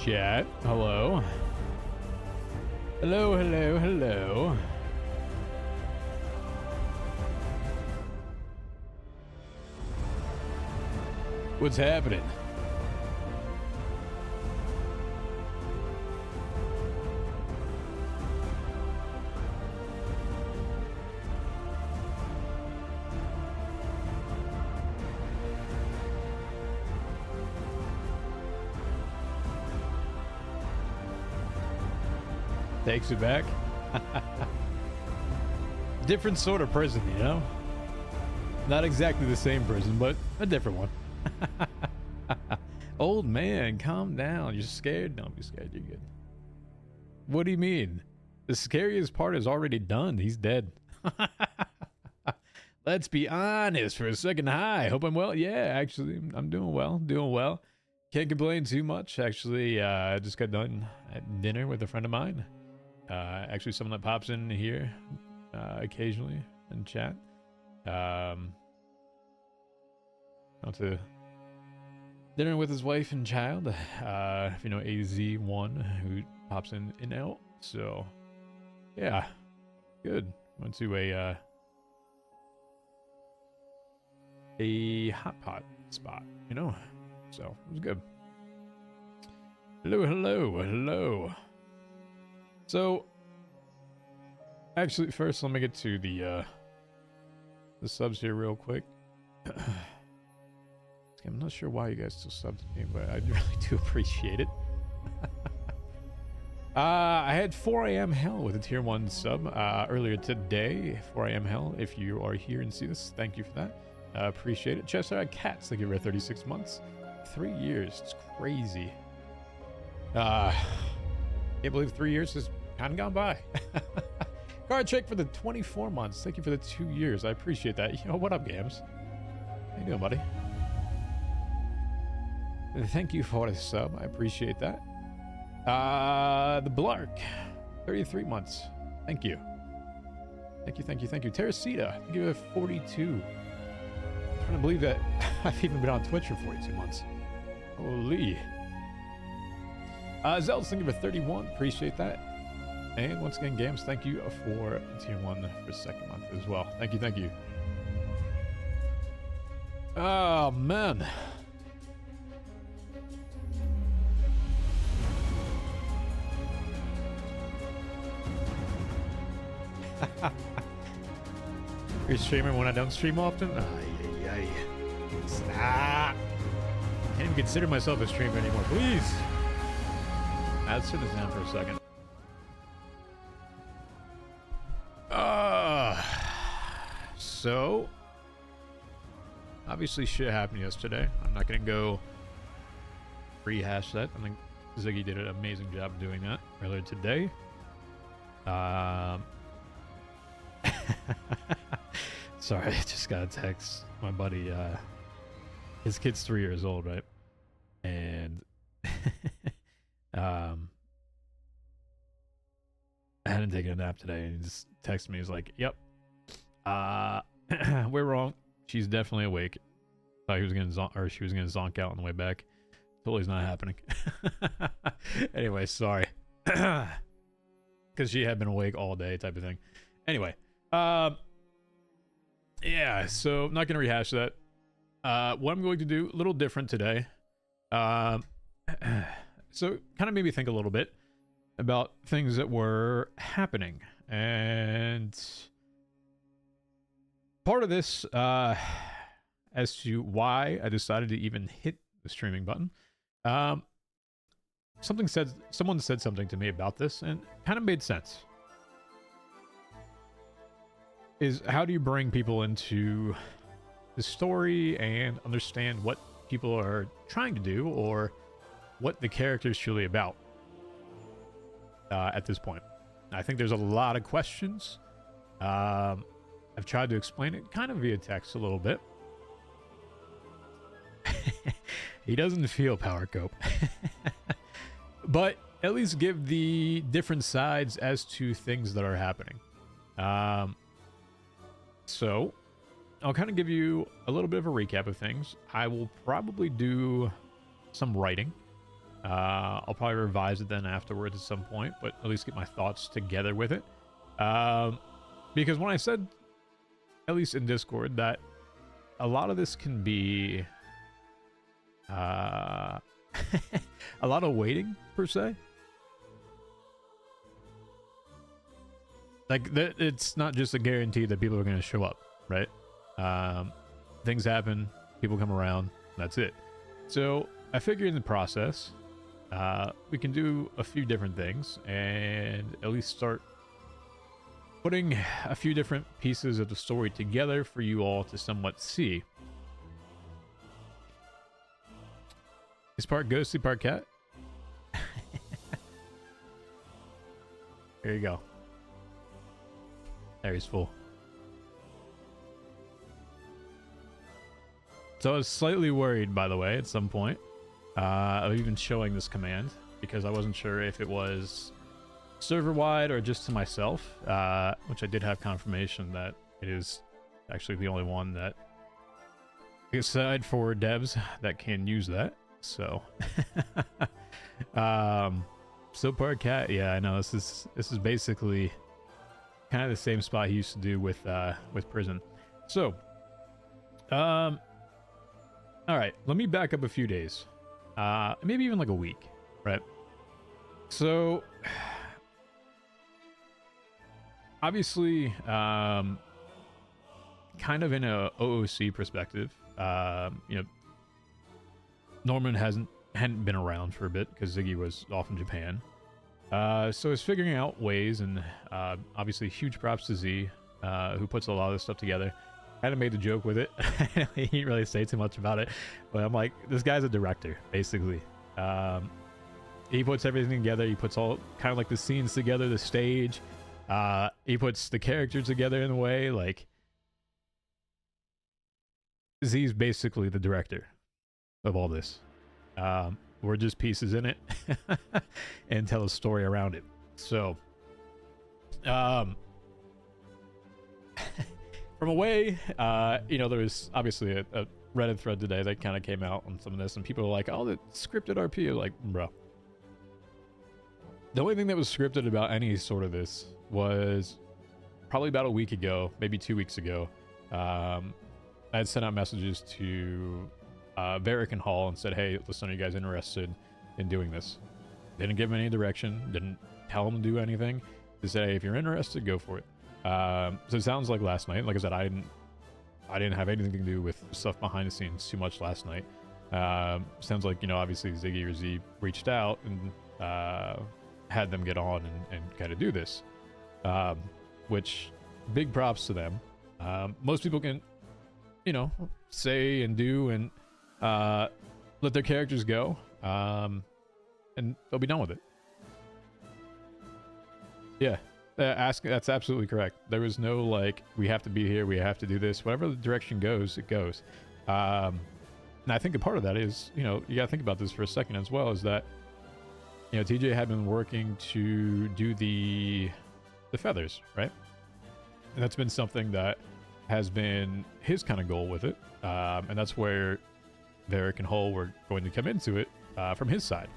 chat. Hello. Hello, hello, hello. What's happening? Takes it back. Different sort of prison, you know? Not exactly the same prison, but a different one. Old man, calm down. You're scared? Don't be scared. You're good. What do you mean? The scariest part is already done. He's dead. Let's be honest for a second. Hi, hope I'm well. Yeah, actually, I'm doing well. Doing well. Can't complain too much. Actually, I just got done at dinner with a friend of mine. Actually, someone that pops in here occasionally in chat. Out to dinner with his wife and child. If you know AZ1, who pops in and out. So, yeah, good. Went to a hot pot spot, you know. So it was good. Hello, hello, hello. So, actually, first let me get to the subs here real quick. I'm not sure why you guys still sub to me, but I really do appreciate it. I had 4 a.m. Hell with a tier 1 sub earlier today. 4 a.m. Hell, if you are here and see this, thank you for that. Appreciate it. Chester Cats, thank you for 36 months. 3 years, it's crazy. Can't believe 3 years has kind of gone by. Card check for the 24 months. Thank you for the 2 years. I appreciate that. Yo, what up, Gams? How you doing, buddy? Thank you for the sub. I appreciate that. The Blark, 33 months. Thank you. Thank you, thank you, thank you. Teresita, thank you for 42. I'm trying to believe that I've even been on Twitch for 42 months. Holy. Zelda, thank you for 31. Appreciate that. And once again, Gams, thank you for tier 1 for second month as well. Thank you, thank you. Oh, man. You're a streamer when I don't stream often? Ay, ay, ay. Stop. Can't even consider myself a streamer anymore, please. Let's sit this down for a second. So, obviously shit happened yesterday. I'm not going to go rehash that. I think Ziggy did an amazing job of doing that earlier today. Sorry, I just got a text. My buddy, his kid's 3 years old, right? And I hadn't taken a nap today, and he just texted me. He's like, "Yep, we're wrong. She's definitely awake. Thought he was gonna she was gonna zonk out on the way back. Totally is not happening." Anyway, sorry, because she had been awake all day, type of thing. Anyway, yeah. So I'm not gonna rehash that. What I'm going to do a little different today. So kind of made me think a little bit about things that were happening, and part of this as to why I decided to even hit the streaming button. Someone said something to me about this and kind of made sense. Is how do you bring people into the story and understand what people are trying to do or what the character is truly about at this point. I think there's a lot of questions. I've tried to explain it kind of via text a little bit. He doesn't feel power cope. But at least give the different sides as to things that are happening. So I'll kind of give you a little bit of a recap of things. I will probably do some writing I'll probably revise it then afterwards at some point, but at least get my thoughts together with it. Because when I said, at least in Discord, that a lot of this can be a lot of waiting, per se. Like, it's not just a guarantee that people are going to show up, right? Things happen, people come around, that's it. So I figured in the process, we can do a few different things and at least start putting a few different pieces of the story together for you all to somewhat see. Is part ghostly, part cat? There you go. There, he's full. So I was slightly worried, by the way, at some point, of even showing this command, because I wasn't sure if it was server-wide or just to myself, which I did have confirmation that it is actually the only one that, aside for devs, that can use that. So, still part cat. Yeah, I know this is basically kind of the same spot he used to do with prison. So, all right, let me back up a few days, maybe even like a week, right? So, obviously, kind of in a OOC perspective, you know, Norman hadn't been around for a bit because Ziggy was off in Japan. So it's figuring out ways, and obviously huge props to Z, who puts a lot of this stuff together. Kind of made a joke with it. He didn't really say too much about it, but I'm like, this guy's a director, basically. He puts everything together. He puts all kind of like the scenes together, the stage. He puts the characters together in a way, like, Z's basically the director of all this. We're just pieces in it and tell a story around it. So, from away, you know, there was obviously a Reddit thread today that kind of came out on some of this, and people were like, oh, the scripted RP. Like, bro. The only thing that was scripted about any sort of this was probably about a week ago, maybe 2 weeks ago. I had sent out messages to Varric and Hall and said, hey, listen, are you guys interested in doing this? Didn't give them any direction, didn't tell them to do anything. They said, hey, if you're interested, go for it. So it sounds like last night, like I said, I didn't have anything to do with stuff behind the scenes too much last night. Sounds like, you know, obviously Ziggy or Z reached out and had them get on and kind of do this, which big props to them. Most people can, you know, say and do and let their characters go, and they'll be done with it. Yeah, that's absolutely correct. There was no like, we have to be here, we have to do this. Whatever the direction goes, it goes. And I think a part of that is, you know, you gotta think about this for a second as well, is that, you know, TJ had been working to do the feathers, right? And that's been something that has been his kind of goal with it. And that's where Varric and Hull were going to come into it from his side.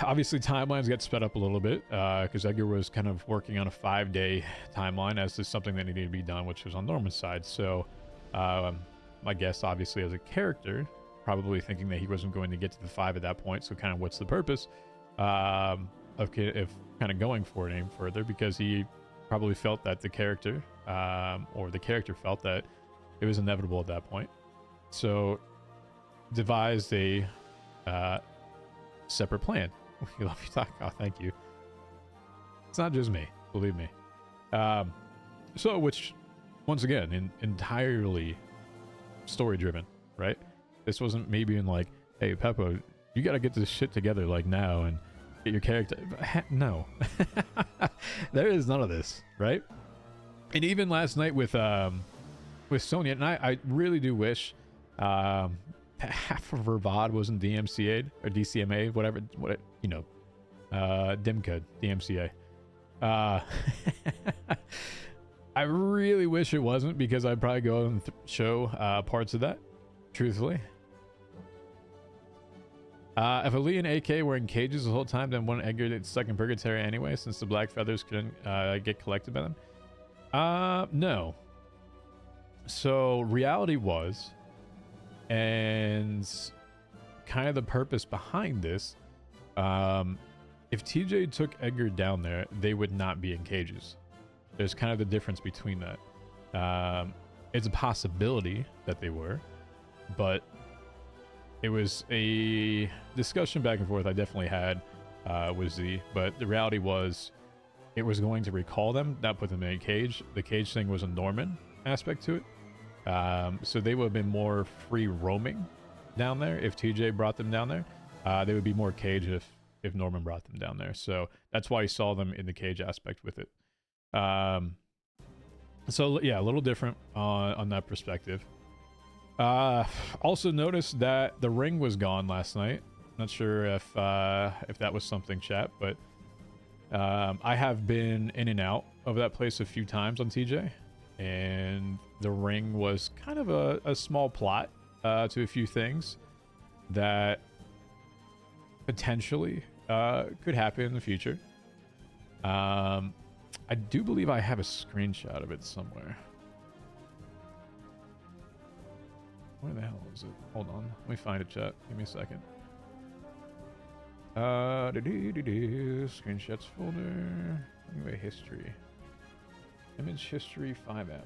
Obviously, timelines get sped up a little bit because Edgar was kind of working on a 5-day timeline as to something that needed to be done, which was on Norman's side. So my guess, obviously, as a character, probably thinking that he wasn't going to get to the 5 at that point. So kind of what's the purpose of kind of going for it any further, because he probably felt that the character or the character felt that it was inevitable at that point. So devised a separate plan. We love you, talk. Oh, thank you. It's not just me, believe me. So, which, once again, entirely story driven, right? This wasn't me being like, hey, Peppo, you got to get this shit together like now and get your character. No, there is none of this, right? And even last night with Sonya, and I really do wish half of her VOD wasn't DMCA'd or DCMA, whatever, you know, DIMCA, DMCA. I really wish it wasn't, because I'd probably go and show parts of that, truthfully. If Ali and AK were in cages the whole time, then wouldn't Edgar get stuck in purgatory anyway, since the black feathers couldn't get collected by them? No. So reality was, and kind of the purpose behind this, if TJ took Edgar down there, they would not be in cages. There's kind of the difference between that. It's a possibility that they were, but it was a discussion back and forth I definitely had with Z, but the reality was it was going to recall them, not put them in a cage. The cage thing was a Norman aspect to it. So they would have been more free roaming down there if TJ brought them down there. They would be more cage if Norman brought them down there. So that's why you saw them in the cage aspect with it. So yeah, a little different on that perspective. Also noticed that the ring was gone last night. Not sure if that was something, chat, but I have been in and out of that place a few times on TJ, and the ring was kind of a small plot to a few things that potentially could happen in the future. I do believe I have a screenshot of it somewhere. Where the hell is it? Hold on. Let me find it, chat. Give me a second. Screenshots folder. Anyway, history. Image history 5M.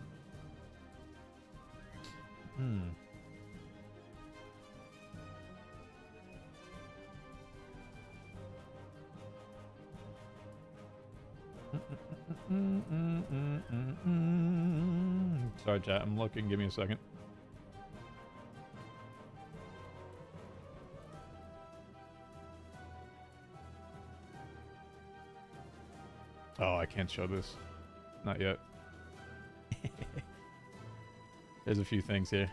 Sorry, chat. I'm looking. Give me a second. Oh, I can't show this. Not yet. There's a few things here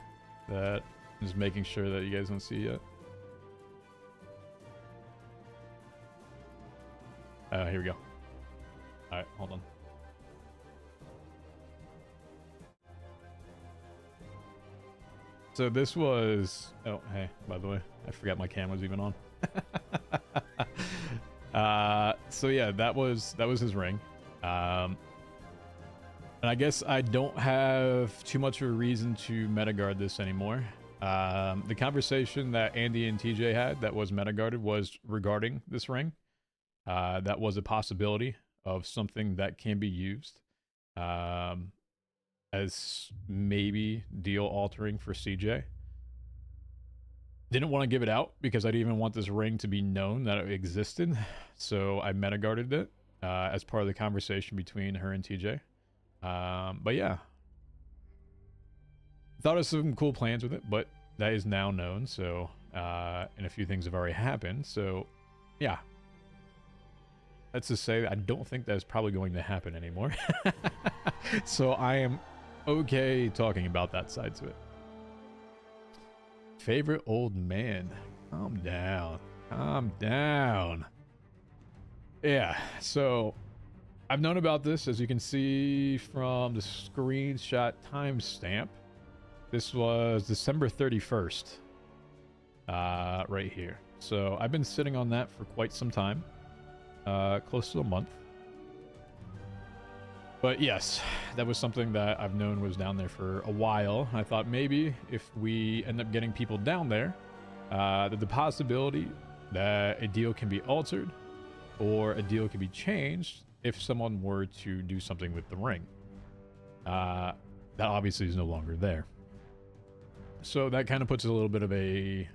that I'm just making sure that you guys don't see yet. Here we go. Alright, hold on. So this was... Oh, hey, by the way, I forgot my camera's even on. So yeah, that was his ring. And I guess I don't have too much of a reason to metaguard this anymore. The conversation that Andy and TJ had that was metaguarded was regarding this ring. That was a possibility of something that can be used as maybe deal altering for CJ. Didn't want to give it out because I didn't even want this ring to be known that it existed. So I metaguarded it as part of the conversation between her and TJ. But yeah. Thought of some cool plans with it, but that is now known. So, and a few things have already happened. So, yeah. Let's just say I don't think that's probably going to happen anymore. So I am okay talking about that side to it. Favorite old man. Calm down. Calm down. Yeah, so I've known about this, as you can see from the screenshot timestamp. This was December 31st. Right here. So I've been sitting on that for quite some time. Close to a month. But yes, that was something that I've known was down there for a while. I thought maybe if we end up getting people down there, that the possibility that a deal can be altered or a deal can be changed if someone were to do something with the ring. That obviously is no longer there. So that kind of puts a little bit of a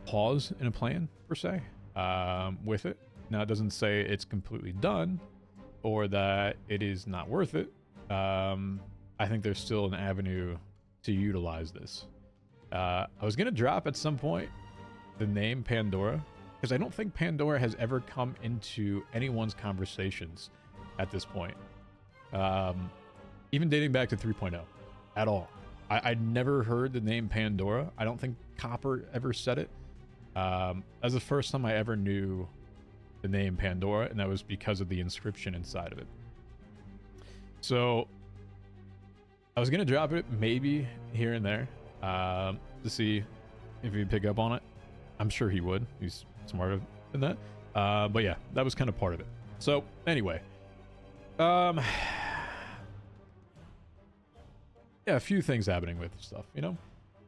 pause in a plan, per se, with it. Now, it doesn't say it's completely done or that it is not worth it. I think there's still an avenue to utilize this. I was going to drop at some point the name Pandora, because I don't think Pandora has ever come into anyone's conversations at this point. Even dating back to 3.0 at all. I'd never heard the name Pandora. I don't think Copper ever said it. That was the first time I ever knew the name Pandora, and that was because of the inscription inside of it. So I was gonna drop it maybe here and there to see if you pick up on it. I'm sure he would. He's smarter than that. But yeah, that was kind of part of it. So anyway, yeah, a few things happening with stuff, you know.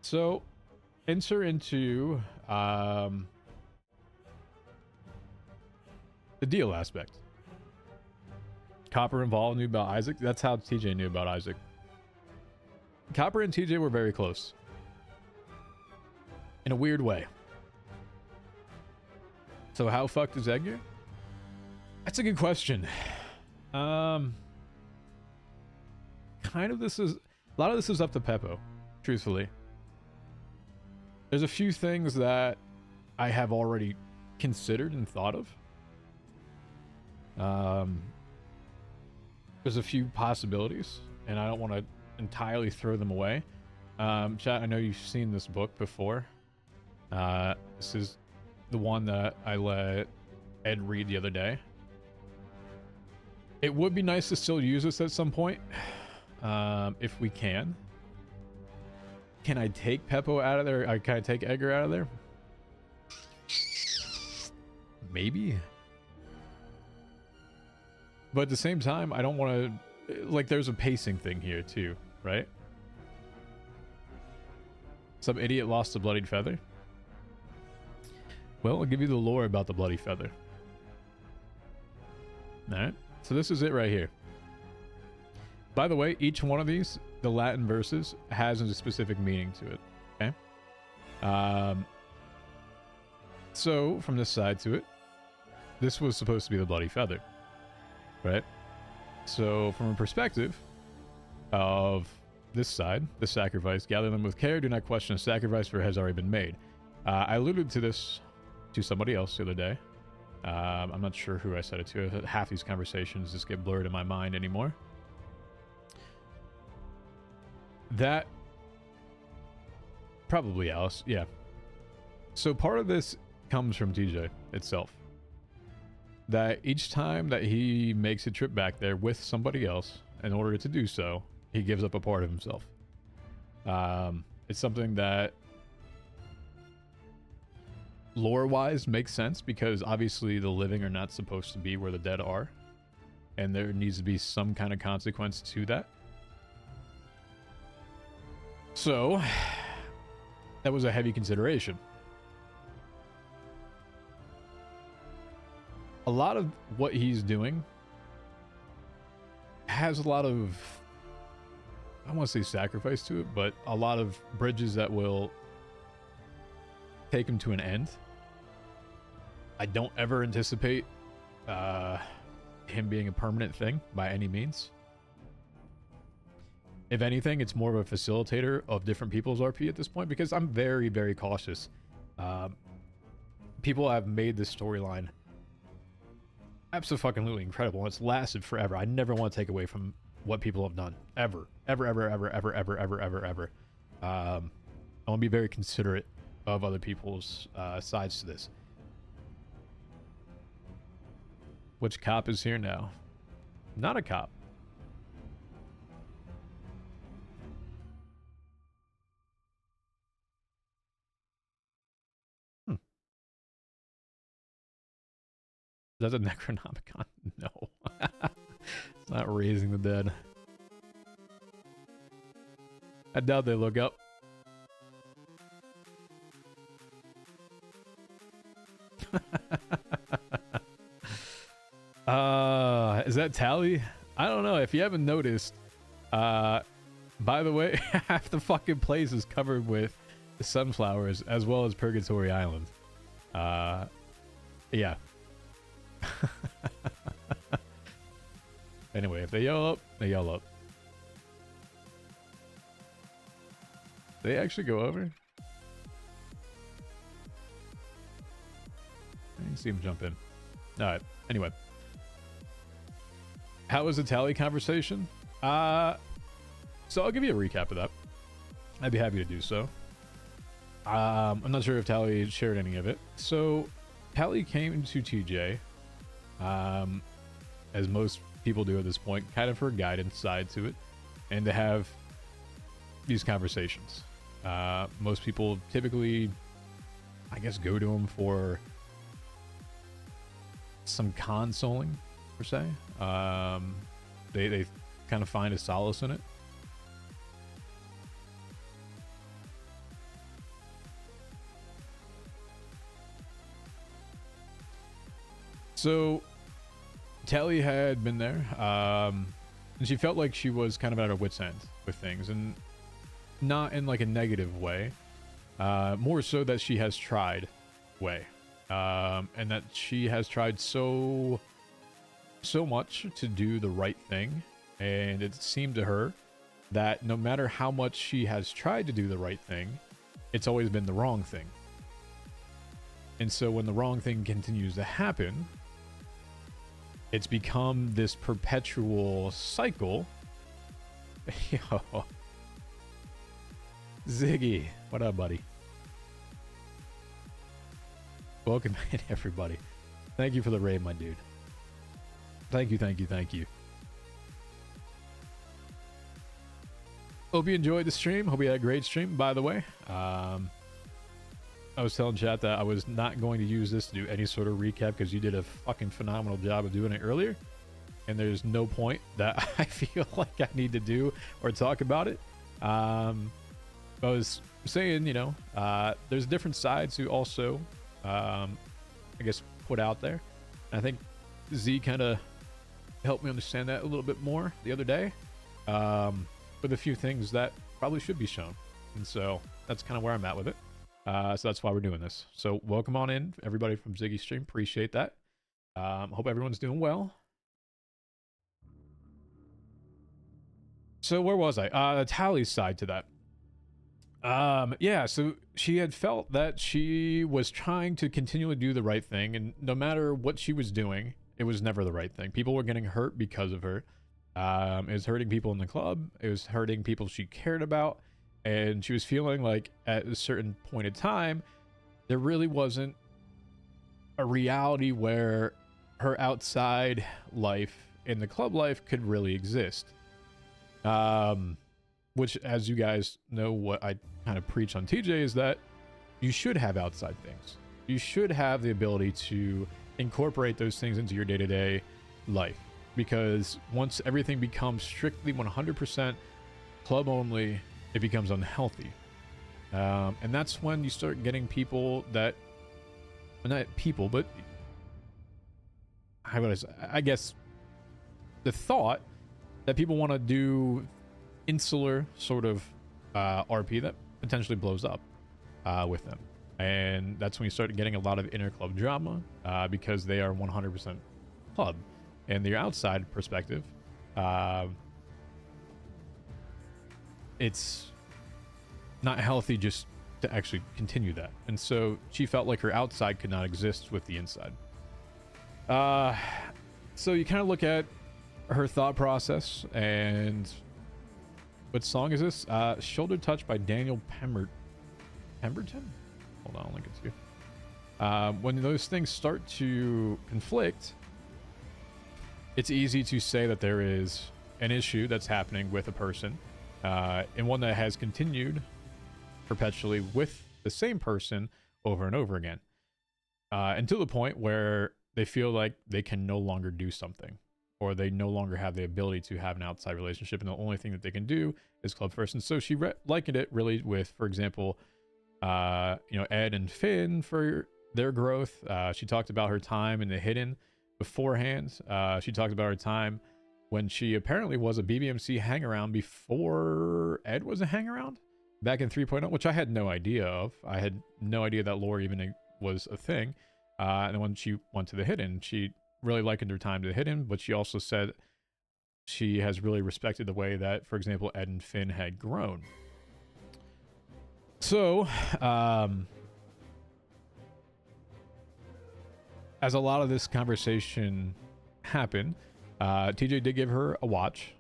So enter into the deal aspect. Copper and Vol knew about Isaac. That's how TJ knew about Isaac. Copper and TJ were very close. In a weird way. So how fucked is Edgar? That's a good question. Kind of this is... A lot of this is up to Peppo, truthfully. There's a few things that I have already considered and thought of. There's a few possibilities, and I don't want to entirely throw them away. Chat, I know you've seen this book before. This is the one that I let Ed read the other day. It would be nice to still use this at some point, if we can. Can I take Peppo out of there? Can I take Edgar out of there? Maybe. But at the same time, I don't want to... Like, there's a pacing thing here, too, right? Some idiot lost a bloodied feather? Well, I'll give you the lore about the bloody feather. Alright, so this is it right here. By the way, each one of these, the Latin verses, has a specific meaning to it, okay? So, from this side to it, this was supposed to be the bloody feather. Right? So, from a perspective of this side, the sacrifice, gather them with care, do not question a sacrifice, for it has already been made. I alluded to this to somebody else the other day. I'm not sure who I said it to. Half these conversations just get blurred in my mind anymore. That... Probably Alice, yeah. So part of this comes from TJ itself. That each time that he makes a trip back there with somebody else, in order to do so, he gives up a part of himself. It's something that lore-wise makes sense, because obviously the living are not supposed to be where the dead are, and there needs to be some kind of consequence to that. So that was a heavy consideration. A lot of what he's doing has a lot of, I don't want to say sacrifice to it, but a lot of bridges that will take him to an end. I don't ever anticipate him being a permanent thing by any means. If anything, it's more of a facilitator of different people's RP at this point, because I'm very, very cautious. People have made this storyline absolutely incredible, and it's lasted forever. I never want to take away from what people have done, ever. I want to be very considerate of other people's sides to this. Which cop is here now? Not a cop. Is that a Necronomicon? No. It's not raising the dead. I doubt they look up. Is that Tally? I don't know. If you haven't noticed, by the way, half the fucking place is covered with sunflowers, as well as Purgatory Island. Yeah. Anyway, if they yell up, they yell up. They actually go over? I can see him jump in. Alright, anyway. How was the Tally conversation? So I'll give you a recap of that. I'd be happy to do so. I'm not sure if Tally shared any of it. So, Tally came to TJ, as most people do at this point, kind of for a guidance side to it, and to have these conversations. Most people typically, I guess, go to him for some consoling, per se. They kind of find a solace in it. So Tally had been there, and she felt like she was kind of at her wit's end with things, and not in like a negative way, more so that she has tried way, and that she has tried so much to do the right thing, and it seemed to her that no matter how much she has tried to do the right thing, it's always been the wrong thing. And so when the wrong thing continues to happen, it's become this perpetual cycle. Yo. Ziggy, what up, buddy? Welcome in, everybody. Thank you for the raid, my dude. Thank you, thank you, thank you. Hope you enjoyed the stream. Hope you had a great stream, by the way. I was telling chat that I was not going to use this to do any sort of recap because you did a fucking phenomenal job of doing it earlier. And there's no point that I feel like I need to do or talk about it. I was saying, you know, there's different sides to also, I guess, put out there. And I think Z kind of helped me understand that a little bit more the other day, with a few things that probably should be shown. And so that's kind of where I'm at with it. So that's why we're doing this. So welcome on in, everybody from Ziggy Stream. Appreciate that. Hope everyone's doing well. So where was I? Tally's side to that. Yeah, so she had felt that she was trying to continually do the right thing, and no matter what she was doing, it was never the right thing. People were getting hurt because of her. It was hurting people in the club. It was hurting people she cared about. And she was feeling like at a certain point in time, there really wasn't a reality where her outside life in the club life could really exist. Which, as you guys know, what I kind of preach on TJ is that you should have outside things. You should have the ability to incorporate those things into your day-to-day life. Because once everything becomes strictly 100% club only, it becomes unhealthy. And that's when you start getting people that, not people, but I guess the thought that people want to do insular sort of RP that potentially blows up with them. And that's when you start getting a lot of inner club drama, because they are 100% club. And the outside perspective, it's not healthy just to actually continue that. And so she felt like her outside could not exist with the inside. So you kind of look at her thought process, and what song is this? Shoulder Touch by Daniel Pemberton? Hold on, I'll link it to you. When those things start to conflict, it's easy to say that there is an issue that's happening with a person, and one that has continued perpetually with the same person over and over again, until the point where they feel like they can no longer do something, or they no longer have the ability to have an outside relationship, and the only thing that they can do is club first. And so she likened it really with, for example, you know, Ed and Finn for their growth. She talked about her time in the Hidden beforehand. She talked about her time when she apparently was a BBMC hangaround before Ed was a hangaround back in 3.0, which I had no idea of. I had no idea that lore even was a thing. And then when she went to the Hidden, she really likened her time to the Hidden, but she also said she has really respected the way that, for example, Ed and Finn had grown. So, as a lot of this conversation happened, TJ did give her a watch.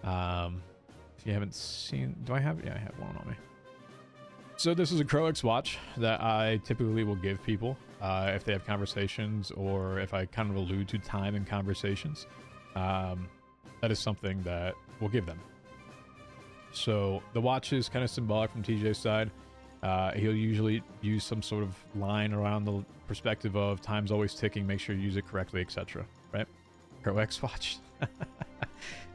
If you haven't seen, do I have it? Yeah, I have one on me. So this is a Croix watch that I typically will give people if they have conversations, or if I kind of allude to time in conversations. That is something that we'll give them. So the watch is kind of symbolic from TJ's side. He'll usually use some sort of line around the perspective of time's always ticking, make sure you use it correctly, etc. Right? Pro X watch.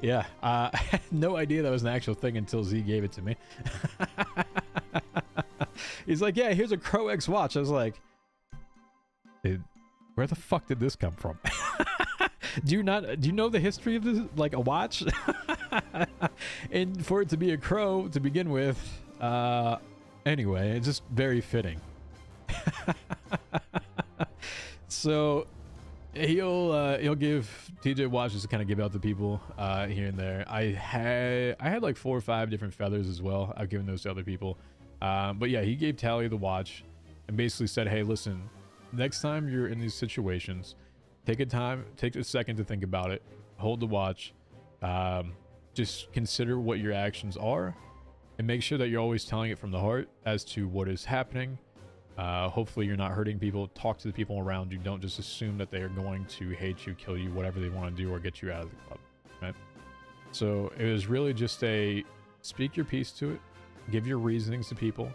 Yeah, I had no idea that was an actual thing until Z gave it to me. He's like, yeah, here's a Crow X watch. I was like, dude, where the fuck did this come from? Do you know the history of this, like a watch? And for it to be a crow to begin with, anyway, it's just very fitting. So he'll give TJ watches to kind of give out to people here and there. I had like 4 or 5 different feathers as well. I've given those to other people. But yeah, he gave Tally the watch and basically said, hey, listen, next time you're in these situations, take a second to think about it, hold the watch, just consider what your actions are, and make sure that you're always telling it from the heart as to what is happening. Hopefully you're not hurting people. Talk to the people around you. Don't just assume that they are going to hate you, kill you, whatever they want to do, or get you out of the club, right? So it was really just a speak your piece to it, give your reasonings to people,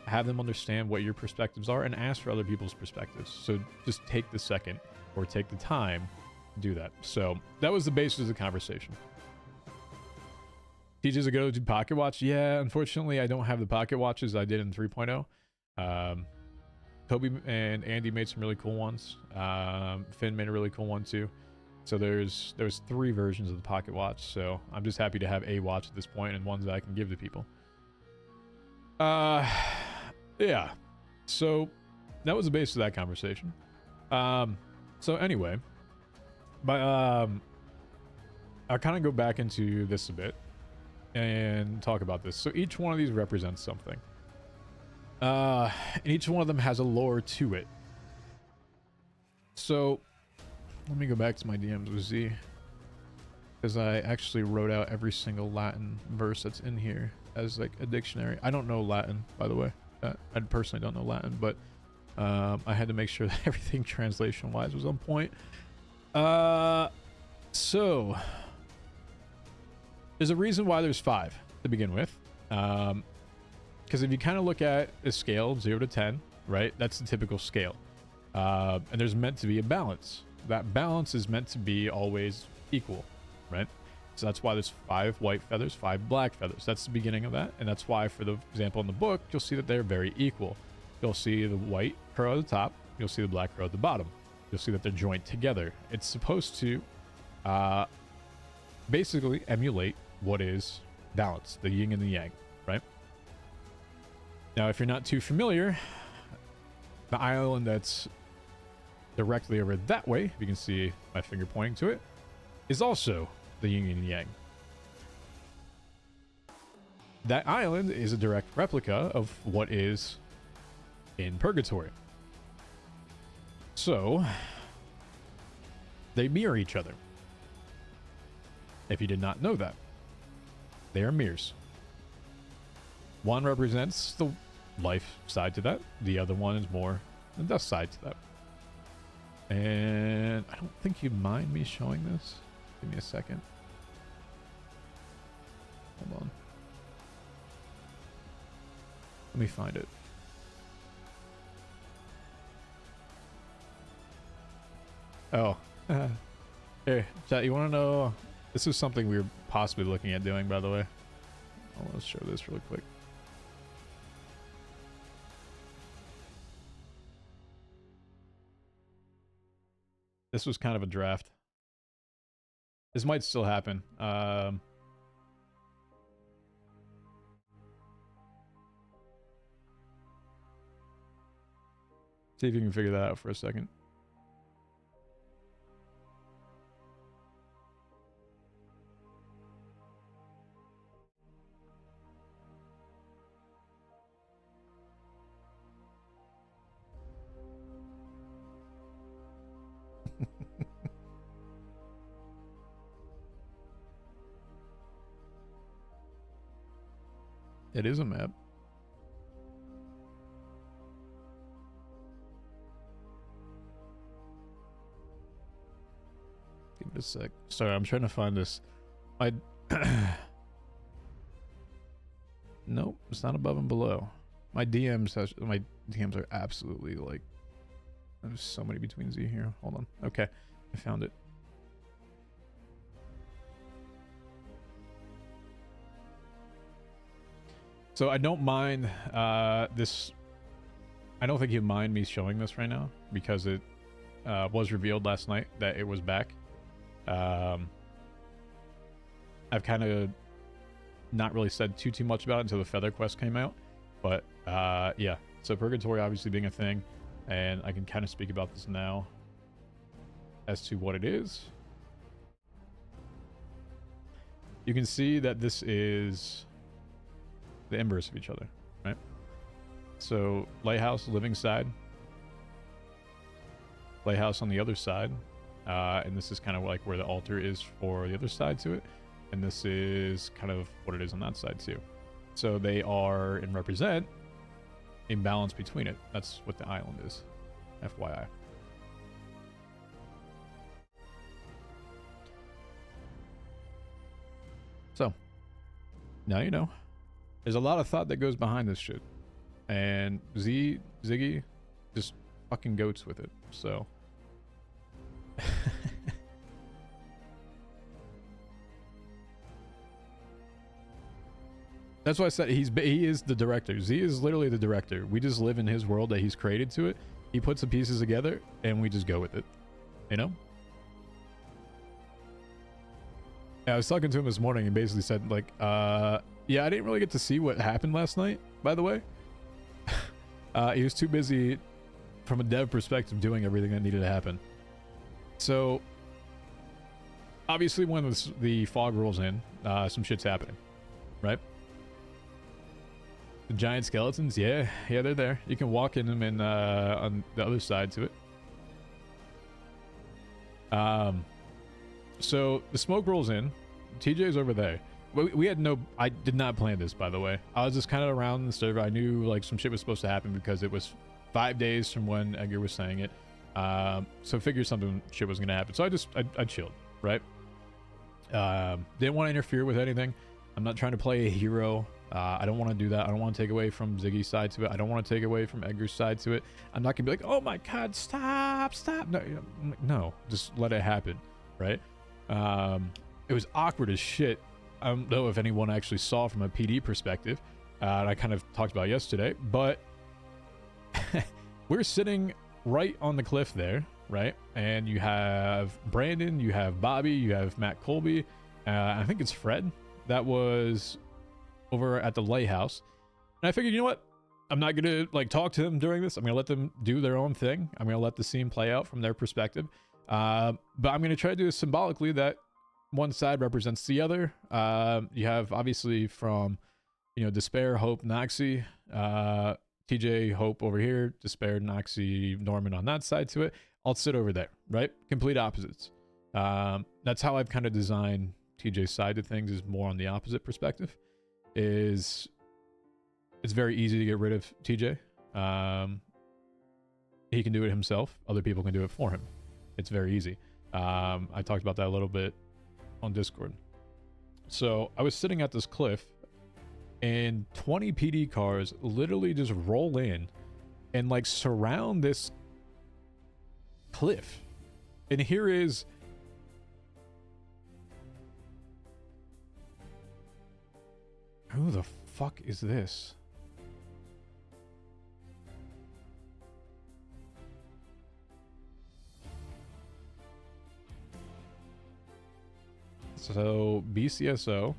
have them understand what your perspectives are, and ask for other people's perspectives. So just take the second or take the time to do that. So that was the basis of the conversation. TJ's a go-to pocket watch. Yeah, unfortunately, I don't have the pocket watches I did in 3.0. Toby and Andy made some really cool ones. Finn made a really cool one too. So there's 3 versions of the pocket watch. So I'm just happy to have a watch at this point and ones that I can give to people. Yeah. So that was the basis of that conversation. So anyway, but I'll kind of go back into this a bit and talk about this. So each one of these represents something. And each one of them has a lore to it. So let me go back to my DMs with Z, because I actually wrote out every single Latin verse that's in here as like a dictionary. I don't know Latin, by the way. I personally don't know Latin, but I had to make sure that everything translation wise was on point. So there's a reason why there's 5 to begin with. Because if you kind of look at a scale 0 to 10, right, that's the typical scale. And there's meant to be a balance. That balance is meant to be always equal, right? So that's why there's 5 white feathers, 5 black feathers. That's the beginning of that. And that's why, for the example in the book, you'll see that they're very equal. You'll see the white crow at the top. You'll see the black crow at the bottom. You'll see that they're joined together. It's supposed to basically emulate what is balance, the yin and the yang, right? Now, if you're not too familiar, the island that's directly over that way, if you can see my finger pointing to it, is also the yin and yang. That island is a direct replica of what is in Purgatory. So they mirror each other. If you did not know that, they are mirrors. One represents the life side to that. The other one is more the death side to that. And I don't think you'd mind me showing this. Give me a second. Hold on. Let me find it. Oh. Hey, chat, you want to know? This is something we were possibly looking at doing, by the way. Let's show this really quick. This was kind of a draft. This might still happen. See if you can figure that out for a second. It is a map. Give it a sec. Sorry, I'm trying to find this. Nope, it's not above and below. My DMs are absolutely like, there's so many between Z here. Hold on. Okay, I found it. So I don't mind this. I don't think he'd mind me showing this right now because it was revealed last night that it was back. I've kind of not really said too much about it until the Feather Quest came out, but yeah. So Purgatory obviously being a thing, and I can kind of speak about this now as to what it is. You can see that this is the inverse of each other, right? So Lighthouse, living side, Lighthouse on the other side, and this is kind of like where the altar is for the other side to it, and this is kind of what it is on that side too. So they are and represent a balance between it. That's what the island is, FYI. So now you know. There's a lot of thought that goes behind this shit, and Ziggy just fucking goats with it. So that's why I said he is the director. Z is literally the director. We just live in his world that he's created to it. He puts the pieces together and we just go with it, you know? Yeah, I was talking to him this morning and basically said like, yeah, I didn't really get to see what happened last night, by the way. He was too busy from a dev perspective doing everything that needed to happen. So obviously when the fog rolls in, some shit's happening, right? The giant skeletons, yeah, they're there. You can walk in them and on the other side to it. So the smoke rolls in. TJ's over there. We had no... I did not plan this, by the way. I was just kind of around the server. I knew like some shit was supposed to happen because it was 5 days from when Edgar was saying it. So figured something shit was going to happen. So I chilled, right? Didn't want to interfere with anything. I'm not trying to play a hero. I don't want to do that. I don't want to take away from Ziggy's side to it. I don't want to take away from Edgar's side to it. I'm not going to be like, oh my God, stop. No, just let it happen, right? It was awkward as shit. I don't know if anyone actually saw from a PD perspective. And I kind of talked about yesterday, but we're sitting right on the cliff there, right? And you have Brandon, you have Bobby, you have Matt Colby. I think it's Fred that was over at the lighthouse. And I figured, you know what? I'm not going to like talk to them during this. I'm going to let them do their own thing. I'm going to let the scene play out from their perspective. But I'm going to try to do it symbolically that one side represents the other. You have obviously from, you know, Despair, Hope, Noxie, TJ, Hope over here, Despair, Noxie, Norman on that side to it. I'll sit over there, right? Complete opposites. That's how I've kind of designed TJ's side of things, is more on the opposite perspective. It's very easy to get rid of TJ. He can do it himself. Other people can do it for him. It's very easy. I talked about that a little bit on Discord. So I was sitting at this cliff and 20 PD cars literally just roll in and like surround this cliff. And here is who the fuck is this? So BCSO.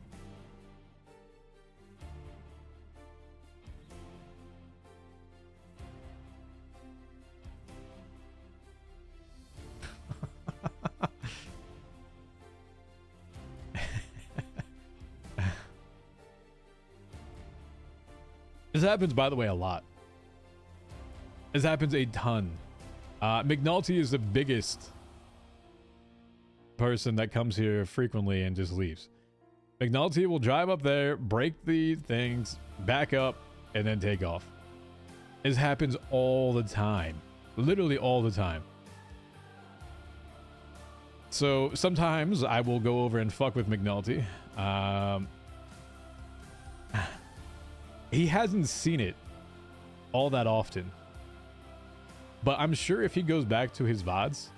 This happens, by the way, a lot. This happens a ton. McNulty is the biggest person that comes here frequently and just leaves. McNulty will drive up there, break the things, back up, and then take off. This happens all the time. Literally all the time. So sometimes I will go over and fuck with McNulty. He hasn't seen it all that often. But I'm sure if he goes back to his VODs,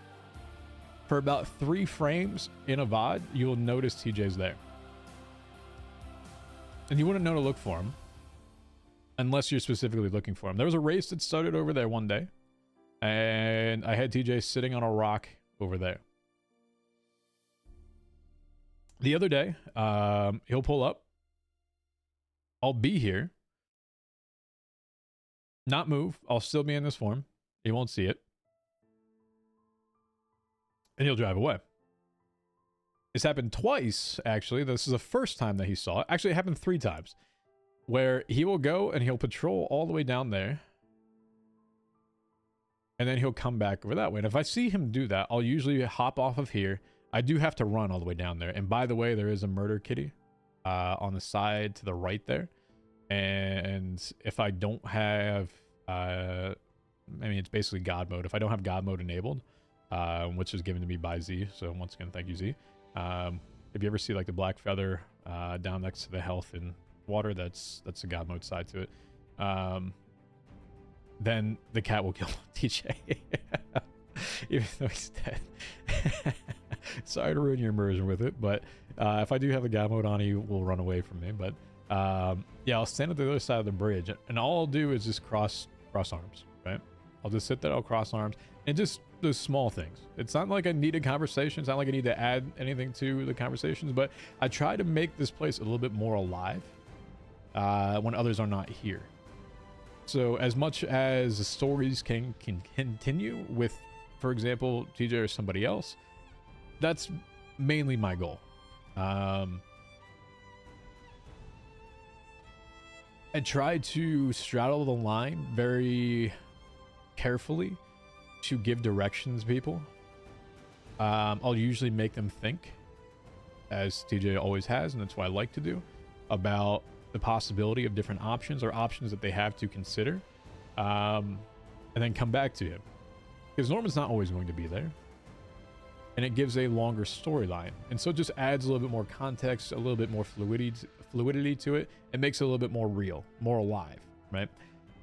for about 3 frames in a VOD, you'll notice TJ's there. And you wouldn't know to look for him unless you're specifically looking for him. There was a race that started over there one day, and I had TJ sitting on a rock over there. The other day, he'll pull up. I'll be here. Not move. I'll still be in this form. He won't see it. And he'll drive away. It's happened twice, actually. This is the first time that he saw it. Actually, it happened 3 times. Where he will go and he'll patrol all the way down there. And then he'll come back over that way. And if I see him do that, I'll usually hop off of here. I do have to run all the way down there. And by the way, there is a murder kitty on the side to the right there. And if I don't have... I mean, it's basically God mode. If I don't have God mode enabled, which is given to me by Z, so once again, thank you, Z. If you ever see like the black feather down next to the health and water, that's the God mode side to it. Then the cat will kill TJ, even though he's dead. Sorry to ruin your immersion with it, but if I do have the God mode on, he will run away from me. But yeah, I'll stand at the other side of the bridge, and all I'll do is just cross arms, right? I'll just sit there, I'll cross arms, and just those small things. It's not like I need a conversation. It's not like I need to add anything to the conversations, but I try to make this place a little bit more alive when others are not here. So as much as the stories can continue with, for example, TJ or somebody else, that's mainly my goal. I try to straddle the line very carefully to give directions to people. I'll usually make them think, as TJ always has, and that's what I like to do, about the possibility of different options or options that they have to consider, and then come back to him. Because Norman's not always going to be there. And it gives a longer storyline. And so it just adds a little bit more context, a little bit more fluidity to it. It makes it a little bit more real, more alive, right?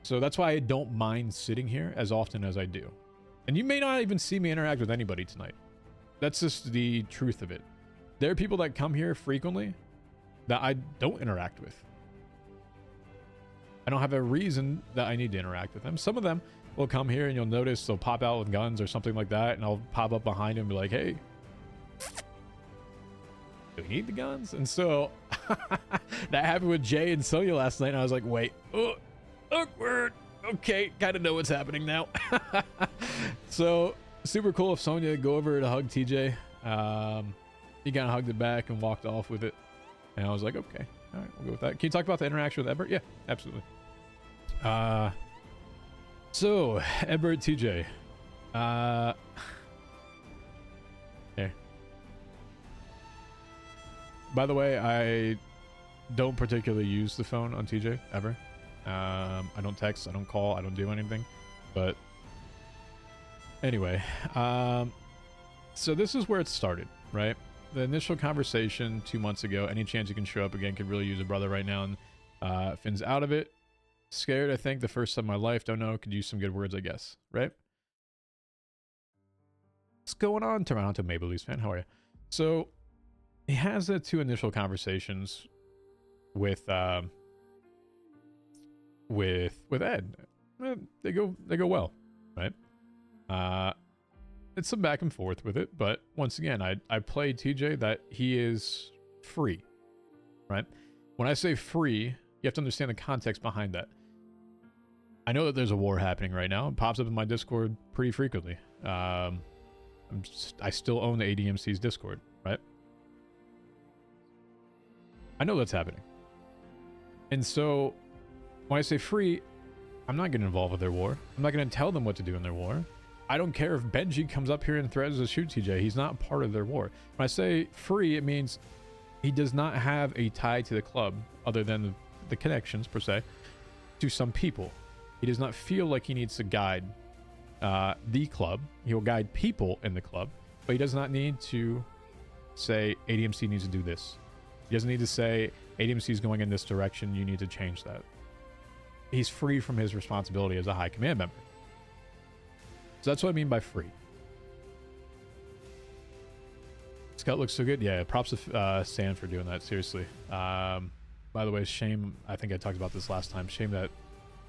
So that's why I don't mind sitting here as often as I do. And you may not even see me interact with anybody tonight. That's just the truth of it. There are people that come here frequently that I don't interact with. I don't have a reason that I need to interact with them. Some of them will come here and you'll notice they'll pop out with guns or something like that, and I'll pop up behind them and be like, hey, do we need the guns? And so that happened with Jay and Sonya last night, and I was like, wait, oh, awkward. Okay, kind of know what's happening now. So super cool of Sonya to go over to hug TJ. He kind of hugged it back and walked off with it, and I was like, okay, all right, we'll go with that. Can you talk about the interaction with Ebert? Yeah, absolutely. So Ebert, TJ, here. By the way, I don't particularly use the phone on TJ ever. I don't text, I don't call, I don't do anything. But anyway, so this is where it started, right? The initial conversation 2 months ago. Any chance you can show up again? Could really use a brother right now. And Finn's out of it. Scared, I think, the first time in my life. Don't know. Could use some good words, I guess. Right? What's going on, Toronto Maple Leafs fan? How are you? So he has the 2 initial conversations with Ed. They go well, right? It's some back and forth with it, but once again, I play TJ that he is free, right? When I say free, you have to understand the context behind that. I know that there's a war happening right now. It pops up in my Discord pretty frequently. I still own the ADMC's Discord, right? I know that's happening. And so when I say free, I'm not getting involved with their war. I'm not going to tell them what to do in their war. I don't care if Benji comes up here and threatens to shoot TJ. He's not part of their war. When I say free, it means he does not have a tie to the club other than the connections, per se, to some people. He does not feel like he needs to guide the club. He will guide people in the club, but he does not need to say ADMC needs to do this. He doesn't need to say ADMC is going in this direction. You need to change that. he's free from his responsibility as a high command member. So that's what I mean by free. Scout looks so good. Yeah, props to Stan for doing that. Seriously. By the way, shame. I think I talked about this last time. Shame that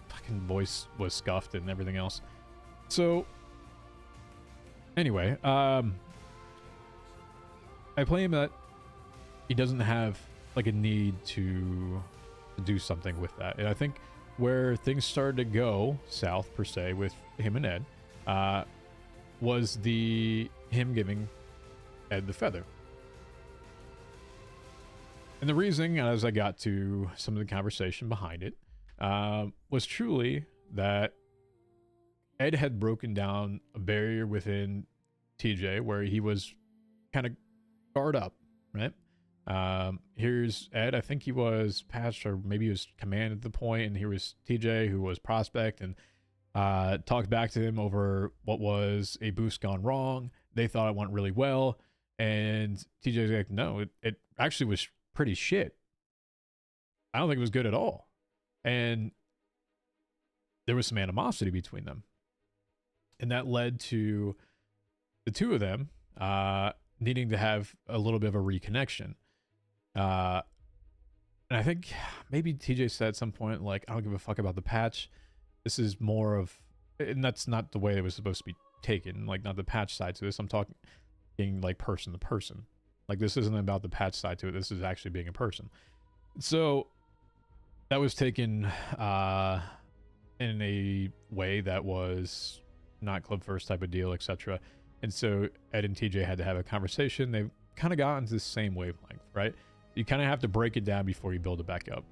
fucking voice was scuffed and everything else. So, anyway, I play him that he doesn't have like a need to do something with that, and I think where things started to go south per se with him and Ed was him giving Ed the feather. And the reason, as I got to some of the conversation behind it, was truly that Ed had broken down a barrier within TJ where he was kind of guard up, right? Here's Ed. I think he was patched, or maybe he was command at the point, and here was TJ, who was prospect, and talked back to him over what was a boost gone wrong. They thought it went really well, and TJ's like, no, it actually was pretty shit. I don't think it was good at all. And there was some animosity between them. And that led to the two of them needing to have a little bit of a reconnection. And I think maybe TJ said at some point, like, I don't give a fuck about the patch. This is more of, and that's not the way it was supposed to be taken, like not the patch side to this. I'm talking like person to person. Like this isn't about the patch side to it. This is actually being a person. So that was taken in a way that was not club first type of deal, etc. And so Ed and TJ had to have a conversation. They've kind of got into the same wavelength, right? You kind of have to break it down before you build it back up.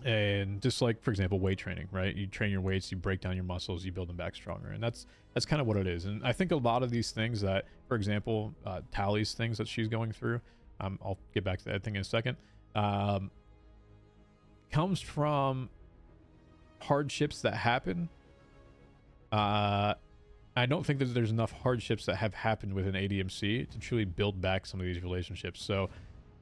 And just like, for example, weight training, right? You train your weights, you break down your muscles, you build them back stronger. And that's kind of what it is. And I think a lot of these things that, for example, Tally's things that she's going through, I'll get back to that thing in a second, comes from hardships that happen. I don't think that there's enough hardships that have happened within ADMC to truly build back some of these relationships. So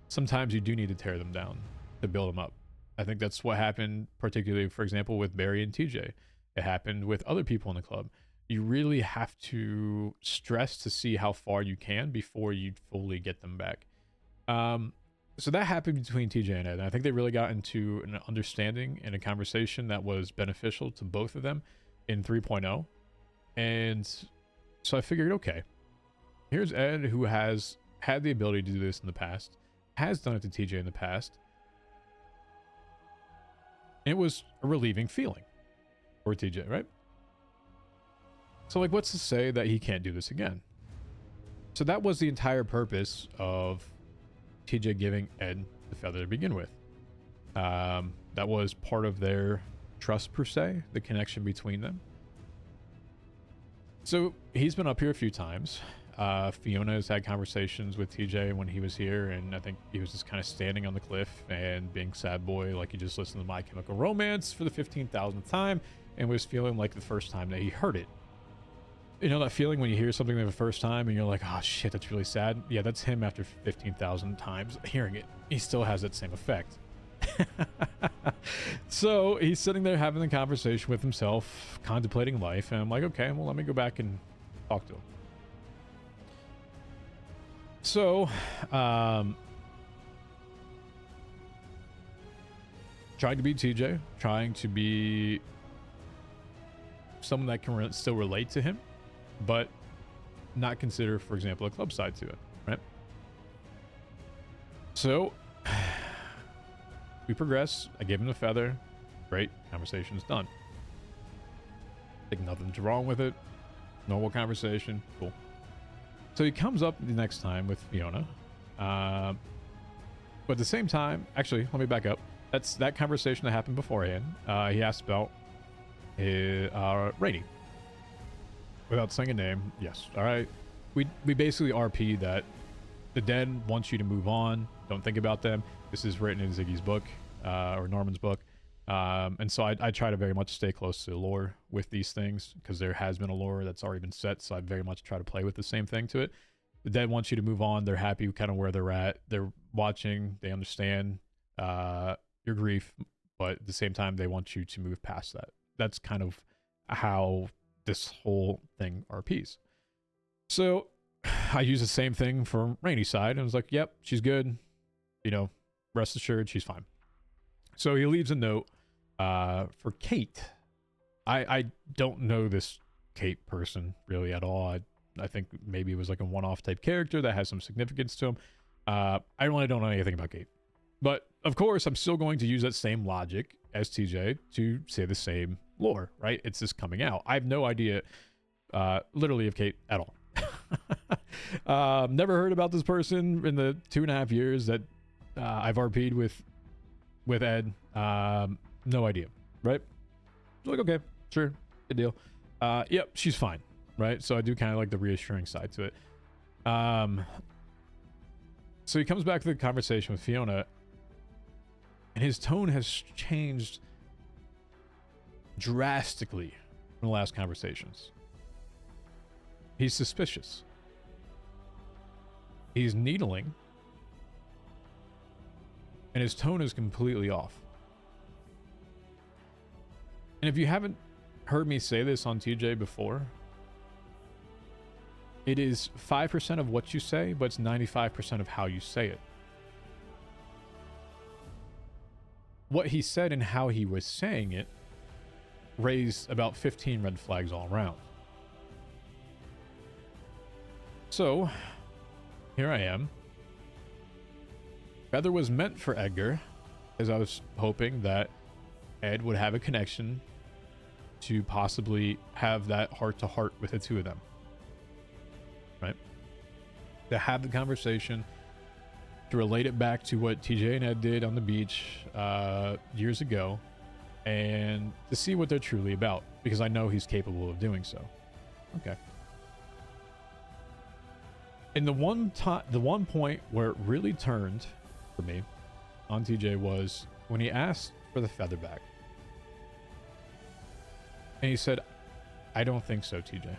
sometimes you do need to tear them down to build them up. I think that's what happened, particularly, for example, with Barry and TJ. It happened with other people in the club. You really have to stress to see how far you can before you fully get them back. So that happened between TJ and Ed. And I think they really got into an understanding and a conversation that was beneficial to both of them in 3.0. And so I figured, okay, here's Ed, who has had the ability to do this in the past, has done it to TJ in the past. It was a relieving feeling for TJ, right? So, like, what's to say that he can't do this again? So that was the entire purpose of TJ giving Ed the feather to begin with. That was part of their trust, per se, the connection between them. So he's been up here a few times. Fiona has had conversations with TJ when he was here, and I think he was just kind of standing on the cliff and being sad boy, like he just listened to My Chemical Romance for the 15,000th time and was feeling like the first time that he heard it. You know that feeling when you hear something for the first time and you're like, oh shit, that's really sad? Yeah, that's him after 15,000 times hearing it. He still has that same effect. So he's sitting there having the conversation with himself, contemplating life, and I'm like, okay, well, let me go back and talk to him. So, trying to be TJ, trying to be someone that can still relate to him, but not consider, for example, a club side to it, right? So, we progress. I gave him the feather. Great. Conversation's done. Think nothing's wrong with it. Normal conversation. Cool. So he comes up the next time with Fiona. But at the same time, actually, let me back up. That's that conversation that happened beforehand. He asked about Rainy. Without saying a name, yes. All right. We basically RP that the dead wants you to move on. Don't think about them. This is written in Ziggy's book, or Norman's book. And so I try to very much stay close to the lore with these things, because there has been a lore that's already been set, so I very much try to play with the same thing to it. The dead wants you to move on. They're happy kind of where they're at. They're watching. They understand your grief, but at the same time, they want you to move past that. That's kind of how this whole thing RPs. So I use the same thing for Rainy's side, and I was like, yep, she's good. You know, rest assured, she's fine. So he leaves a note for Kate. I don't know this Kate person really at all. I think maybe it was like a one-off type character that has some significance to him. I really don't know anything about Kate. But, of course, I'm still going to use that same logic as TJ to say the same lore, right? It's just coming out. I have no idea, literally, of Kate at all. Never heard about this person in the 2.5 years that I've RP'd with Ed. No idea, right? Like, okay, sure, good deal. Yep, she's fine, right? So I do kind of like the reassuring side to it. So he comes back to the conversation with Fiona, and his tone has changed drastically from the last conversations. He's suspicious. He's needling. And his tone is completely off. And if you haven't heard me say this on TJ before, it is 5% of what you say, but it's 95% of how you say it. What he said and how he was saying it raised about 15 red flags all around. So, here I am. Feather was meant for Edgar, as I was hoping that Ed would have a connection to possibly have that heart-to-heart with the two of them. Right? To have the conversation, to relate it back to what TJ and Ed did on the beach years ago, and to see what they're truly about, because I know he's capable of doing so. Okay. And the one point where it really turned for me on TJ was when he asked for the feather back. And he said, I don't think so, TJ.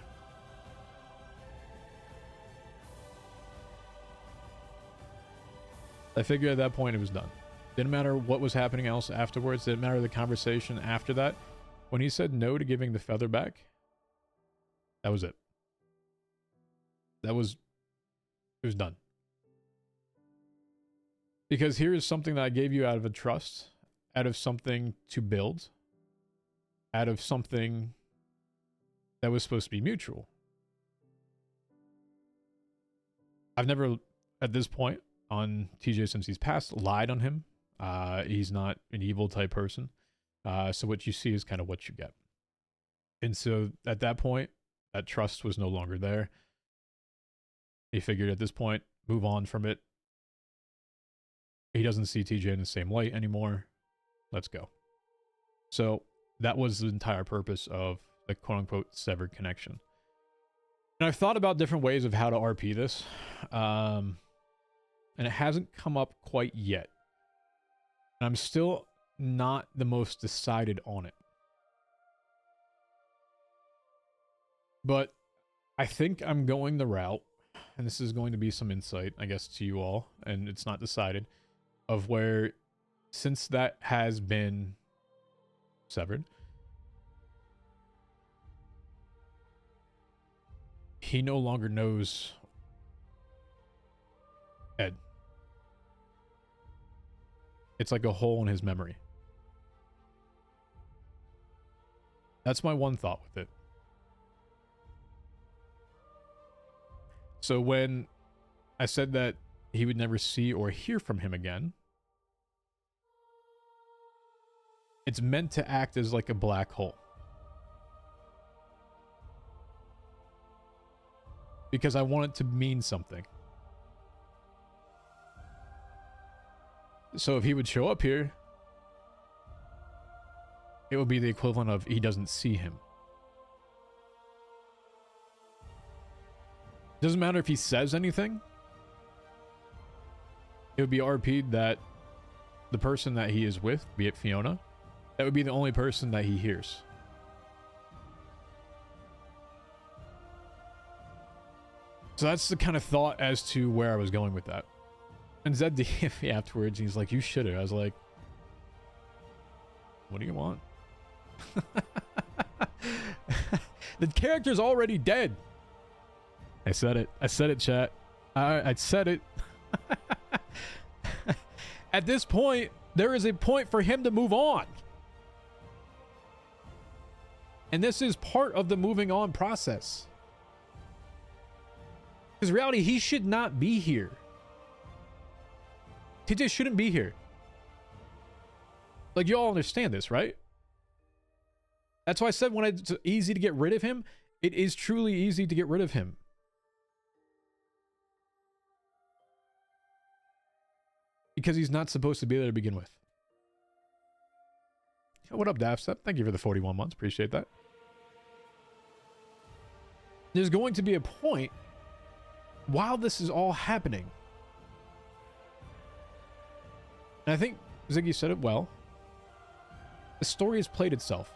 I figured at that point it was done. Didn't matter what was happening else afterwards. Didn't matter the conversation after that. When he said no to giving the feather back, that was it. It was done. Because here is something that I gave you out of a trust, out of something to build, out of something that was supposed to be mutual. I've never, at this point, on TJ since he's passed, lied on him. He's not an evil type person. So what you see is kind of what you get. And so at that point, that trust was no longer there. He figured at this point, move on from it. He doesn't see TJ in the same light anymore. Let's go. So that was the entire purpose of the quote-unquote severed connection. And I've thought about different ways of how to RP this. And it hasn't come up quite yet. And I'm still not the most decided on it. But I think I'm going the route, and this is going to be some insight, I guess, to you all, and it's not decided, of where, since that has been severed, he no longer knows Ed. It's like a hole in his memory. That's my one thought with it. So when I said that he would never see or hear from him again, it's meant to act as like a black hole. Because I want it to mean something. So if he would show up here, it would be the equivalent of he doesn't see him. Doesn't matter if he says anything. It would be RP'd that the person that he is with, be it Fiona, that would be the only person that he hears. So that's the kind of thought as to where I was going with that. And Zed DM'd me afterwards, and he's like, you should have. I was like, What do you want? The character's already dead. I said it. I said it, chat. I said it. At this point, there is a point for him to move on. And this is part of the moving on process. Because reality, he should not be here. TJ shouldn't be here. Like, you all understand this, right? That's why I said when it's easy to get rid of him, it is truly easy to get rid of him. Because he's not supposed to be there to begin with. What up, Daftstep? Thank you for the 41 months. Appreciate that. There's going to be a point while this is all happening. And I think Ziggy said it well. The story has played itself.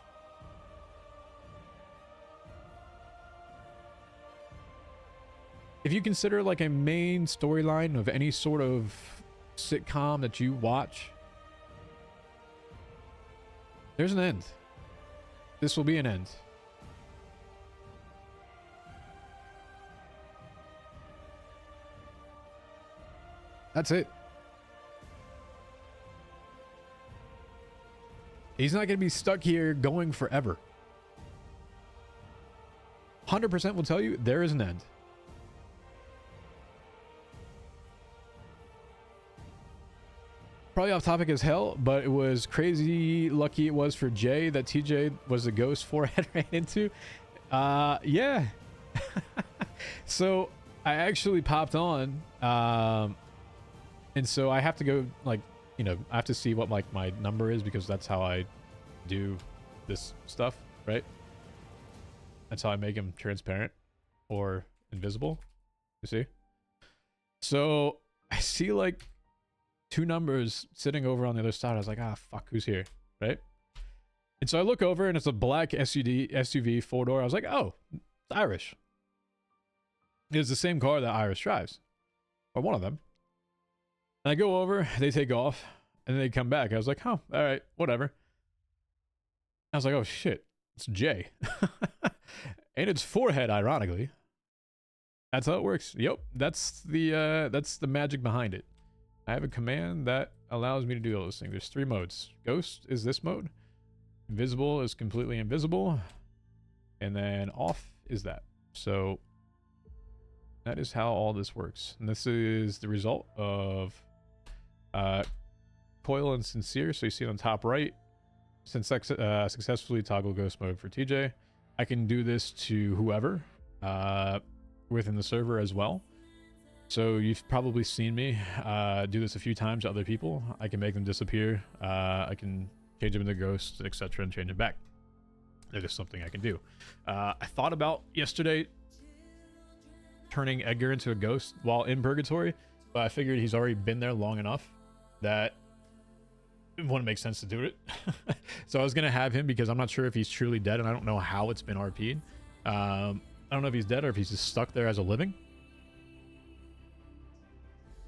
If you consider like a main storyline of any sort of sitcom that you watch, there's an end. This will be an end. That's it. He's not going to be stuck here going forever. 100% will tell you there is an end. Probably off topic as hell, but it was crazy lucky it was for Jay that TJ was the ghost forehead ran into. Yeah. So I actually popped on, and so I have to go, like, you know, I have to see what like my number is, because that's how I do this stuff, right? That's how I make him transparent or invisible. You see? So I see like 2 numbers sitting over on the other side. I was like, ah, fuck, who's here, right? And so I look over and it's a black SUV 4-door. I was like, oh, it's Irish. It's the same car that Iris drives, or one of them. And I go over, they take off, and then they come back. I was like, oh, all right, whatever. I was like, oh shit, it's Jay. And it's forehead, ironically. That's how it works. Yep, that's the magic behind it. I have a command that allows me to do all those things. There's 3 modes. Ghost is this mode. Invisible is completely invisible. And then off is that. So that is how all this works. And this is the result of Coil and Sincere. So you see it on top right. Since successfully toggle ghost mode for TJ. I can do this to whoever within the server as well. So you've probably seen me do this a few times to other people. I can make them disappear. I can change them into ghosts, etc., and change them back. That is something I can do. I thought about yesterday turning Edgar into a ghost while in purgatory, but I figured he's already been there long enough that it wouldn't make sense to do it. So I was going to have him, because I'm not sure if he's truly dead, and I don't know how it's been RP'd. I don't know if he's dead or if he's just stuck there as a living.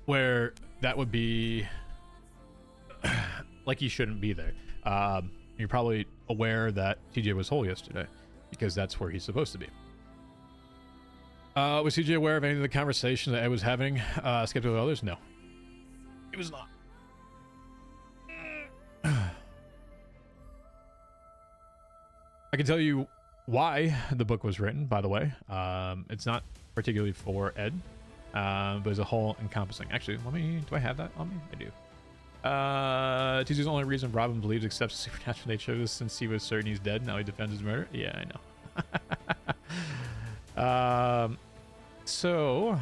Where that would be like he shouldn't be there. You're probably aware that TJ was whole yesterday, because that's where he's supposed to be. Was TJ aware of any of the conversation that Ed was having, skeptical of others? No, he was not. I can tell you why the book was written, by the way. It's not particularly for Ed. But as a whole encompassing. Actually, do I have that on me? I do. TJ's the only reason Robin believes accepts the supernatural nature of this, since he was certain he's dead. Now he defends his murder. Yeah, I know. So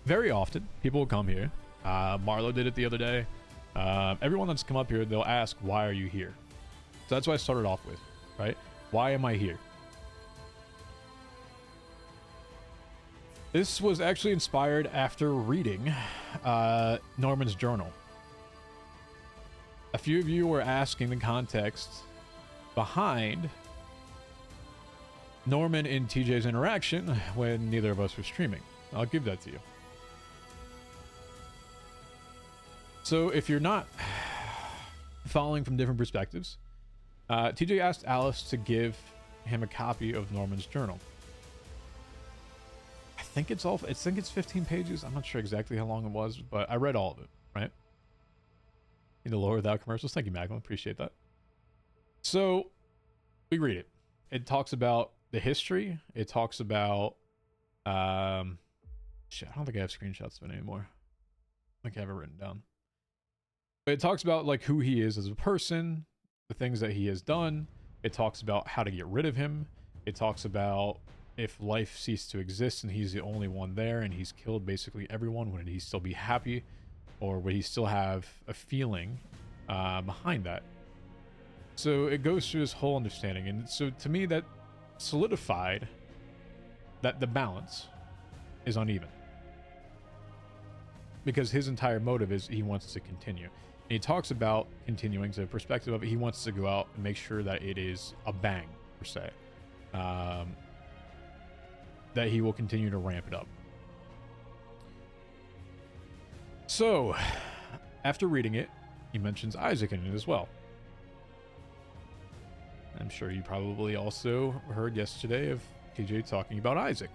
very often people will come here. Marlo did it the other day. Everyone that's come up here, they'll ask, why are you here? So that's what I started off with, right? Why am I here? This was actually inspired after reading Norman's journal. A few of you were asking the context behind Norman and TJ's interaction when neither of us were streaming. I'll give that to you. So if you're not following from different perspectives, TJ asked Alice to give him a copy of Norman's journal. I think it's 15 pages. I'm not sure exactly how long it was, but I read all of it, right? In the lore without commercials. Thank you, Magma. Appreciate that. So we read it. It talks about the history. It talks about shit, I don't think I have screenshots of it anymore. I think I have it written down. But it talks about like who he is as a person, the things that he has done. It talks about how to get rid of him. It talks about if life ceased to exist and he's the only one there and he's killed basically everyone, would he still be happy, or would he still have a feeling behind that? So it goes through this whole understanding, and so to me that solidified that the balance is uneven, because his entire motive is he wants to continue. And he talks about continuing to the perspective of it. He wants to go out and make sure that it is a bang, per se. That he will continue to ramp it up. So, after reading it, he mentions Isaac in it as well. I'm sure you probably also heard yesterday of TJ talking about Isaac.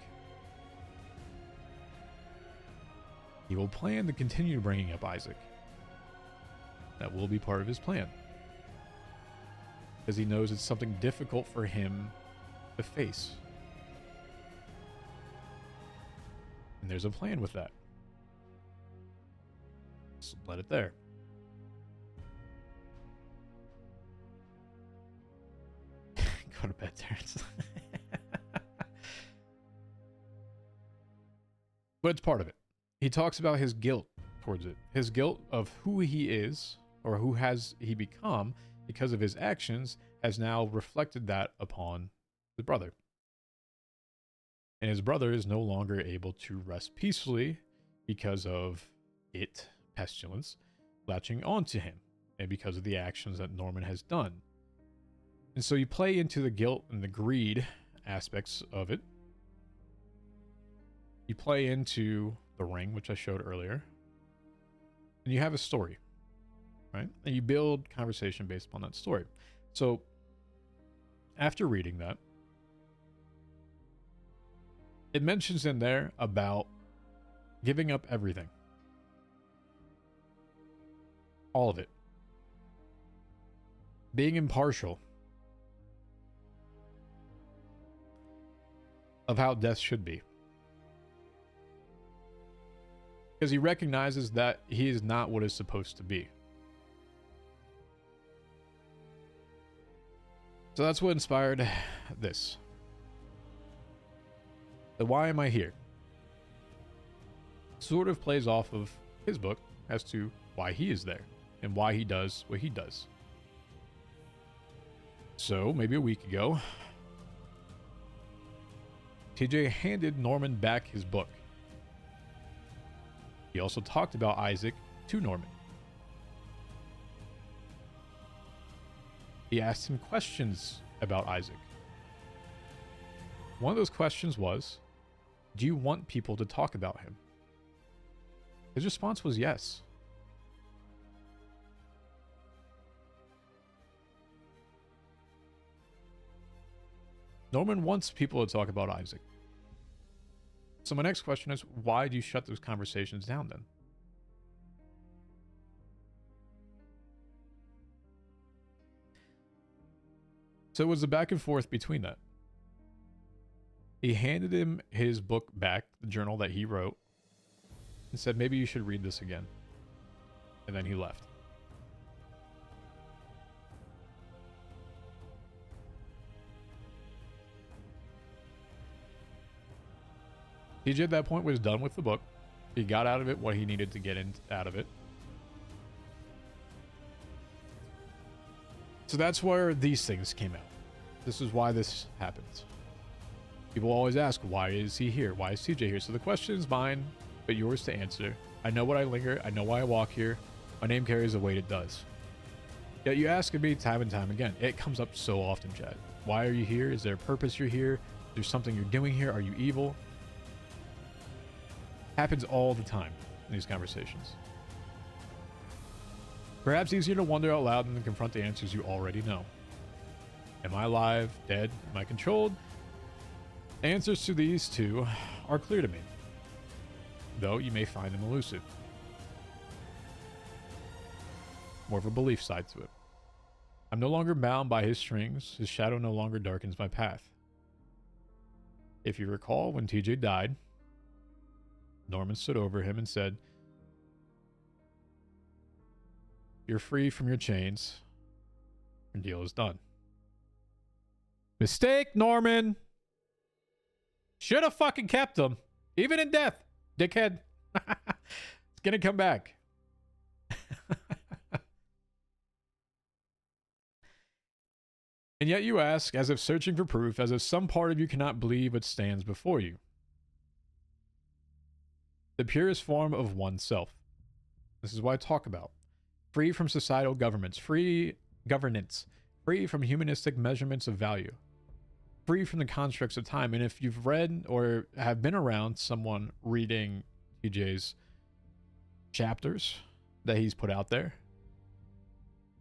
He will plan to continue bringing up Isaac. That will be part of his plan. Because he knows it's something difficult for him to face. And there's a plan with that. So let it there. Go to bed, Terrence. But it's part of it. He talks about his guilt towards it. His guilt of who he is, or who has he become, because of his actions, has now reflected that upon his brother. And his brother is no longer able to rest peacefully because of it, pestilence, latching onto him, and because of the actions that Norman has done. And so you play into the guilt and the greed aspects of it. You play into the ring, which I showed earlier. And you have a story, right? And you build conversation based upon that story. So after reading that, it mentions in there about giving up everything. All of it. Being impartial of how death should be. Because he recognizes that he is not what is supposed to be. So that's what inspired this. The why am I here? Sort of plays off of his book as to why he is there and why he does what he does. So maybe a week ago, TJ handed Norman back his book. He also talked about Isaac to Norman. He asked him questions about Isaac. One of those questions was, do you want people to talk about him? His response was yes. Norman wants people to talk about Isaac. So my next question is, why do you shut those conversations down then? So it was a back and forth between that. He handed him his book back, the journal that he wrote, and said, maybe you should read this again. And then he left. TJ at that point was done with the book. He got out of it what he needed to get out of it. So that's where these things came out. This is why this happens. People always ask, why is he here? Why is TJ here? So the question is mine, but yours to answer. I know what I linger. I know why I walk here. My name carries the weight it does. Yet you ask me time and time again. It comes up so often, Chad. Why are you here? Is there a purpose you're here? Is there something you're doing here? Are you evil? Happens all the time in these conversations. Perhaps easier to wonder out loud than to confront the answers you already know. Am I alive? Dead? Am I controlled? Answers to these two are clear to me, though you may find them elusive. More of a belief side to it. I'm no longer bound by his strings. His shadow no longer darkens my path. If you recall, when TJ died, Norman stood over him and said, "You're free from your chains. Your deal is done." Mistake, Norman! Should have fucking kept him. Even in death, dickhead. It's gonna come back. And yet you ask, as if searching for proof, as if some part of you cannot believe what stands before you. The purest form of oneself. This is what I talk about. Free from societal governments, free governance, free from humanistic measurements of value, free from the constructs of time. And if you've read or have been around someone reading TJ's chapters that he's put out there,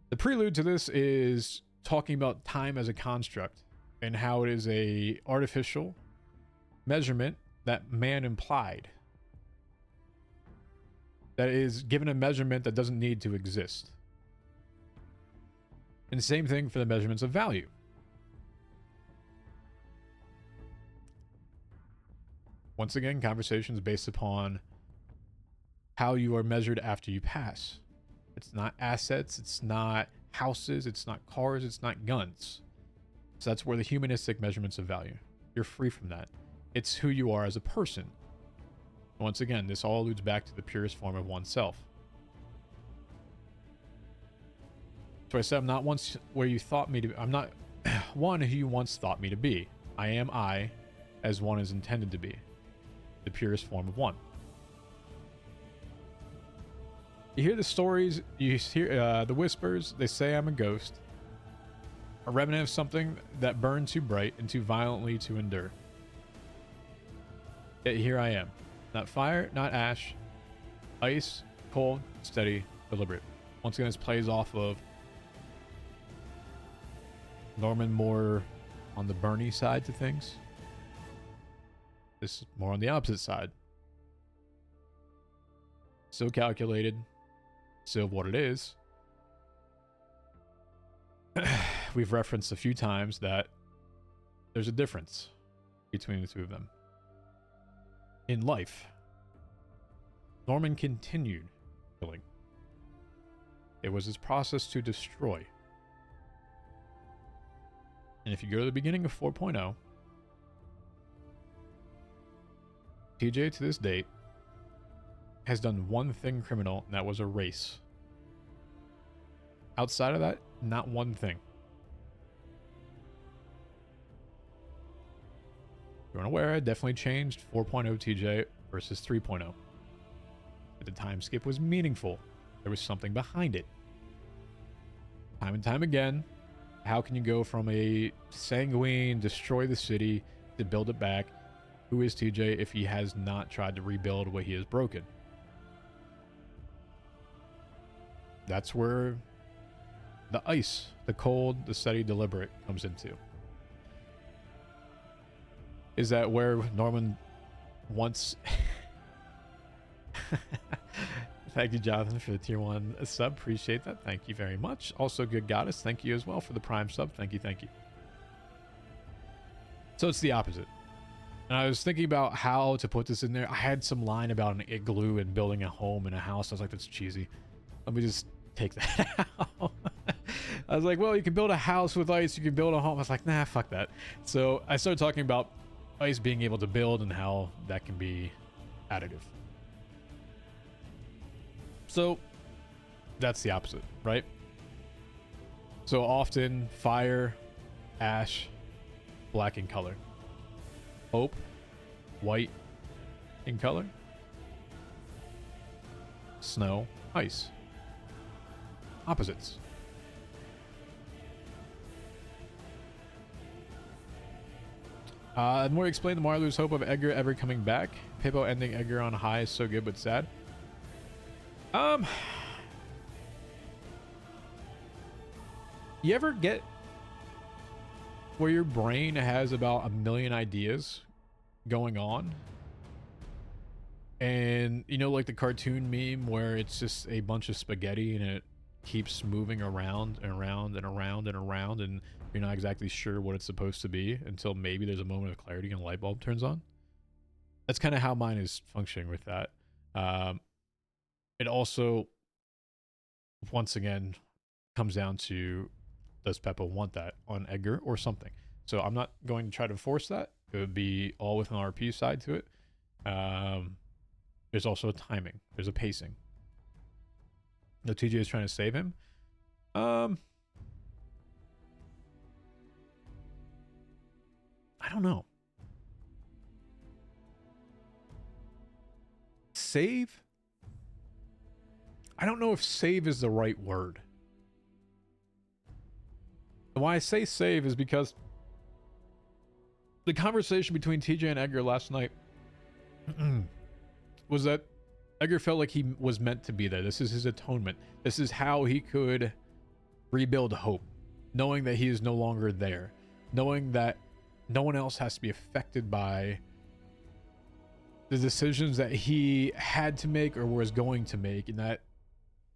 the prelude to this is talking about time as a construct and how it is a artificial measurement that man implied, that is given a measurement that doesn't need to exist. And the same thing for the measurements of value. Once again, conversations based upon how you are measured after you pass. It's not assets, it's not houses, it's not cars, it's not guns. So that's where the humanistic measurements of value. You're free from that. It's who you are as a person. Once again, this all alludes back to the purest form of oneself. So I said, I'm not once where you thought me to be. I'm not one who you once thought me to be. I am I, as one is intended to be. The purest form of one. You hear the stories, you hear the whispers, they say I'm a ghost. A remnant of something that burned too bright and too violently to endure. Yet here I am. Not fire, not ash. Ice, cold, steady, deliberate. Once again, this plays off of Norman more on the Bernie side to things. This is more on the opposite side. Still calculated. Still what it is. We've referenced a few times that there's a difference between the two of them. In life, Norman continued killing. It was his process to destroy. And if you go to the beginning of 4.0, TJ to this date has done one thing criminal, and that was a race. Outside of that, not one thing. If you're unaware, I definitely changed 4.0 TJ versus 3.0. But the time skip was meaningful. There was something behind it. Time and time again, how can you go from a sanguine, destroy the city, to build it back? Who is TJ if he has not tried to rebuild what he has broken? That's where the ice, the cold, the steady, deliberate comes into. Is that where Norman once... Thank you, Jonathan, for the tier 1 sub. Appreciate that. Thank you very much. Also, Good Goddess, thank you as well for the prime sub. Thank you, thank you. So it's the opposite. And I was thinking about how to put this in there. I had some line about an igloo and building a home and a house. I was like, that's cheesy. Let me just take that out. I was like, well, you can build a house with ice. You can build a home. I was like, nah, fuck that. So I started talking about ice being able to build and how that can be additive. So that's the opposite, right? So often fire, ash, black in color. Hope, white in color. Snow, ice. Opposites. The more you explain, the more I lose hope of Edgar ever coming back. Pippo ending Edgar on high is so good but sad. You ever get where your brain has about a million ideas going on? And you know, like the cartoon meme where it's just a bunch of spaghetti and it keeps moving around and around and around and around, and you're not exactly sure what it's supposed to be until maybe there's a moment of clarity and a light bulb turns on. That's kind of how mine is functioning with that. It also, once again, comes down to, does Peppa want that on Edgar or something? So I'm not going to try to force that. It would be all with an RP side to it. There's also a timing. There's a pacing. No, TJ is trying to save him. I don't know. Save? I don't know if save is the right word. And why I say save is because the conversation between TJ and Edgar last night was that Edgar felt like he was meant to be there. This is his atonement. This is how he could rebuild hope, knowing that he is no longer there, knowing that no one else has to be affected by the decisions that he had to make or was going to make, and that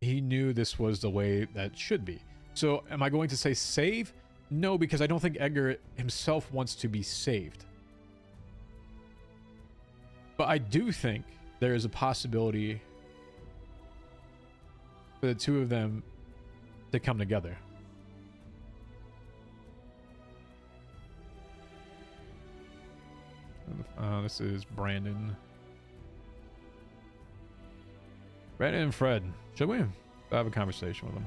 he knew this was the way that should be. So am I going to say save? No, because I don't think Edgar himself wants to be saved. But I do think there is a possibility for the two of them to come together. This is Brandon. Brandon and Fred. Should we have a conversation with them?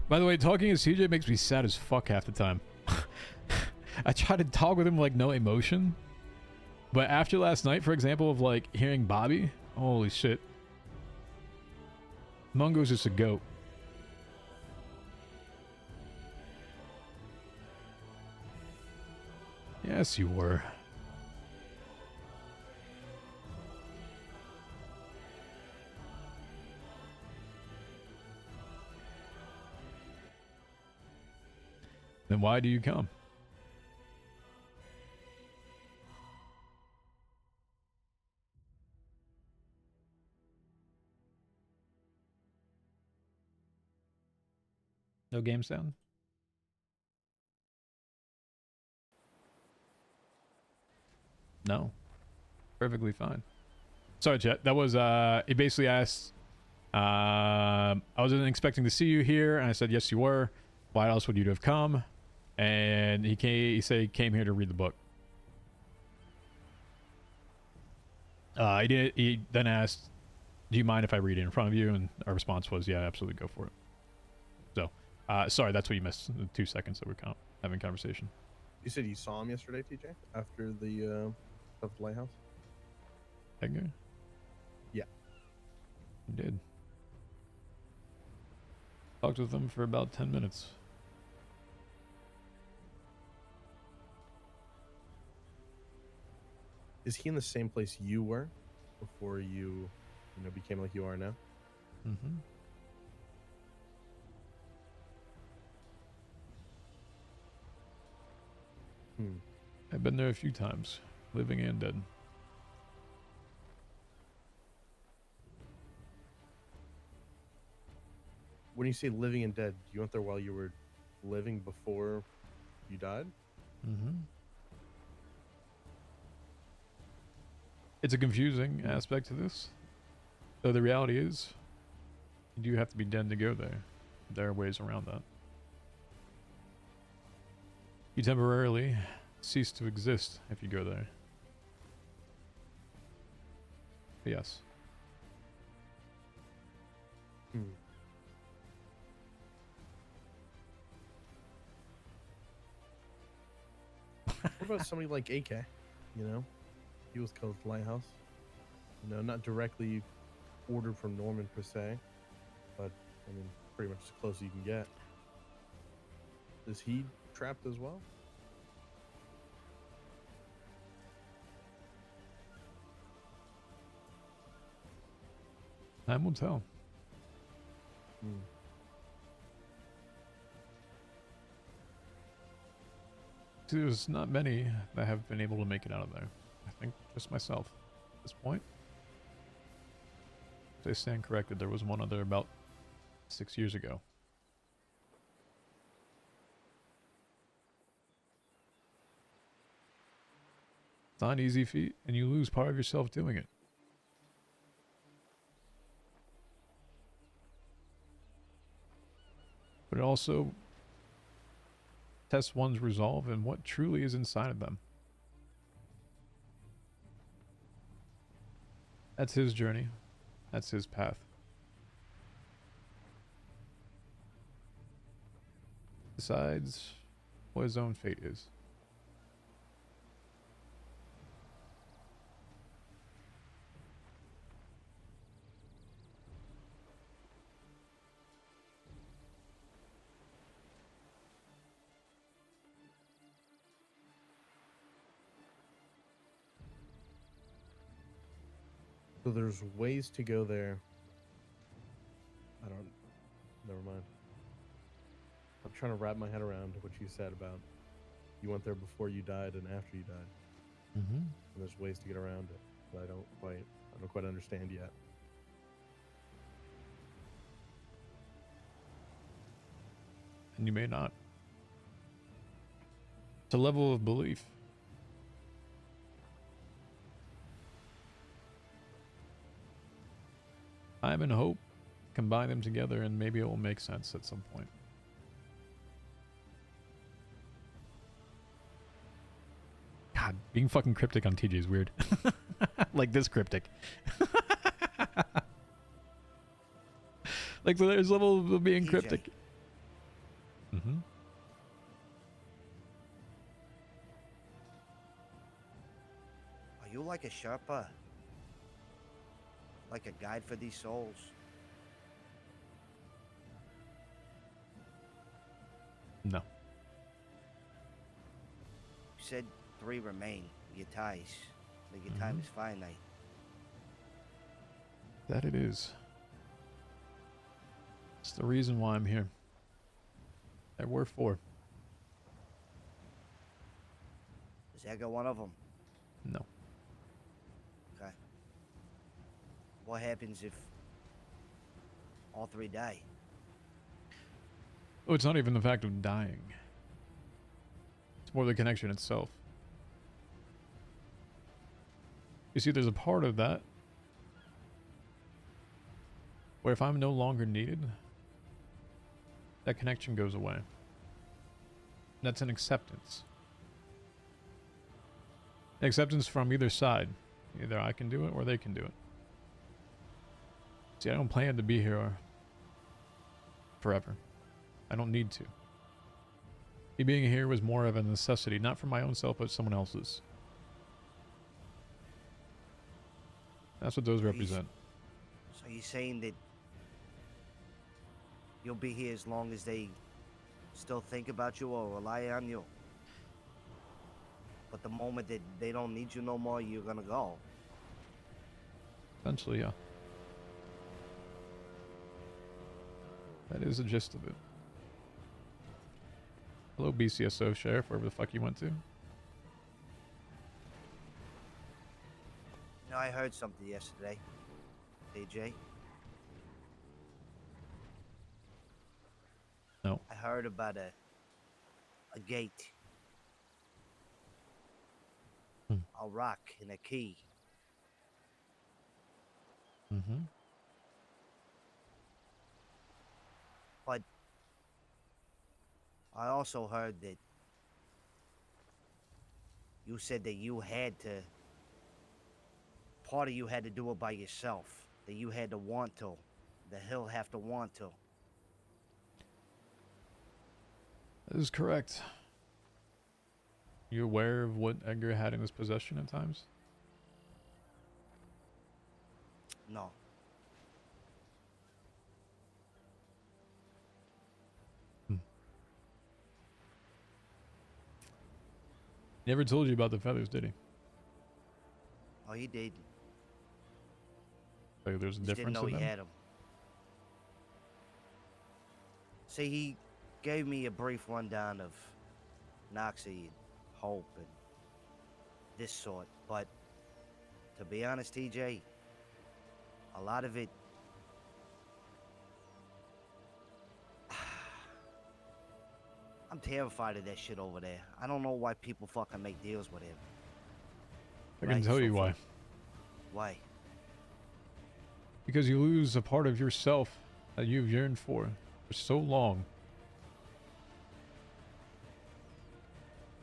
By the way, talking to CJ makes me sad as fuck half the time. I try to talk with him like no emotion. But after last night, for example, of like hearing Bobby, holy shit. Mungo's just a goat. Yes, you were. Then why do you come? No game sound? No. Perfectly fine. Sorry, chat. That was, he basically asked, I wasn't expecting to see you here. And I said, yes, you were. Why else would you have come? And he said he came here to read the book. He then asked, do you mind if I read it in front of you? And our response was, yeah, absolutely, go for it. So, sorry, that's what you missed. The 2 seconds that we're having conversation. You said you saw him yesterday, TJ, after the stuff at the lighthouse? Edgar? Yeah. You did. Talked with him for about 10 minutes. Is he in the same place you were before you became like you are now? Mm-hmm. I've been there a few times, living and dead. When you say living and dead, you went there while you were living before you died? Mm-hmm. It's a confusing aspect to this. So the reality is, you do have to be dead to go there. There are ways around that. You temporarily cease to exist if you go there. But yes. about somebody like AK? You know, he was killed at the lighthouse. You know, not directly ordered from Norman per se, but I mean, pretty much as close as you can get. Is he trapped as well? Time will tell. Hmm. There's not many that have been able to make it out of there. I think just myself at this point. If I stand corrected, there was one other about 6 years ago. It's not an easy feat, and you lose part of yourself doing it. But it also tests one's resolve and what truly is inside of them. That's his journey. That's his path. Decides what his own fate is. So there's ways to go there. Never mind. I'm trying to wrap my head around what you said about you went there before you died and after you died. Mm-hmm. And there's ways to get around it that I don't quite understand yet. And you may not. It's a level of belief. Time and hope, combine them together and maybe it will make sense at some point. God, being fucking cryptic on TJ is weird. Like this cryptic. Like there's levels of being TJ. cryptic. Mm-hmm. Are you like a Sherpa? Like a guide for these souls? No. You said 3 remain, your ties. Like your time is finite. That it is. It's the reason why I'm here. There were 4. Is Edgar one of them? No. Okay. What happens if all 3 die? Oh, it's not even the fact of dying. It's more the connection itself. You see, there's a part of that where if I'm no longer needed, that connection goes away. That's an acceptance. Acceptance from either side. Either I can do it or they can do it. See, I don't plan to be here forever. I don't need to. Me being here was more of a necessity, not for my own self, but someone else's. That's what those represent. So you're saying that you'll be here as long as they still think about you or rely on you? But the moment that they don't need you no more, you're gonna go. Essentially, yeah. That is the gist of it. Hello, BCSO Sheriff, wherever the fuck you went to. You know, I heard something yesterday, AJ. No. I heard about a gate. A rock and a key. Mm-hmm. But I also heard that you said that you had to, part of you had to do it by yourself. That you had to want to. That he'll have to want to. That is correct. You aware of what Edgar had in his possession at times? No. Hmm. Never told you about the feathers, did he? Oh, he did. Like there's a Just didn't difference know in he them? had them. See, he gave me a brief rundown of Noxie and Hope and this sort, but to be honest, TJ, a lot of it. I'm terrified of that shit over there. I don't know why people fucking make deals with him. I can Right, tell so you why. Why? Because you lose a part of yourself that you've yearned for so long.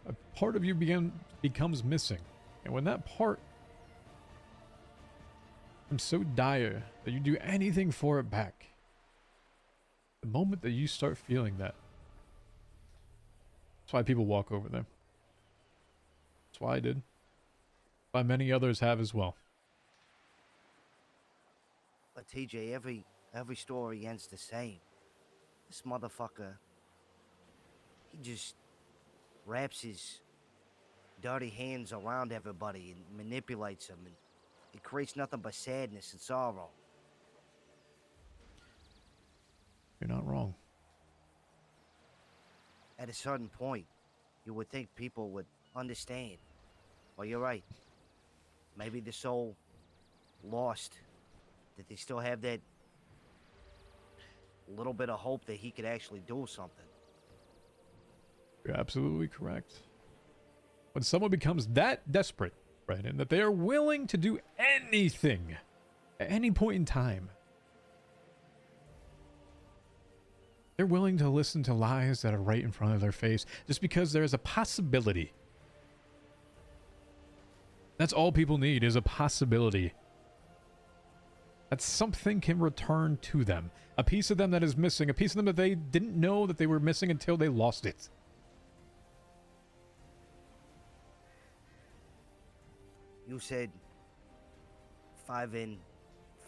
A part of you becomes missing. And when that part becomes so dire that you do anything for it back, the moment that you start feeling that, that's why people walk over there. That's why I did. Why many others have as well. But TJ, every story ends the same. This motherfucker, he just wraps his dirty hands around everybody and manipulates them, and it creates nothing but sadness and sorrow. You're not wrong. At a certain point, you would think people would understand. Well, you're right. Maybe they're so lost that they still have that little bit of hope that he could actually do something. You're absolutely correct. When someone becomes that desperate, right, and that they are willing to do anything at any point in time, they're willing to listen to lies that are right in front of their face just because there is a possibility. That's all people need is a possibility. That something can return to them. A piece of them that is missing. A piece of them that they didn't know that they were missing until they lost it. You said 5 in,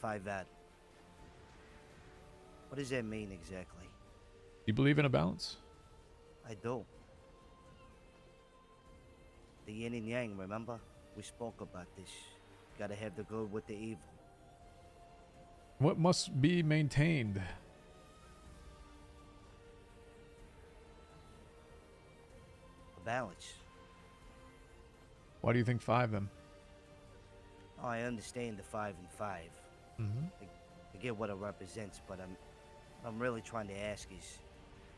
5 out. What does that mean exactly? You believe in a balance? I do. The yin and yang, remember? We spoke about this. Gotta have the good with the evil. What must be maintained? A balance. Why do you think 5 then? Oh, I understand the 5 and 5. Mm-hmm. I get what it represents, but I'm really trying to ask is,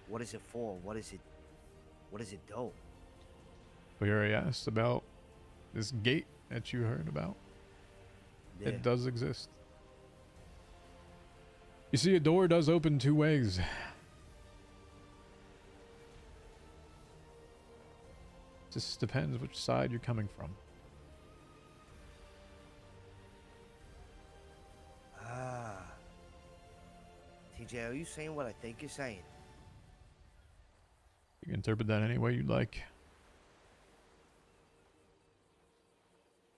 what is it for? What does it do? We already asked about this gate that you heard about. Yeah. It does exist. You see, a door does open 2 ways. Just depends which side you're coming from. Ah. TJ, are you saying what I think you're saying? You can interpret that any way you'd like.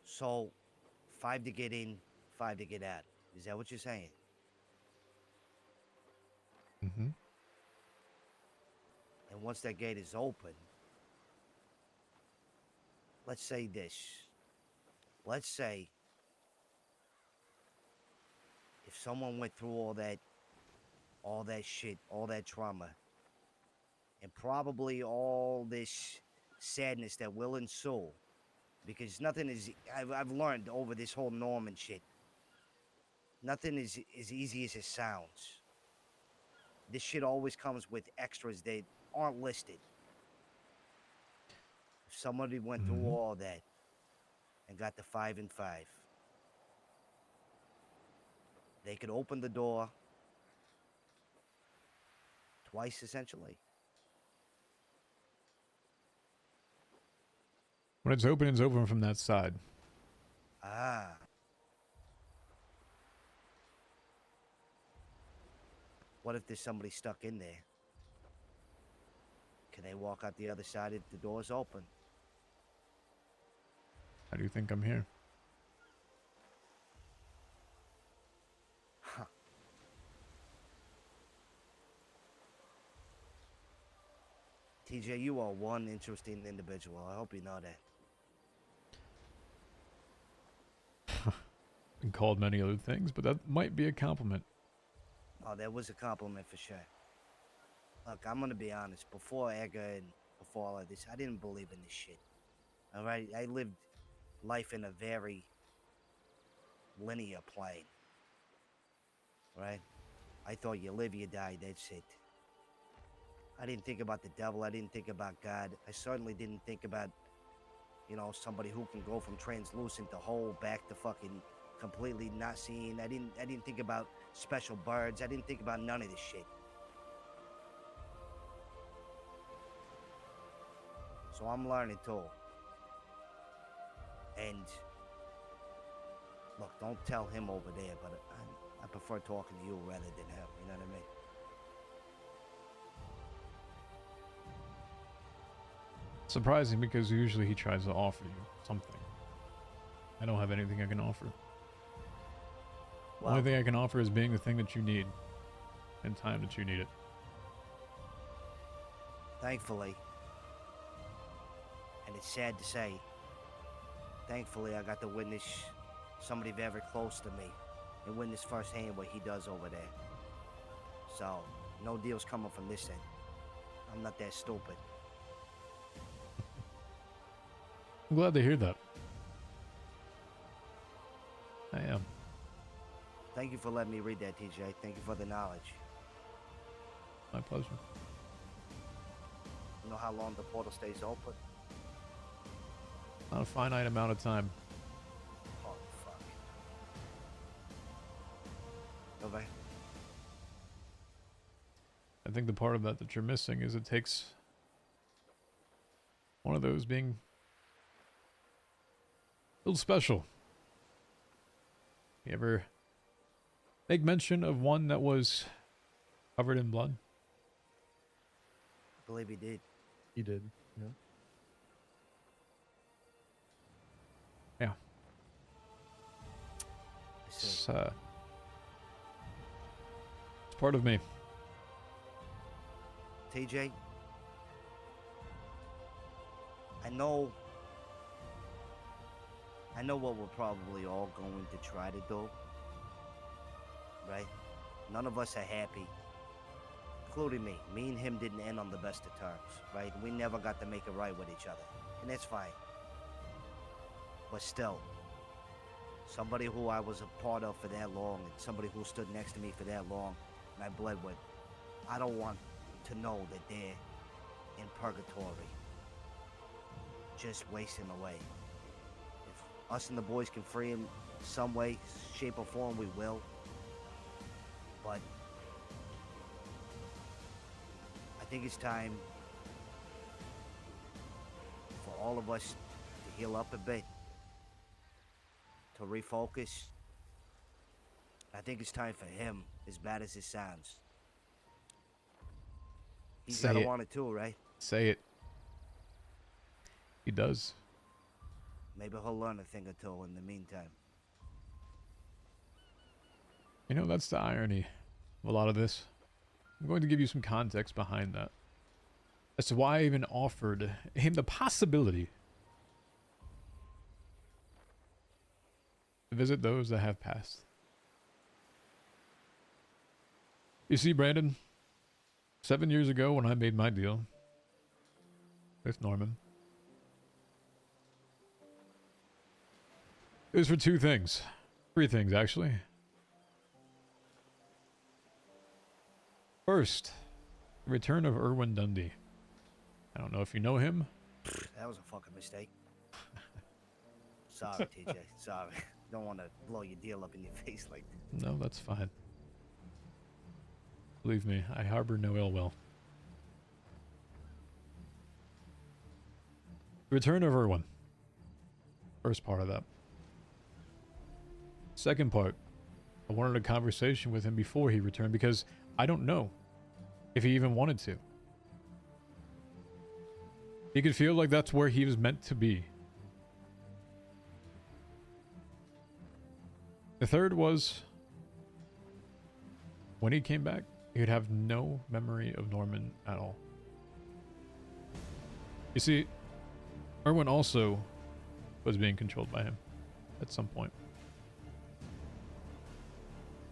So, 5 to get in, 5 to get out. Is that what you're saying? Mm-hmm. And once that gate is open, let's say this. Let's say if someone went through all that shit, all that trauma, and probably all this sadness that will ensue, because nothing is, I've learned over this whole Norman shit, nothing is as easy as it sounds. This shit always comes with extras that aren't listed. If somebody went through all that and got the 5 and 5, they could open the door twice, essentially. When it's open from that side. Ah. What if there's somebody stuck in there? Can they walk out the other side if the door's open? How do you think I'm here? Huh. TJ, you are one interesting individual. I hope you know that. Been called many other things, but that might be a compliment. Oh, that was a compliment for sure. Look, I'm gonna be honest. Before Edgar and before all of this, I didn't believe in this shit. All right, I lived life in a very linear plane. Right? I thought you live, you die. That's it. I didn't think about the devil. I didn't think about God. I certainly didn't think about, somebody who can go from translucent to whole back to fucking completely not seeing. I didn't think about special birds. I didn't think about none of this shit. So I'm learning too. And look, don't tell him over there, but I prefer talking to you rather than him. You know what I mean? Surprising because usually he tries to offer you something. I don't have anything I can offer. The only thing I can offer is being the thing that you need and time that you need it. Thankfully, and it's sad to say, thankfully I got to witness somebody very close to me and witness firsthand what he does over there. So, no deals coming from this end. I'm not that stupid. I'm glad to hear that. I am. Thank you for letting me read that, TJ. Thank you for the knowledge. My pleasure. You know how long the portal stays open? Not a finite amount of time. Oh, fuck. Okay. I think the part of that you're missing is it takes one of those being a little special. You ever make mention of one that was covered in blood? I believe he did. He did. Yeah. Yeah. It's It's part of me. TJ, I know what we're probably all going to try to do, right? None of us are happy, including me. Me and him didn't end on the best of terms, right? We never got to make it right with each other, and that's fine. But still, somebody who I was a part of for that long, and somebody who stood next to me for that long, and I bled with, I don't want to know that they're in purgatory, just wasting away. If us and the boys can free him some way, shape or form, we will. But I think it's time for all of us to heal up a bit, to refocus. I think it's time for him, as bad as it sounds. He's Say gotta it. want it too, right? Say it. He does. Maybe he'll learn a thing or two in the meantime. You know, that's the irony of a lot of this. I'm going to give you some context behind that. As to why I even offered him the possibility to visit those that have passed. You see, Brandon, 7 years ago when I made my deal with Norman, it was for two things. Three things, actually. First, the return of Irwin Dundee. I don't know if you know him. That was a fucking mistake. Sorry, TJ. Sorry. Don't want to blow your deal up in your face like that. No, that's fine. Believe me, I harbor no ill will. The return of Irwin. First part of that. Second part, I wanted a conversation with him before he returned because I don't know if he even wanted to. He could feel like that's where he was meant to be. The third was when he came back, he would have no memory of Norman at all. You see, Erwin also was being controlled by him at some point.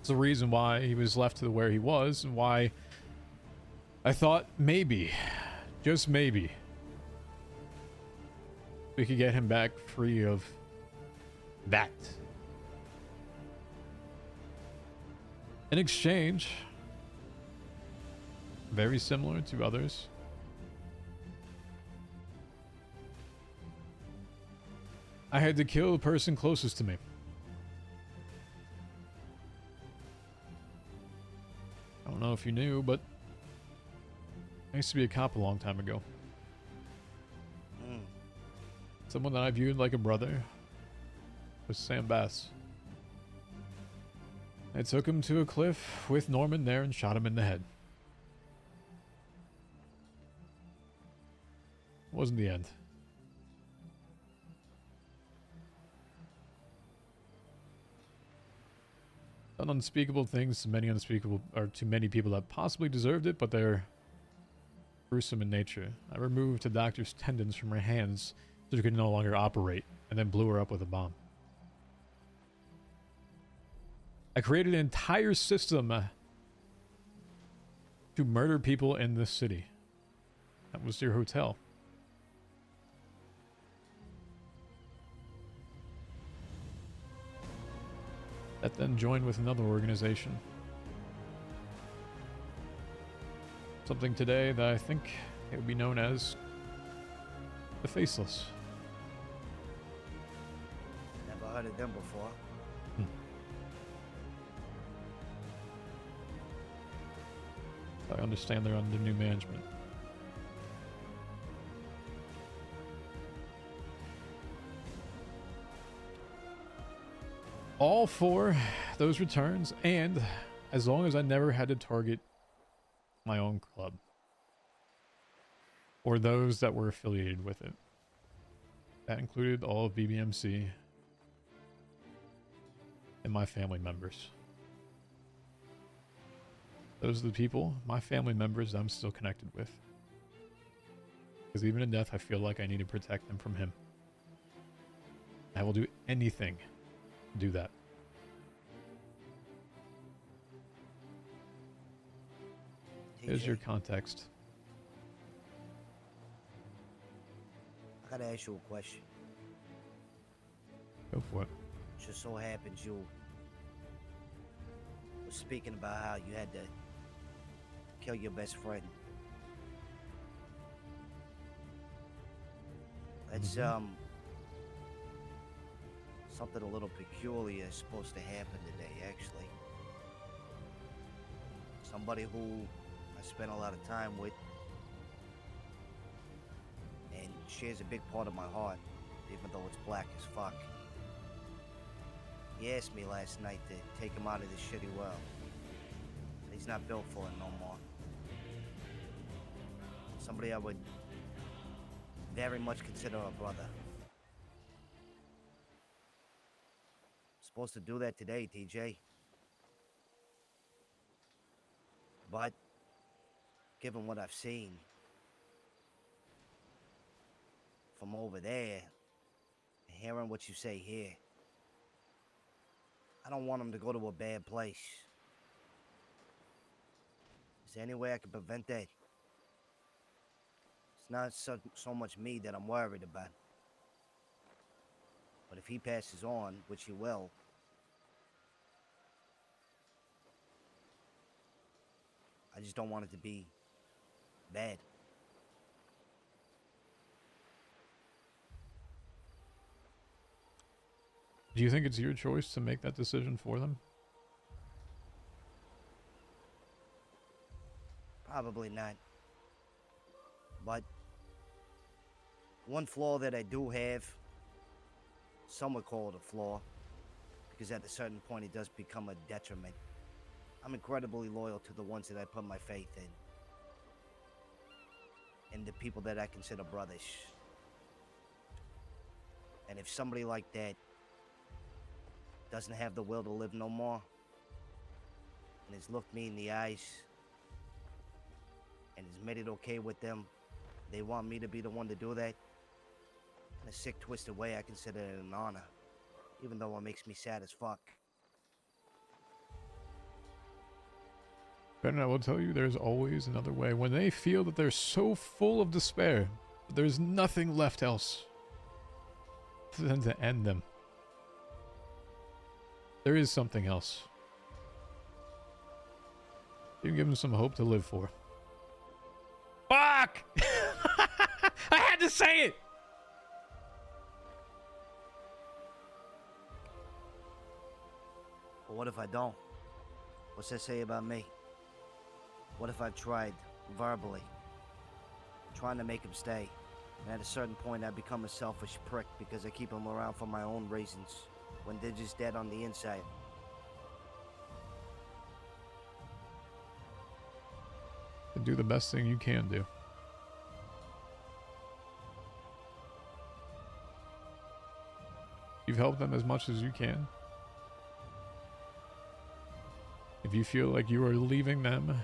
It's the reason why he was left to where he was and why I thought maybe, just maybe, we could get him back free of that. In exchange, very similar to others, I had to kill the person closest to me. I don't know if you knew, but I used to be a cop a long time ago. Someone that I viewed like a brother was Sam Bass. I took him to a cliff with Norman there and shot him in the head. It wasn't the end. Done unspeakable things to many unspeakable, or to many people that possibly deserved it, but they're gruesome in nature. I removed a doctor's tendons from her hands so she could no longer operate, and then blew her up with a bomb. I created an entire system to murder people in this city. That was your hotel. That then joined with another organization. Something today that I think it would be known as the Faceless. Never heard of them before. I understand they're under new management. All for those returns, and as long as I never had to target my own club or those that were affiliated with it. That included all of BBMC and my family members. Those are the people, my family members, I'm still connected with. Because even in death, I feel like I need to protect them from him. I will do anything to do that. Here's your context. I gotta ask you a question. Go for it. Just so happens you was speaking about how you had to kill your best friend. That's something a little peculiar is supposed to happen today, actually. Somebody who I spent a lot of time with and shares a big part of my heart, even though it's black as fuck. He asked me last night to take him out of this shitty world. He's not built for it no more. Somebody I would very much consider a brother. Supposed to do that today, TJ. But given what I've seen from over there, hearing what you say here, I don't want him to go to a bad place. Is there any way I can prevent that? It's not so much me that I'm worried about. But if he passes on, which he will, I just don't want it to be bad. Do you think it's your choice to make that decision for them? Probably not. But one flaw that I do have, some would call it a flaw, because at a certain point it does become a detriment. I'm incredibly loyal to the ones that I put my faith in, and the people that I consider brothers. And if somebody like that doesn't have the will to live no more, and has looked me in the eyes, and has made it okay with them. They want me to be the one to do that. In a sick, twisted way, I consider it an honor, even though it makes me sad as fuck. Ben, I will tell you, there's always another way. When they feel that they're so full of despair, that there's nothing left else than to end them, there is something else. You can give them some hope to live for. Fuck! I had to say it! But what if I don't? What's that say about me? What if I've tried, verbally, trying to make him stay, and at a certain point I become a selfish prick because I keep him around for my own reasons, when they're just dead on the inside? And do the best thing you can do. You've helped them as much as you can. If you feel like you are leaving them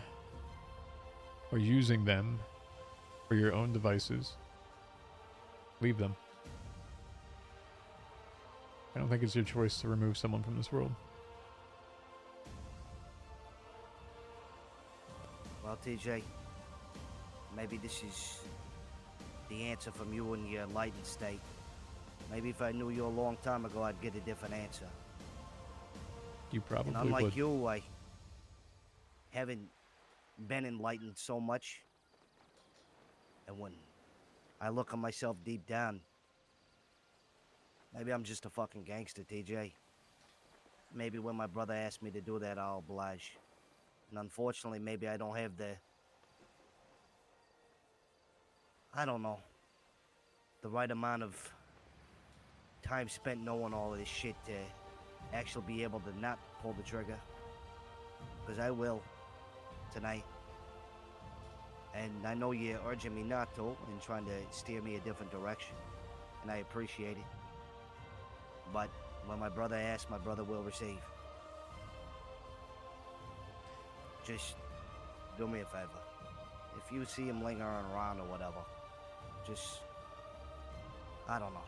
or using them for your own devices, leave them. I don't think it's your choice to remove someone from this world. Well, TJ, maybe this is the answer from you in your enlightened state. Maybe if I knew you a long time ago, I'd get a different answer. You probably And unlike would. you, I haven't been enlightened so much. And when I look at myself deep down, maybe I'm just a fucking gangster, TJ. Maybe when my brother asked me to do that, I'll oblige. And unfortunately, maybe I don't have I don't know, the right amount of time spent knowing all of this shit to actually be able to not pull the trigger. Because I will, tonight. And I know you're urging me not to and trying to steer me a different direction. And I appreciate it. But when my brother asks, my brother will receive. Just do me a favor. If you see him lingering around or whatever, just, I don't know,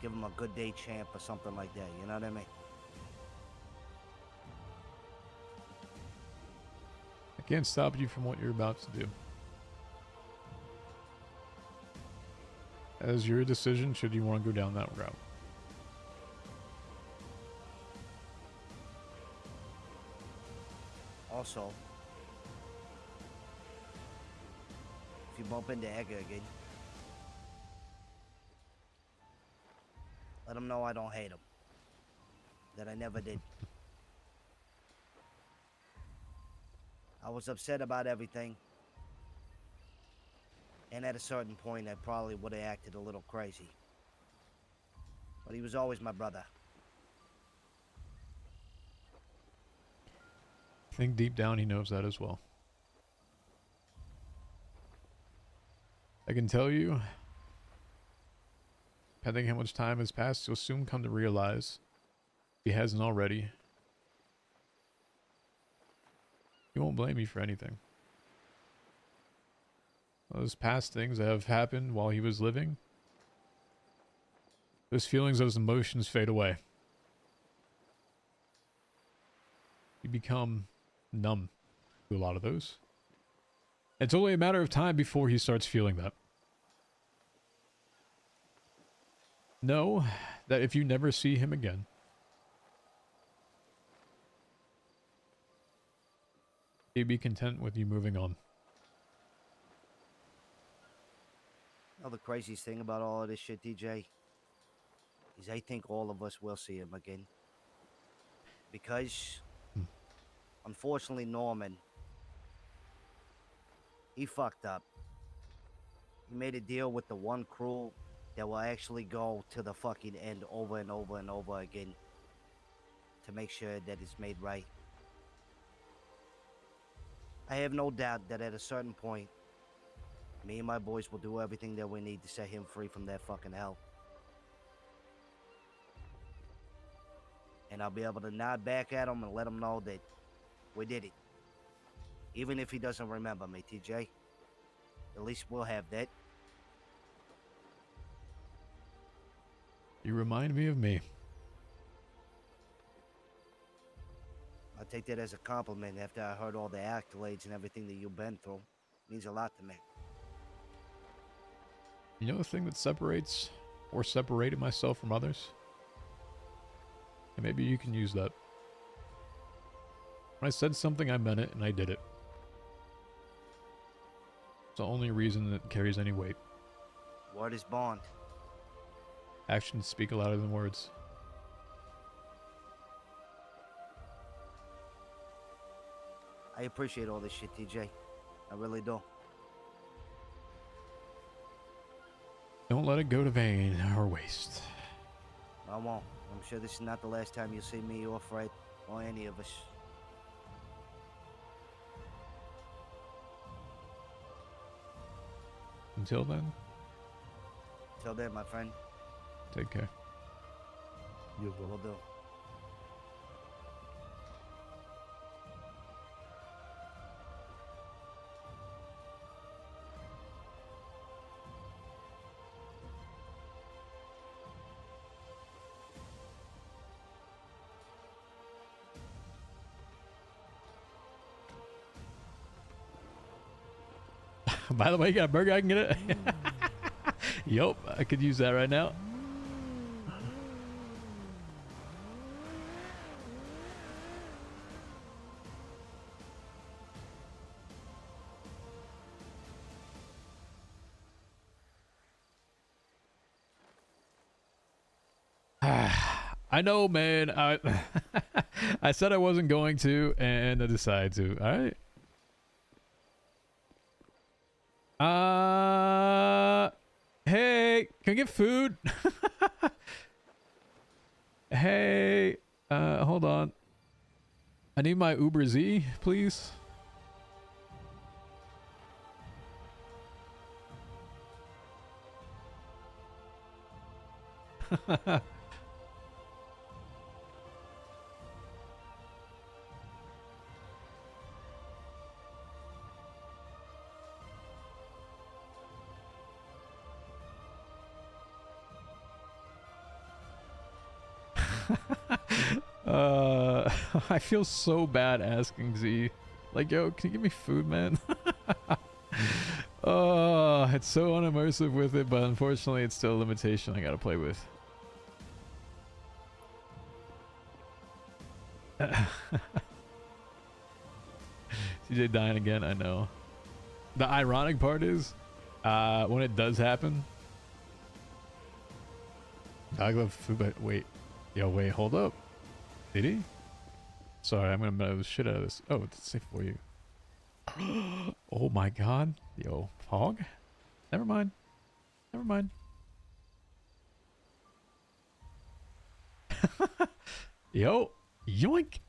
give him a good day champ or something like that, you know what I mean? I can't stop you from what you're about to do. As your decision, should you want to go down that route. Also, if you bump into Edgar again, let him know I don't hate him. That I never did. I was upset about everything. And at a certain point, I probably would have acted a little crazy. But he was always my brother. I think deep down he knows that as well. I can tell you, depending how much time has passed, you'll soon come to realize, if he hasn't already, he won't blame you for anything. Those past things that have happened while he was living, those feelings, those emotions fade away. You become numb to a lot of those. It's only a matter of time before he starts feeling that. Know that if you never see him again, he'd be content with you moving on. You know the craziest thing about all of this shit, DJ? Is I think all of us will see him again. Because, unfortunately, Norman, he fucked up. He made a deal with the one crew that will actually go to the fucking end over and over and over again to make sure that it's made right. I have no doubt that at a certain point, me and my boys will do everything that we need to set him free from that fucking hell. And I'll be able to nod back at him and let him know that we did it. Even if he doesn't remember me, TJ. At least we'll have that. You remind me of me. I'll take that as a compliment after I heard all the accolades and everything that you've been through. It means a lot to me. You know the thing that separates or separated myself from others? And maybe you can use that. When I said something, I meant it, and I did it. It's the only reason that carries any weight. Word is bond. Actions speak louder than words. I appreciate all this shit, TJ. I really do. Don't let it go to vain or waste. I won't. I'm sure this is not the last time you'll see me or Fred or any of us. Until then, Till then, my friend, take care. You as well. we'll do. By the way, you got a burger? I can get it. Yup, I could use that right now. I know, man. I said I wasn't going to, and I decided to. All right. Hey, can I get food? Hey, hold on. I need my Uber Z, please. I feel so bad asking Z. Like, yo, can you give me food, man? Oh, it's so unimmersive with it, but unfortunately it's still a limitation I gotta play with. CJ dying again, I know. The ironic part is, when it does happen, I love food, but wait. Yo, wait, hold up. Did he? Sorry, I'm gonna know the shit out of this. Oh, it's safe for you. Oh my god. Yo, hog? Never mind. Never mind. Yo, yoink.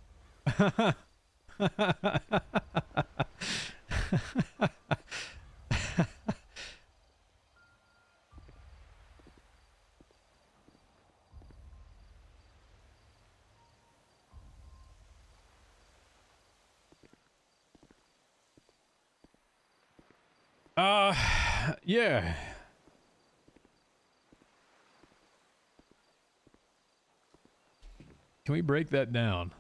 Yeah. Can we break that down?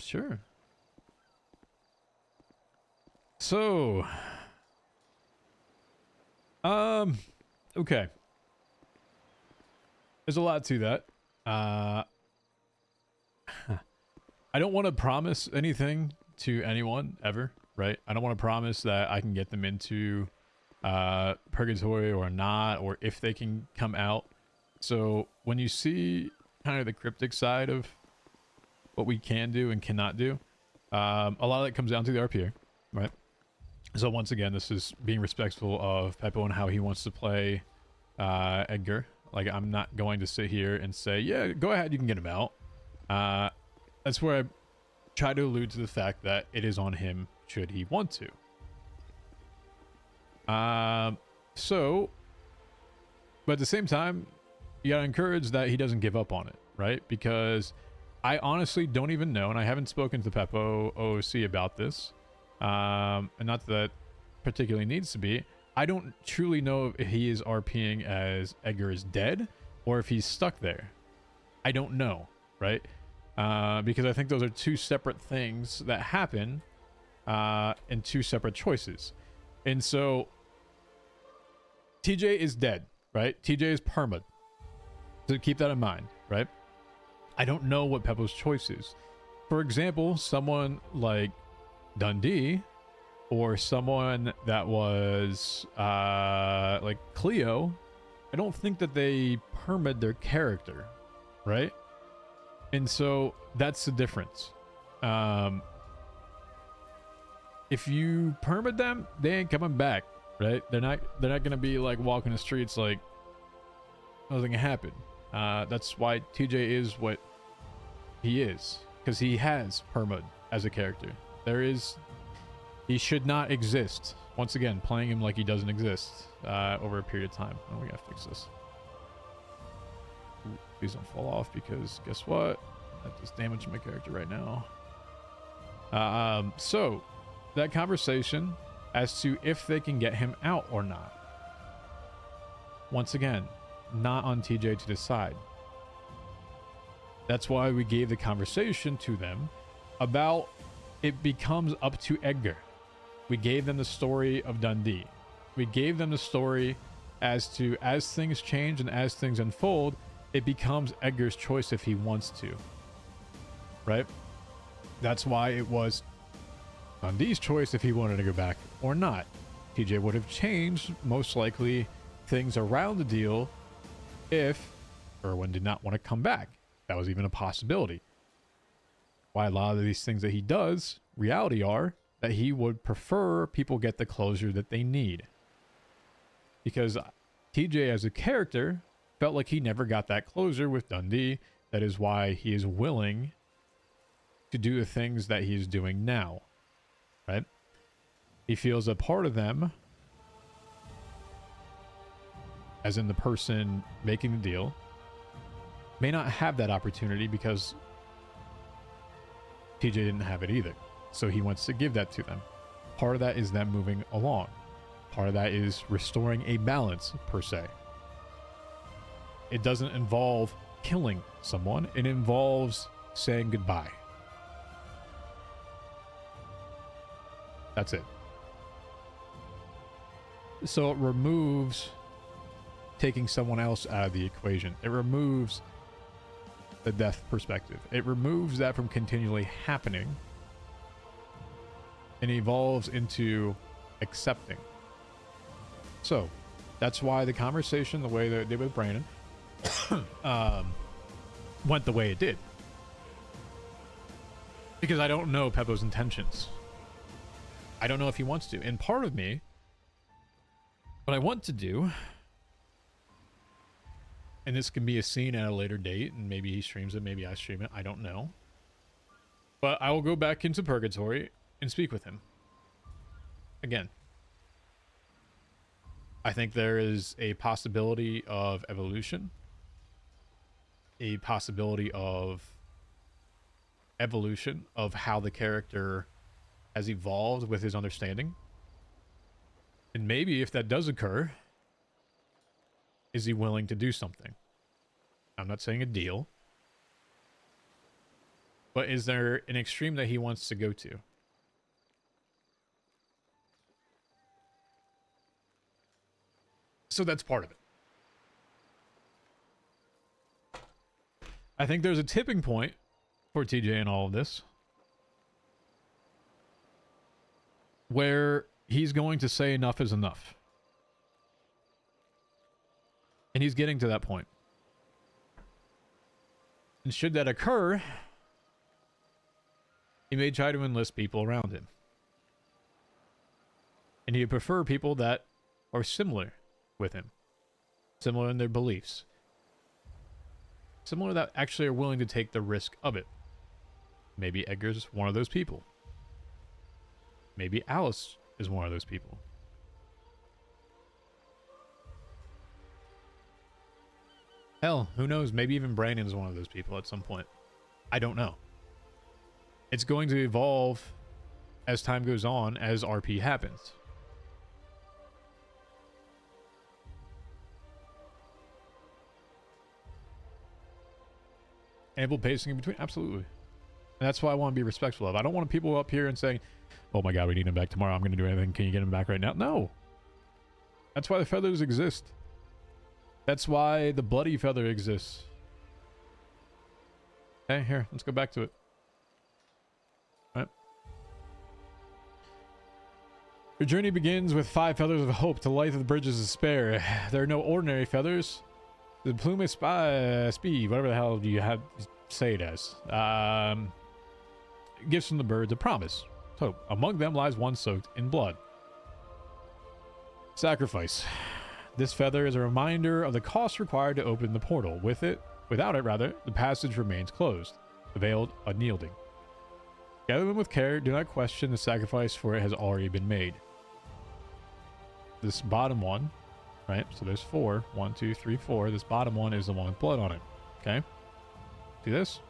Sure. So, okay. There's a lot to that. I don't want to promise anything to anyone ever, right? I don't want to promise that I can get them into purgatory or not, or if they can come out. So when you see kind of the cryptic side of what we can do and cannot do, a lot of it comes down to the RPA, right? So once again, this is being respectful of Peppo and how he wants to play Edgar. Like, I'm not going to sit here and say, yeah, go ahead, you can get him out. That's where I try to allude to the fact that it is on him should he want to. So, but at the same time, you gotta encourage that he doesn't give up on it, right? Because I honestly don't even know, and I haven't spoken to Peppo OOC about this, and not that particularly needs to be. I don't truly know if he is RPing as Edgar is dead or if he's stuck there. I don't know, right? Because I think those are two separate things that happen and two separate choices. And so TJ is dead, right? TJ is perma. So keep that in mind, right? I don't know what Peppo's choice is. For example, someone like Dundee or someone that was like Cleo, I don't think that they perma'd their character, right? And so that's the difference. If you permit them, they ain't coming back, right? They're not gonna be like walking the streets like nothing happened. That's why TJ is what he is, because he has permit as a character. He should not exist. Once again, playing him like he doesn't exist over a period of time. Oh, we gotta fix this. Ooh, please don't fall off, because guess what? That just damaged my character right now. So that conversation as to if they can get him out or not. Once again, not on TJ to decide. That's why we gave the conversation to them about it becomes up to Edgar. We gave them the story of Dundee. We gave them the story as to, as things change and as things unfold, it becomes Edgar's choice if he wants to. Right? That's why it was Dundee's choice if he wanted to go back or not. TJ would have changed, most likely, things around the deal if Irwin did not want to come back. That was even a possibility. Why a lot of these things that he does, reality are, that he would prefer people get the closure that they need. Because TJ as a character felt like he never got that closure with Dundee. That is why he is willing to do the things that he is doing now. Right? He feels a part of them, as in the person making the deal, may not have that opportunity because TJ didn't have it either. So he wants to give that to them. Part of that is them moving along. Part of that is restoring a balance, per se. It doesn't involve killing someone. It involves saying goodbye. That's it. So it removes taking someone else out of the equation. It removes the death perspective. It removes that from continually happening and evolves into accepting. So that's why the conversation, the way that it did with Brandon, went the way it did. Because I don't know Peppo's intentions. I don't know if he wants to. And part of me, what I want to do, and this can be a scene at a later date, and maybe he streams it, maybe I stream it, I don't know. But I will go back into Purgatory and speak with him. Again. I think there is a possibility of evolution. A possibility of evolution of how the character has evolved with his understanding. And maybe if that does occur, is he willing to do something? I'm not saying a deal. But is there an extreme that he wants to go to? So that's part of it. I think there's a tipping point for TJ in all of this, where he's going to say enough is enough. And he's getting to that point. And should that occur, he may try to enlist people around him. And he'd prefer people that are similar with him. Similar in their beliefs. Similar that actually are willing to take the risk of it. Maybe Edgar's one of those people. Maybe Alice is one of those people. Hell, who knows? Maybe even Brandon is one of those people at some point. I don't know. It's going to evolve as time goes on, as RP happens. Ample pacing in between? Absolutely. And that's why I want to be respectful of. I don't want people up here and saying, oh my god, we need him back tomorrow. I'm going to do anything. Can you get him back right now? No. That's why the feathers exist. That's why the bloody feather exists. Okay, here, let's go back to it. All right. Your journey begins with 5 feathers of hope to light the bridges of despair. There are no ordinary feathers. The plume is speed, whatever the hell you have say it as. Gives from the birds a promise. Hope. Among them lies one soaked in blood. Sacrifice. This feather is a reminder of the cost required to open the portal. Without it, the passage remains closed, the veiled unyielding. Gather them with care. Do not question the sacrifice, for it has already been made. This bottom one, right? So there's 4. 1, 2, 3, 4. This bottom one is the one with blood on it. Okay? See this?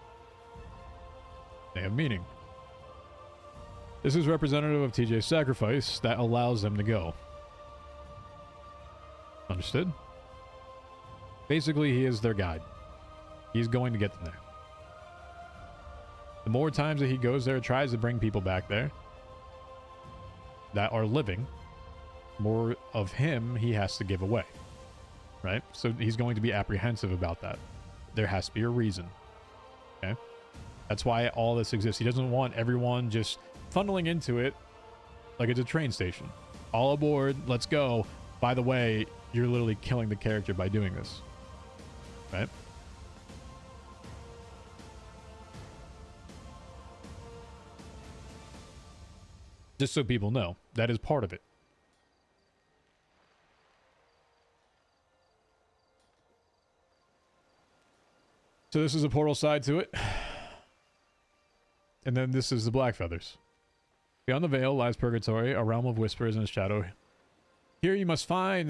They have meaning. This is representative of TJ's sacrifice that allows them to go. Understood? Basically, he is their guide. He's going to get them there. The more times that he goes there, tries to bring people back there that are living, more of him he has to give away. Right? So he's going to be apprehensive about that. There has to be a reason. Okay? That's why all this exists. He doesn't want everyone just funneling into it like it's a train station. All aboard, let's go. By the way, you're literally killing the character by doing this. Right? Just so people know, that is part of it. So this is a portal side to it. And then this is the Black Feathers. Beyond the veil lies Purgatory, a realm of whispers and shadow. Here you must find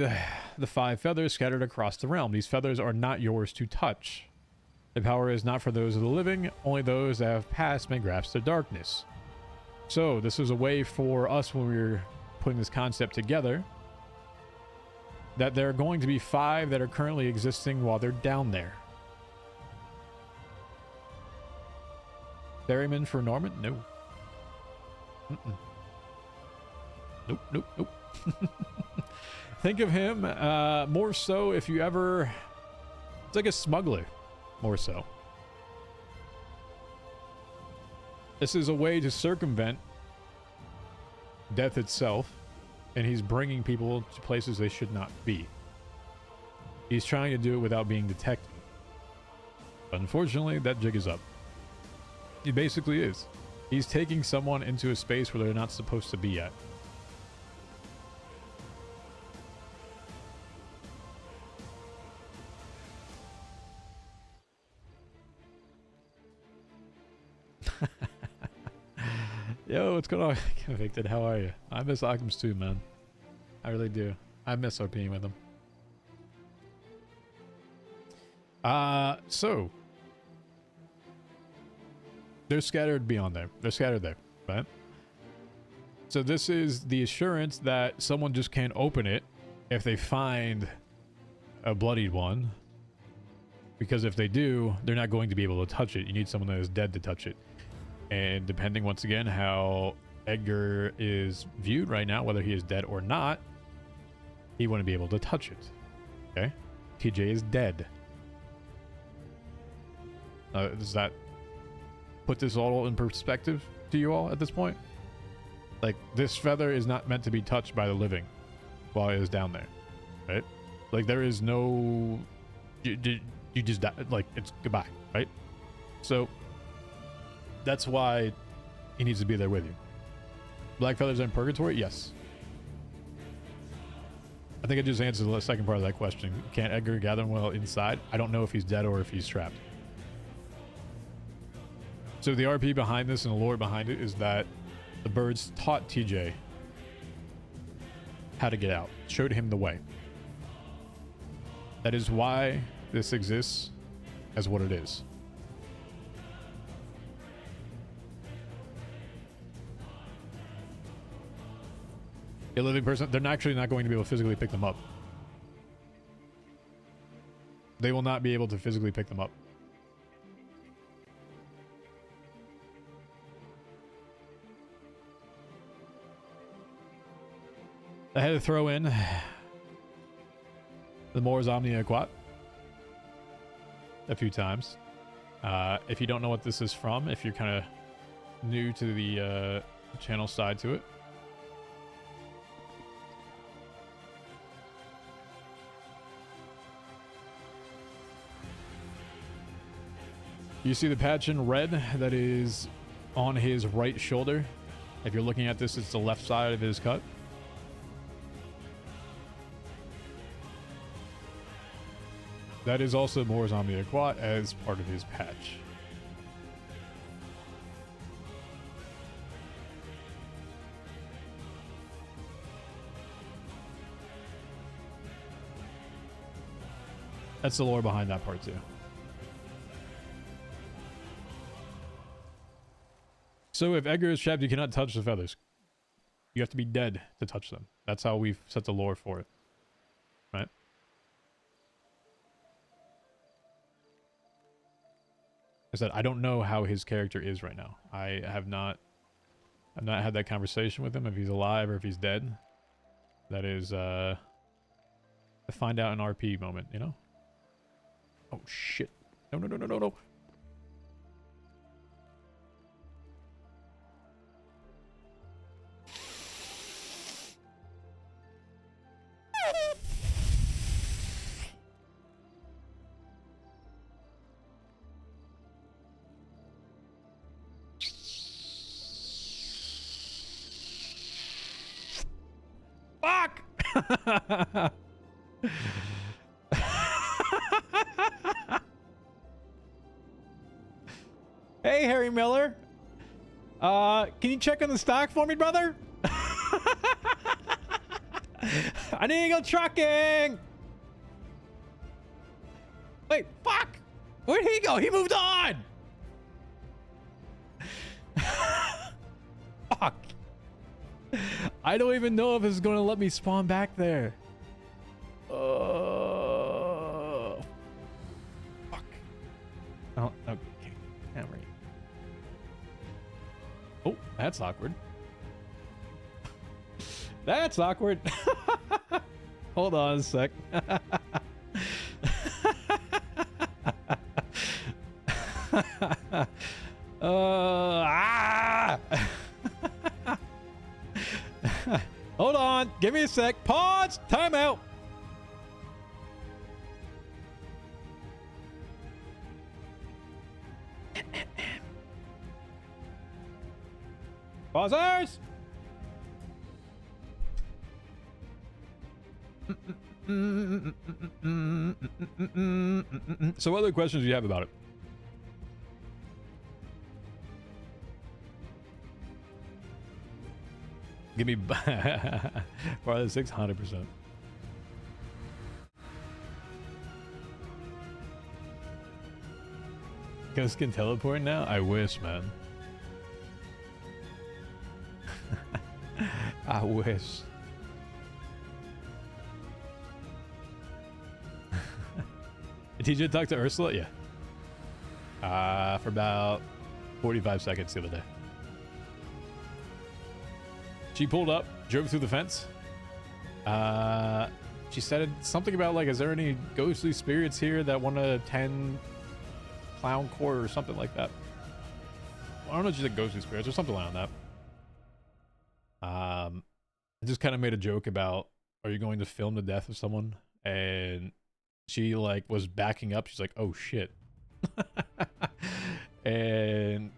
the 5 feathers scattered across the realm. These feathers are not yours to touch. The power is not for those of the living. Only those that have passed may grasp the darkness. So this is a way for us when we were putting this concept together, that there are going to be 5 that are currently existing while they're down there. Ferryman for Norman? No. Nope, nope, nope. Think of him more so if you ever... It's like a smuggler, more so. This is a way to circumvent death itself, and he's bringing people to places they should not be. He's trying to do it without being detected. But unfortunately, that jig is up. He basically is. He's taking someone into a space where they're not supposed to be at. Yo, what's going on? Convicted, how are you? I miss Occams too, man. I really do. I miss RPing with them. So they're scattered beyond there. They're scattered there, right? So this is the assurance that someone just can't open it if they find a bloodied one. Because if they do, they're not going to be able to touch it. You need someone that is dead to touch it. And depending, once again, how Edgar is viewed right now, whether he is dead or not, he wouldn't be able to touch it. Okay? TJ is dead. Does that put this all in perspective to you all at this point? Like, this feather is not meant to be touched by the living while it is down there. Right? Like, there is no... You just die. Like, it's goodbye. Right? So... that's why he needs to be there with you. Black feathers are in purgatory? Yes. I think I just answered the second part of that question. Can't Edgar gather them while inside? I don't know if he's dead or if he's trapped. So the RP behind this and the lore behind it is that the birds taught TJ how to get out. Showed him the way. That is why this exists as what it is. A living person, they're actually not going to be able to physically pick them up. They will not be able to physically pick them up. I had to throw in the Mors Omnia Quat a few times. If you don't know what this is from, if you're kind of new to the channel side to it, you see the patch in red that is on his right shoulder. If you're looking at this, it's the left side of his cut. That is also Mors Omnia Quat as part of his patch. That's the lore behind that part too. So if Edgar is trapped, you cannot touch the feathers. You have to be dead to touch them. That's how we've set the lore for it. Right? I said, I don't know how his character is right now. I've not had that conversation with him, if he's alive or if he's dead. That is a find out an RP moment, you know? Oh shit. No, no, no, no, no, no. Hey, Harry Miller. Can you check on the stock for me, brother? I need to go trucking. Wait, fuck. Where'd he go? He moved on. Fuck. I don't even know if it's going to let me spawn back there. Fuck. Oh, okay. Camera. Oh, that's awkward. That's awkward. Hold on a sec. Hold on. Give me a sec. Pause. Time out. Pausers. So what other questions do you have about it? Give me for the 600%. Ghost can teleport now? I wish, man. I wish. Did you talk to Ursula? Yeah. For about 45 seconds the other day. She pulled up, drove through the fence. She said something about, like, is there any ghostly spirits here that want to attend Clown Court or something like that? I don't know if she said ghostly spirits or something like that. I just kind of made a joke about, are you going to film the death of someone? And she, like, was backing up. She's like, oh shit. And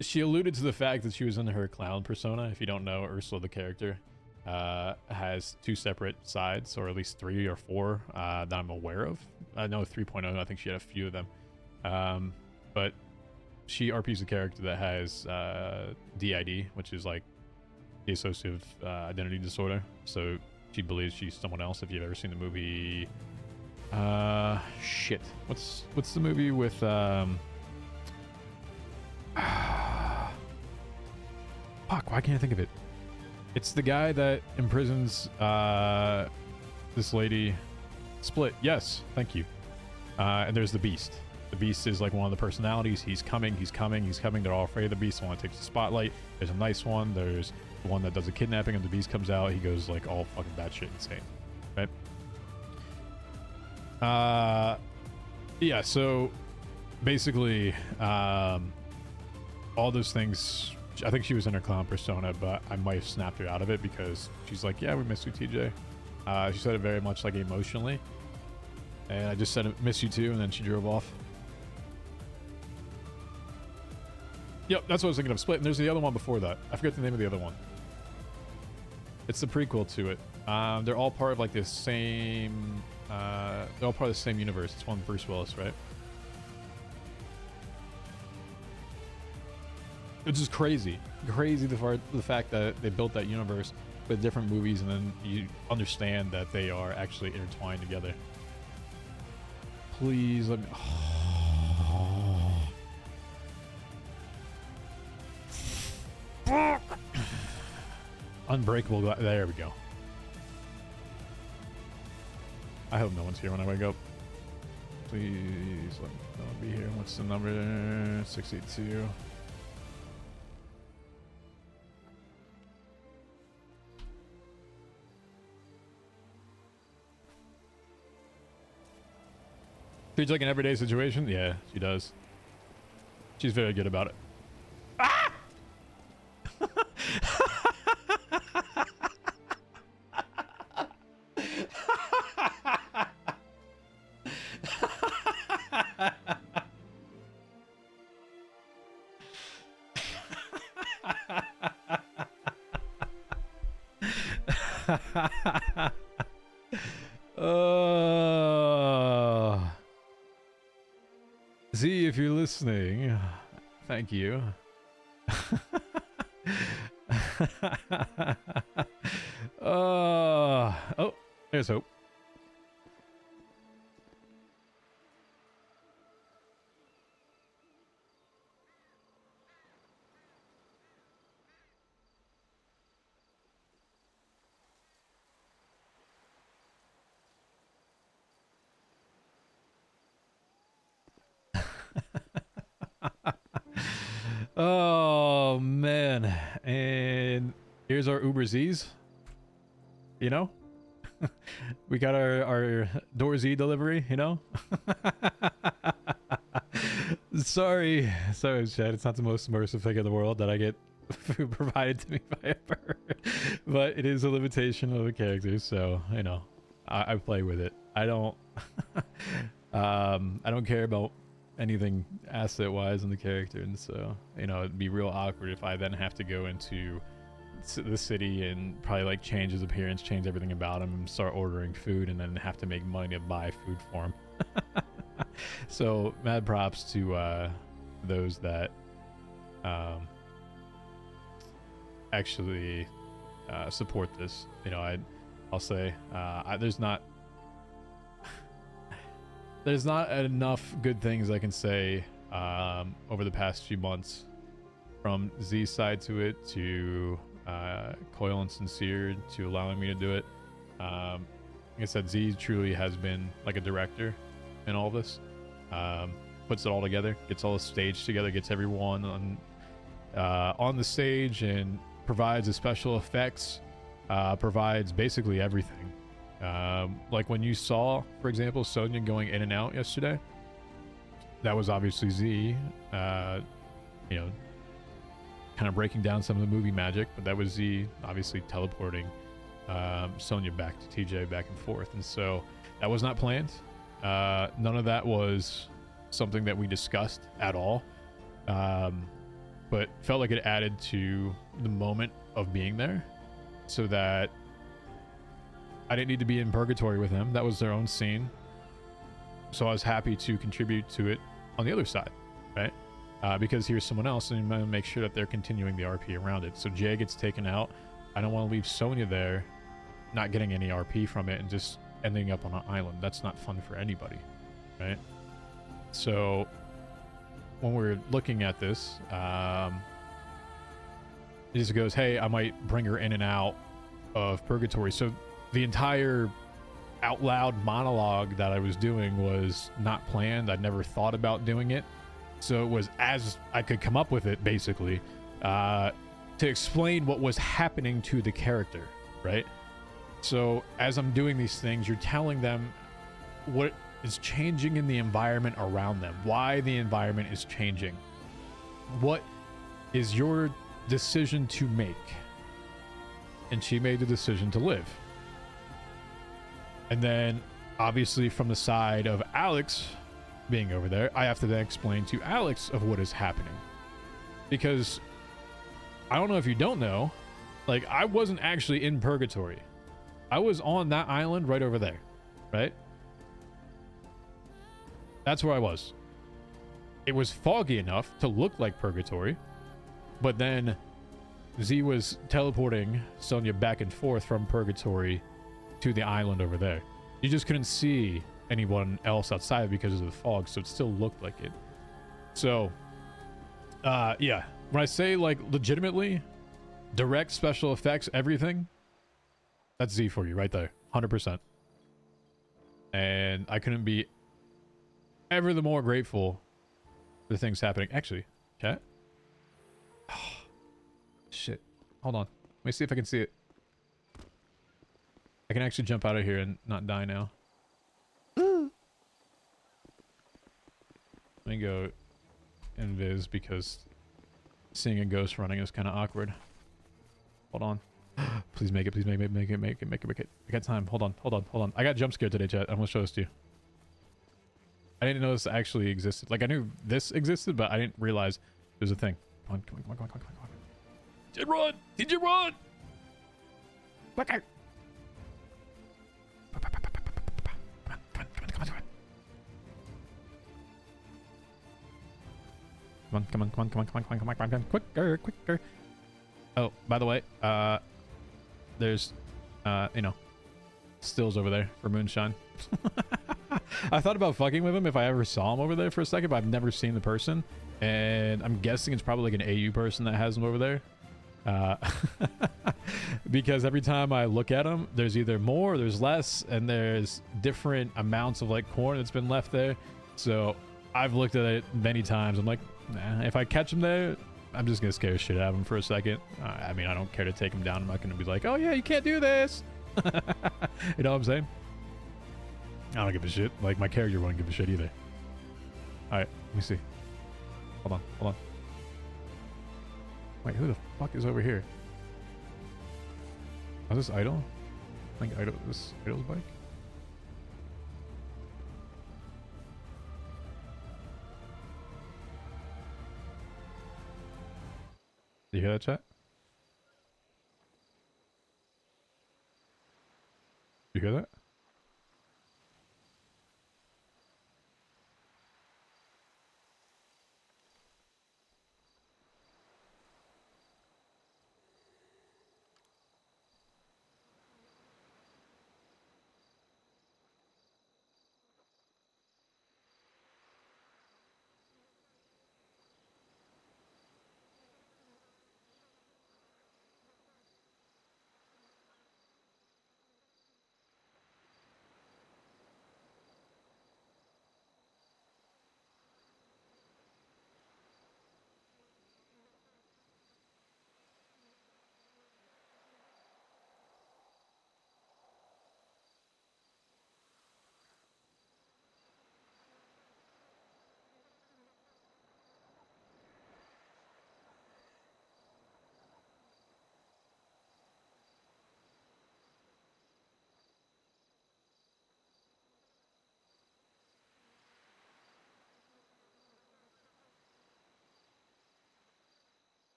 she alluded to the fact that she was in her clown persona. If you don't know, Ursula, the character, has two separate sides, or at least 3 or 4 that I'm aware of. I know 3.0, I think she had a few of them. But she RPs a character that has DID, which is like dissociative identity disorder. So she believes she's someone else. If you've ever seen the movie Shit. What's the movie with fuck, why can't I think of it? It's the guy that imprisons this lady. Split. Yes, thank you. And there's the Beast. The Beast is like one of the personalities. He's coming. They're all afraid of the Beast. The one that takes the spotlight. There's a nice one. There's the one that does the kidnapping, and the Beast comes out. He goes like all fucking batshit insane. Right? Yeah, so basically, all those things, I think she was in her clown persona, but I might have snapped her out of it because she's like, yeah, we miss you, TJ. She said it very much like emotionally. And I just said, miss you too, and then she drove off. Yep, that's what I was thinking of. Split, and there's the other one before that. I forget the name of the other one. It's the prequel to it. They're all part of like the same... they're all part of the same universe. It's one with Bruce Willis, right? It's just crazy. Crazy the fact that they built that universe with different movies, and then you understand that they are actually intertwined together. Please let me... Fuck! Unbreakable. There we go. I hope no one's here when I wake up. Please let no one be here. What's the number there? 682. Treats like an everyday situation? Yeah, she does. She's very good about it. Ah! Z, if you're listening, thank you. Oh, there's hope. Oh man, and here's our Uber Z's. You know, we got our Door Z delivery. You know, sorry, Chad. It's not the most immersive thing in the world that I get food provided to me by a bird, but it is a limitation of the character. So you know, I play with it. I don't, I don't care about anything asset wise in the character, and so you know it'd be real awkward if I then have to go into the city and probably like change his appearance, change everything about him, and start ordering food, and then have to make money to buy food for him. So mad props to those that actually support this. You know, I'll say there's not enough good things I can say over the past few months, from Z's side to it, to Coil and Sincere to allowing me to do it. Like I said, Z truly has been like a director in all this. Puts it all together, gets all the stage together, gets everyone on the stage, and provides the special effects, provides basically everything. Like when you saw, for example, Sonya going in and out yesterday, that was obviously Z, you know, kind of breaking down some of the movie magic, but that was Z obviously teleporting Sonya back to TJ, back and forth. And so that was not planned. None of that was something that we discussed at all, but felt like it added to the moment of being there, so that I didn't need to be in purgatory with them. That was their own scene. So I was happy to contribute to it on the other side, right? Because here's someone else, and I'm going to make sure that they're continuing the RP around it. So Jay gets taken out. I don't want to leave Sonya there, not getting any RP from it, and just ending up on an island. That's not fun for anybody, right? So when we're looking at this, he just goes, hey, I might bring her in and out of purgatory. So the entire out loud monologue that I was doing was not planned. I'd never thought about doing it. So it was as I could come up with it, basically, to explain what was happening to the character, right? So as I'm doing these things, you're telling them what is changing in the environment around them, why the environment is changing, what is your decision to make. And she made the decision to live. And then obviously from the side of Alex being over there, I have to then explain to Alex of what is happening. Because I don't know if you don't know, like, I wasn't actually in purgatory. I was on that island right over there, right? That's where I was. It was foggy enough to look like purgatory, but then Z was teleporting Sonya back and forth from purgatory to the island over there. You just couldn't see anyone else outside because of the fog, so it still looked like it. So, yeah. When I say, like, legitimately, direct special effects, everything, that's Z for you right there. 100%. And I couldn't be ever the more grateful for the things happening. Actually, chat. Oh, shit. Hold on. Let me see if I can see it. I can actually jump out of here and not die now. Let me go invis because seeing a ghost running is kind of awkward. Hold on. Please make it. Please make it. Make it. I got time. Hold on. I got jump scared today, chat. I'm gonna show this to you. I didn't know this actually existed. Like, I knew this existed, but I didn't realize it was a thing. Come on. Did you run? Quicker. Come on. Quicker. Oh, by the way, there's, stills over there for moonshine. I thought about fucking with him if I ever saw him over there for a second, but I've never seen the person. And I'm guessing it's probably like an AU person that has him over there. Because every time I look at him, there's either more, there's less, and there's different amounts of like corn that's been left there. So I've looked at it many times. I'm like, nah, if I catch him there, I'm just gonna scare shit out of him for a second. I mean, I don't care to take him down. I'm not gonna be like, oh yeah, you can't do this. You know what I'm saying? I don't give a shit. Like, my character won't give a shit either. Alright, let me see. Hold on. Wait, who the fuck is over here? Oh, is this Idol? I think this Idol's bike? Do you hear that, chat? You hear that?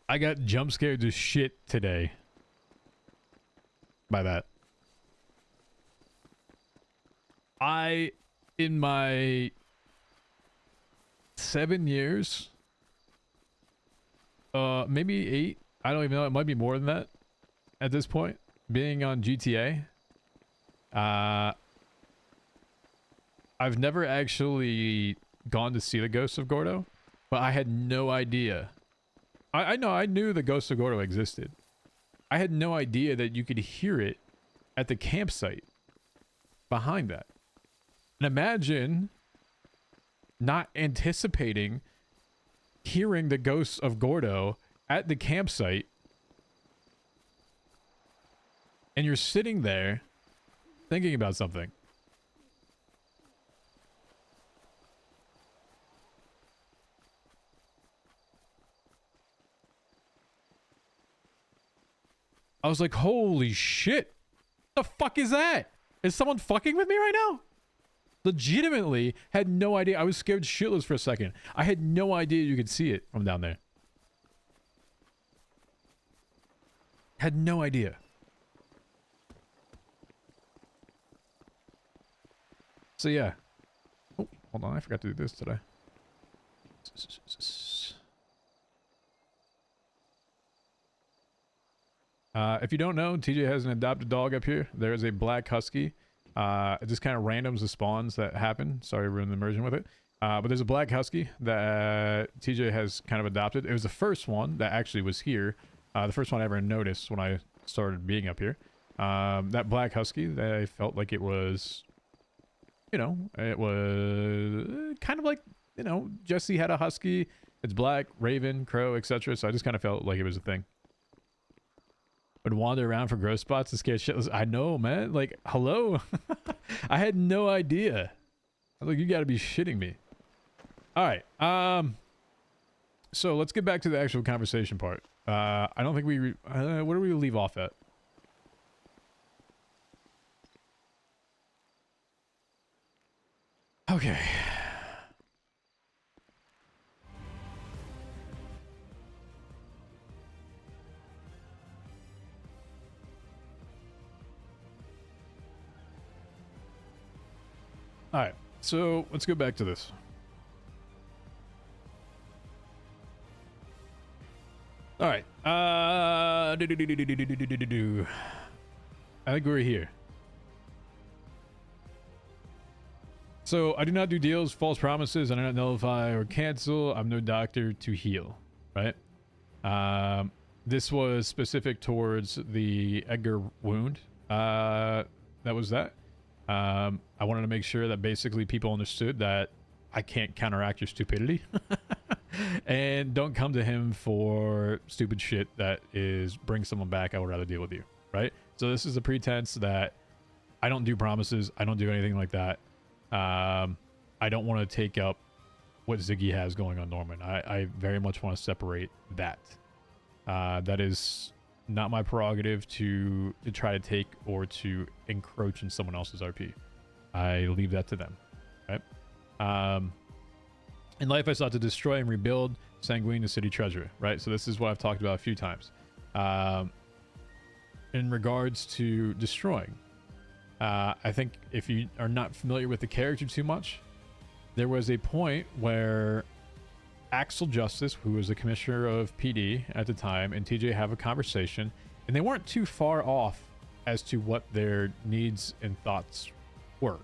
I got jump scared to shit today. by that. In my 7 years, maybe 8, I don't even know, it might be more than that at this point, being on GTA, I've never actually gone to see the Ghost of Gordo, but I had no idea. I knew the Ghost of Gordo existed. I had no idea that you could hear it at the campsite behind that. And imagine not anticipating hearing the Ghost of Gordo at the campsite, and you're sitting there thinking about something. I was like, holy shit. The fuck is that? Is someone fucking with me right now? Legitimately had no idea. I was scared shitless for a second. I had no idea you could see it from down there. Had no idea. So yeah. Oh, hold on. I forgot to do this today. If you don't know, TJ has an adopted dog up here. There is a black husky. It just kind of randoms the spawns that happen. Sorry, ruined the immersion with it. But there's a black husky that TJ has kind of adopted. It was the first one that actually was here. The first one I ever noticed when I started being up here. That black husky, that I felt like it was, you know, it was kind of like, you know, Jesse had a husky. It's black, raven, crow, etc. So I just kind of felt like it was a thing. Would wander around for growth spots and scare shitless. I know, man. Like, hello? I had no idea. I was like, you gotta be shitting me. Alright. So let's get back to the actual conversation part. I don't think we... where do we leave off at? Okay. Alright, so let's go back to this. Alright, I think we're here. So, I do not do deals, false promises, I do not nullify or cancel. I'm no doctor to heal, right? This was specific towards the Edgar wound. That was that. I wanted to make sure that basically people understood that I can't counteract your stupidity. And don't come to him for stupid shit that is bring someone back. I would rather deal with you, right? So this is a pretense that I don't do promises. I don't do anything like that. I don't want to take up what Ziggy has going on Norman. I very much want to separate that. That is not my prerogative to try to take or to encroach in someone else's RP. I leave that to them, right? In life, I sought to destroy and rebuild Sanguine, the city treasurer, right? So this is what I've talked about a few times. In regards to destroying, I think if you are not familiar with the character too much, there was a point where Axel Justice, who was the commissioner of PD at the time, and TJ have a conversation, and they weren't too far off as to what their needs and thoughts were.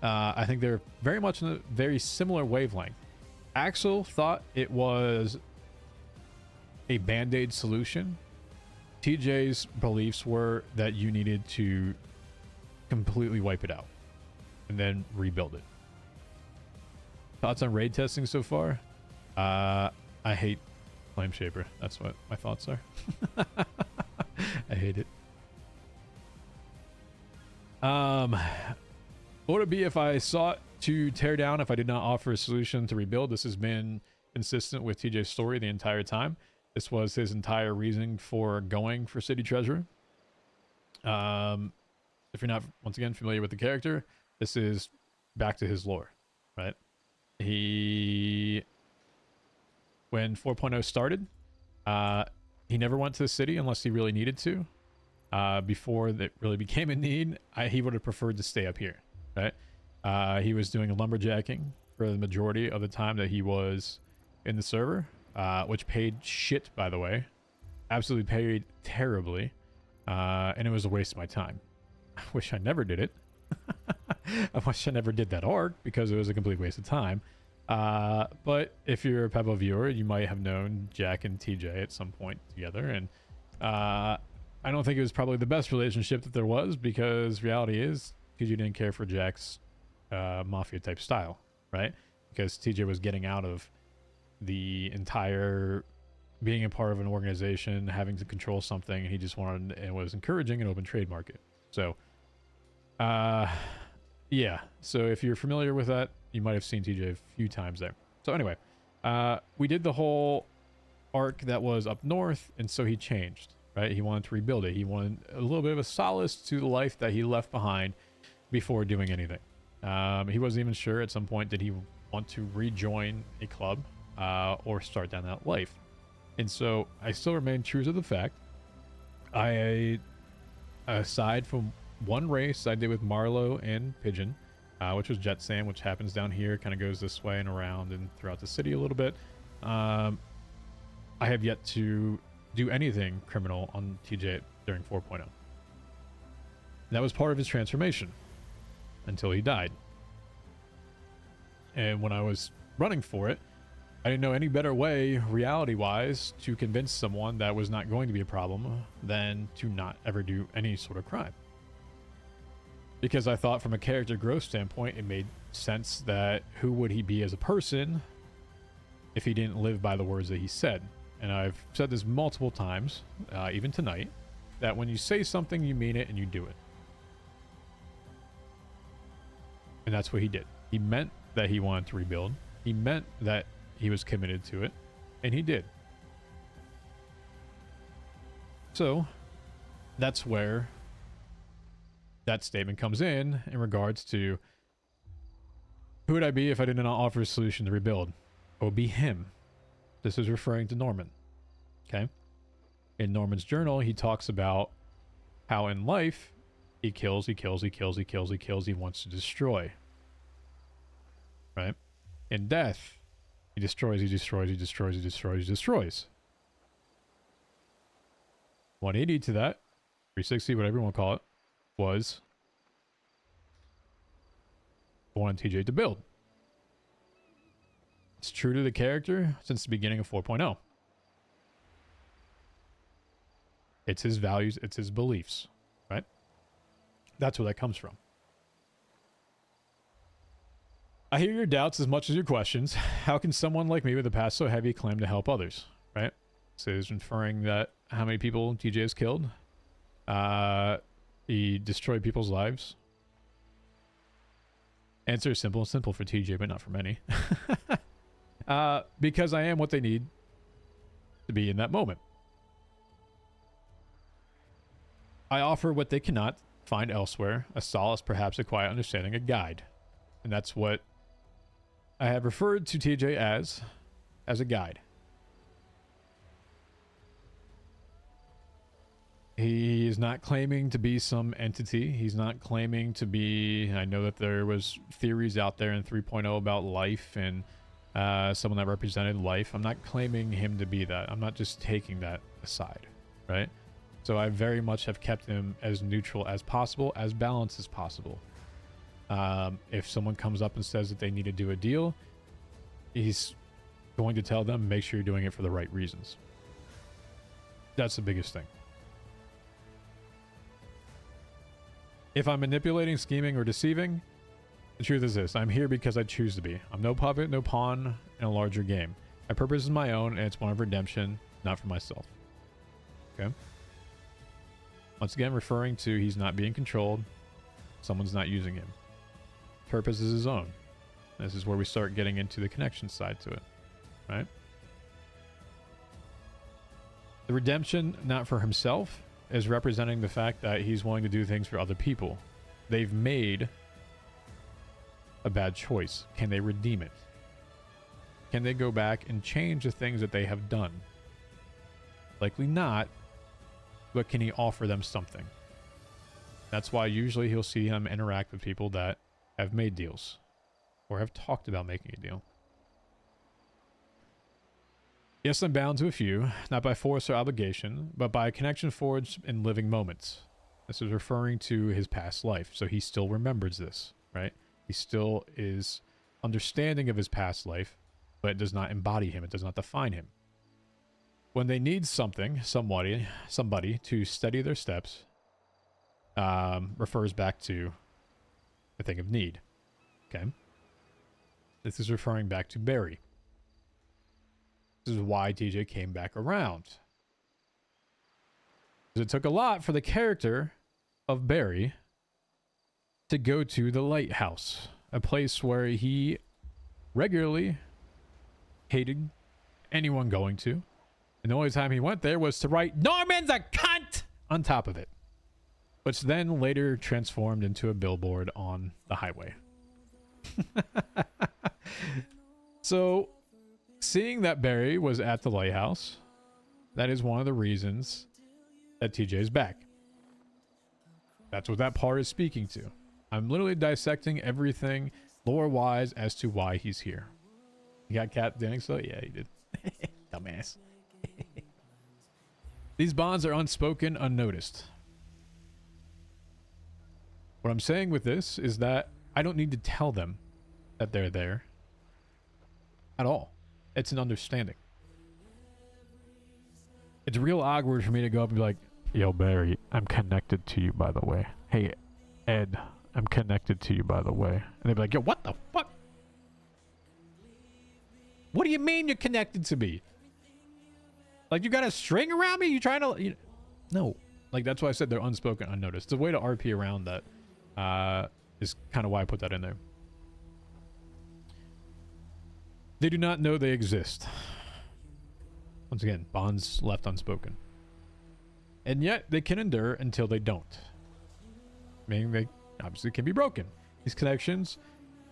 I think they're very much in a very similar wavelength. Axel thought it was a band-aid solution. TJ's beliefs were that you needed to completely wipe it out and then rebuild it. Thoughts on raid testing so far? I hate Flame Shaper. That's what my thoughts are. I hate it. What would it be if I sought to tear down if I did not offer a solution to rebuild? This has been consistent with TJ's story the entire time. This was his entire reason for going for City Treasurer. If you're not, once again, familiar with the character, this is back to his lore, right? When 4.0 started, he never went to the city unless he really needed to. before that really became a need, he would have preferred to stay up here, right? He was doing lumberjacking for the majority of the time that he was in the server, which paid shit, by the way. Absolutely paid terribly. And it was a waste of my time. I wish I never did it. I wish I never did that arc because it was a complete waste of time. But if you're a Pebble viewer, you might have known Jack and TJ at some point together. And I don't think it was probably the best relationship that there was, because reality is TJ didn't care for Jack's mafia type style, right? Because TJ was getting out of the entire being a part of an organization, having to control something, and he just wanted and was encouraging an open trade market. So yeah, so if you're familiar with that, you might have seen TJ a few times there. So anyway, we did the whole arc that was up north, and so he changed, right? He wanted to rebuild it. He wanted a little bit of a solace to the life that he left behind before doing anything. He wasn't even sure at some point did he want to rejoin a club or start down that life. And so I still remain true to the fact. Aside from one race I did with Marlowe and Pigeon, which was Jet Sand, which happens down here, kind of goes this way and around and throughout the city a little bit. I have yet to do anything criminal on TJ during 4.0. That was part of his transformation until he died. And when I was running for it, I didn't know any better way, reality-wise, to convince someone that was not going to be a problem than to not ever do any sort of crime. Because I thought from a character growth standpoint, it made sense that who would he be as a person if he didn't live by the words that he said. And I've said this multiple times, even tonight, that when you say something, you mean it and you do it. And that's what he did. He meant that he wanted to rebuild. He meant that he was committed to it, and he did. So that's where that statement comes in regards to who would I be if I did not offer a solution to rebuild? It would be him. This is referring to Norman. Okay? In Norman's journal, he talks about how in life he kills, he wants to destroy. Right? In death, he destroys. 180 to that, 360, whatever you want to call it, was I wanted TJ to build. It's true to the character since the beginning of 4.0. It's his values, it's his beliefs, right? That's where that comes from. I hear your doubts as much as your questions. How can someone like me with a past so heavy claim to help others, right? So he's inferring that how many people TJ has killed. He destroyed people's lives. Answer is simple for TJ, but not for many. Because I am what they need to be in that moment. I offer what they cannot find elsewhere, a solace, perhaps a quiet understanding, a guide. And that's what I have referred to TJ as a guide. He is not claiming to be some entity. He's not claiming to be... I know that there was theories out there in 3.0 about life and someone that represented life. I'm not claiming him to be that. I'm not just taking that aside, right? So I very much have kept him as neutral as possible, as balanced as possible. If someone comes up and says that they need to do a deal, he's going to tell them, make sure you're doing it for the right reasons. That's the biggest thing. If I'm manipulating, scheming, or deceiving, the truth is this: I'm here because I choose to be. I'm no puppet, no pawn in a larger game. My purpose is my own, and it's one of redemption, not for myself. Okay? Once again, referring to he's not being controlled. Someone's not using him. Purpose is his own. This is where we start getting into the connection side to it, right? The redemption, not for himself, is representing the fact that he's willing to do things for other people. They've made a bad choice. Can they redeem it? Can they go back and change the things that they have done? Likely not, but can he offer them something? That's why usually he'll see him interact with people that have made deals or have talked about making a deal. Yes, I'm bound to a few, not by force or obligation, but by a connection forged in living moments. This is referring to his past life, so he still remembers this, right? He still is understanding of his past life, but it does not embody him. It does not define him. When they need something, somebody to steady their steps, refers back to the thing of need. Okay? This is referring back to Barry. This is why TJ came back around. Because it took a lot for the character of Barry to go to the lighthouse, a place where he regularly hated anyone going to. And the only time he went there was to write, "Norman's a cunt!" on top of it. Which then later transformed into a billboard on the highway. So, seeing that Barry was at the lighthouse, that is one of the reasons that TJ is back. That's what that part is speaking to. I'm literally dissecting everything lore-wise as to why he's here. You got Cat doing so? Yeah, he did. Dumbass. These bonds are unspoken, unnoticed. What I'm saying with this is that I don't need to tell them that they're there at all. It's an understanding. It's real awkward for me to go up and be like, "Yo, Barry, I'm connected to you, by the way. Hey, Ed, I'm connected to you, by the way." And they'd be like, "Yo, what the fuck? What do you mean you're connected to me? Like, you got a string around me? You trying to..." No. Like, that's why I said they're unspoken, unnoticed. It's a way to RP around that. Is kind of why I put that in there. They do not know they exist. Once again, bonds left unspoken. And yet, they can endure until they don't. Meaning they obviously can be broken. These connections,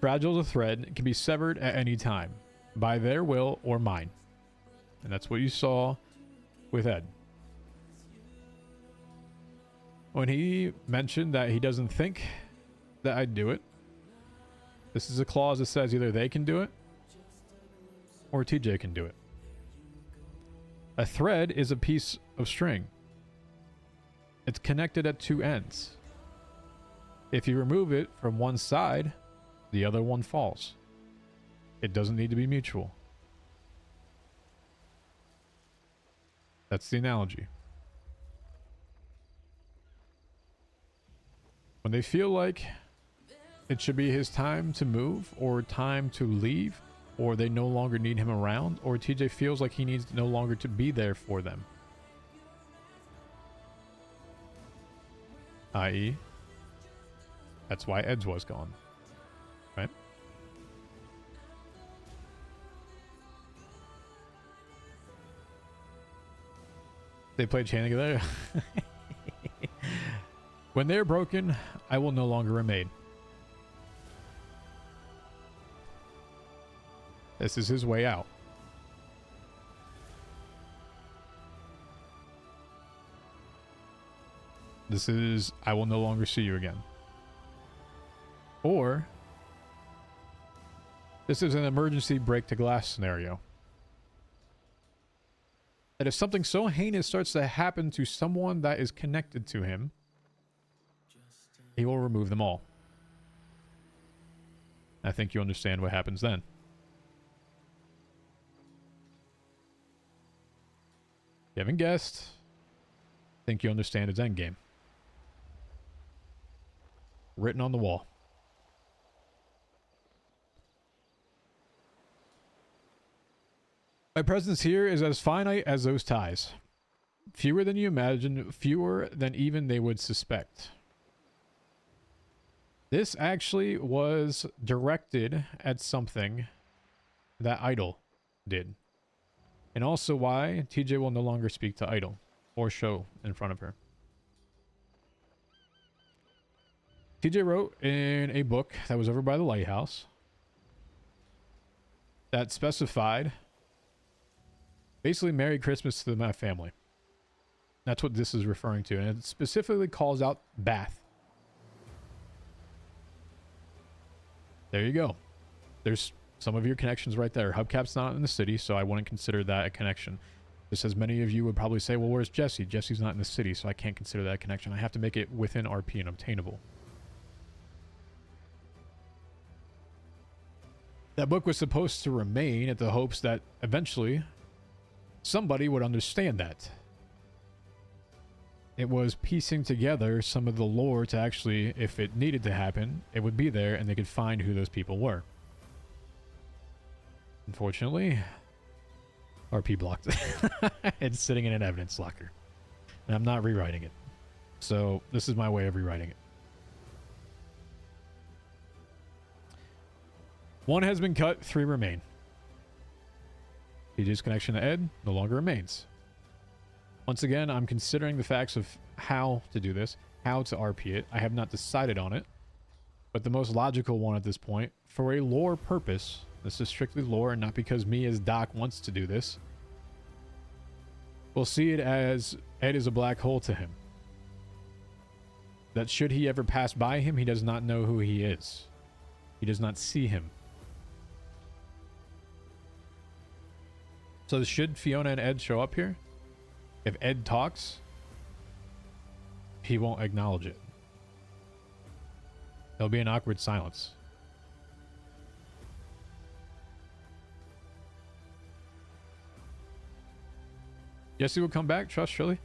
fragile as a thread, can be severed at any time. By their will or mine. And that's what you saw with Ed. When he mentioned that he doesn't think that I'd do it, this is a clause that says either they can do it or TJ can do it. A thread is a piece of string. It's connected at two ends. If you remove it from one side, the other one falls. It doesn't need to be mutual. That's the analogy. When they feel like it should be his time to move or time to leave, or they no longer need him around, or TJ feels like he needs no longer to be there for them. I.e., that's why Ed's was gone. Right? They played chain together. When they're broken, I will no longer remain. This is his way out. This is, I will no longer see you again. Or, this is an emergency break to glass scenario. That if something so heinous starts to happen to someone that is connected to him, he will remove them all. I think you understand what happens then. You haven't guessed. I think you understand his endgame. Written on the wall. My presence here is as finite as those ties. Fewer than you imagine, fewer than even they would suspect. This actually was directed at something that Idol did. And also why TJ will no longer speak to Idol or show in front of her. TJ wrote in a book that was over by the lighthouse that specified basically Merry Christmas to my family. That's what this is referring to. And it specifically calls out Bath. There you go. There's some of your connections right there. Hubcap's not in the city, so I wouldn't consider that a connection. Just as many of you would probably say, well, where's Jesse? Jesse's not in the city, so I can't consider that a connection. I have to make it within RP and obtainable. That book was supposed to remain at the hopes that eventually somebody would understand that. It was piecing together some of the lore to actually, if it needed to happen, it would be there and they could find who those people were. Unfortunately, RP blocked it. It's sitting in an evidence locker. And I'm not rewriting it. So this is my way of rewriting it. One has been cut, 3 remain. TJ's connection to Ed no longer remains. Once again, I'm considering the facts of how to do this, how to RP it. I have not decided on it. But the most logical one at this point, for a lore purpose, this is strictly lore and not because me as Doc wants to do this, we'll see it as Ed is a black hole to him. That should he ever pass by him, he does not know who he is. He does not see him. So should Fiona and Ed show up here, if Ed talks, he won't acknowledge it. There'll be an awkward silence. Jesse will come back, trust surely.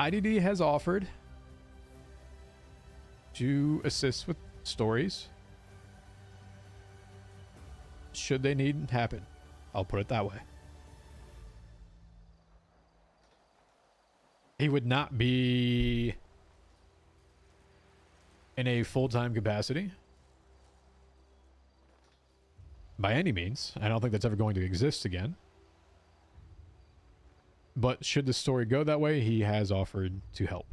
IDD has offered to assist with stories should they need happen. I'll put it that way. He would not be in a full-time capacity by any means. I don't think that's ever going to exist again. But should the story go that way, he has offered to help.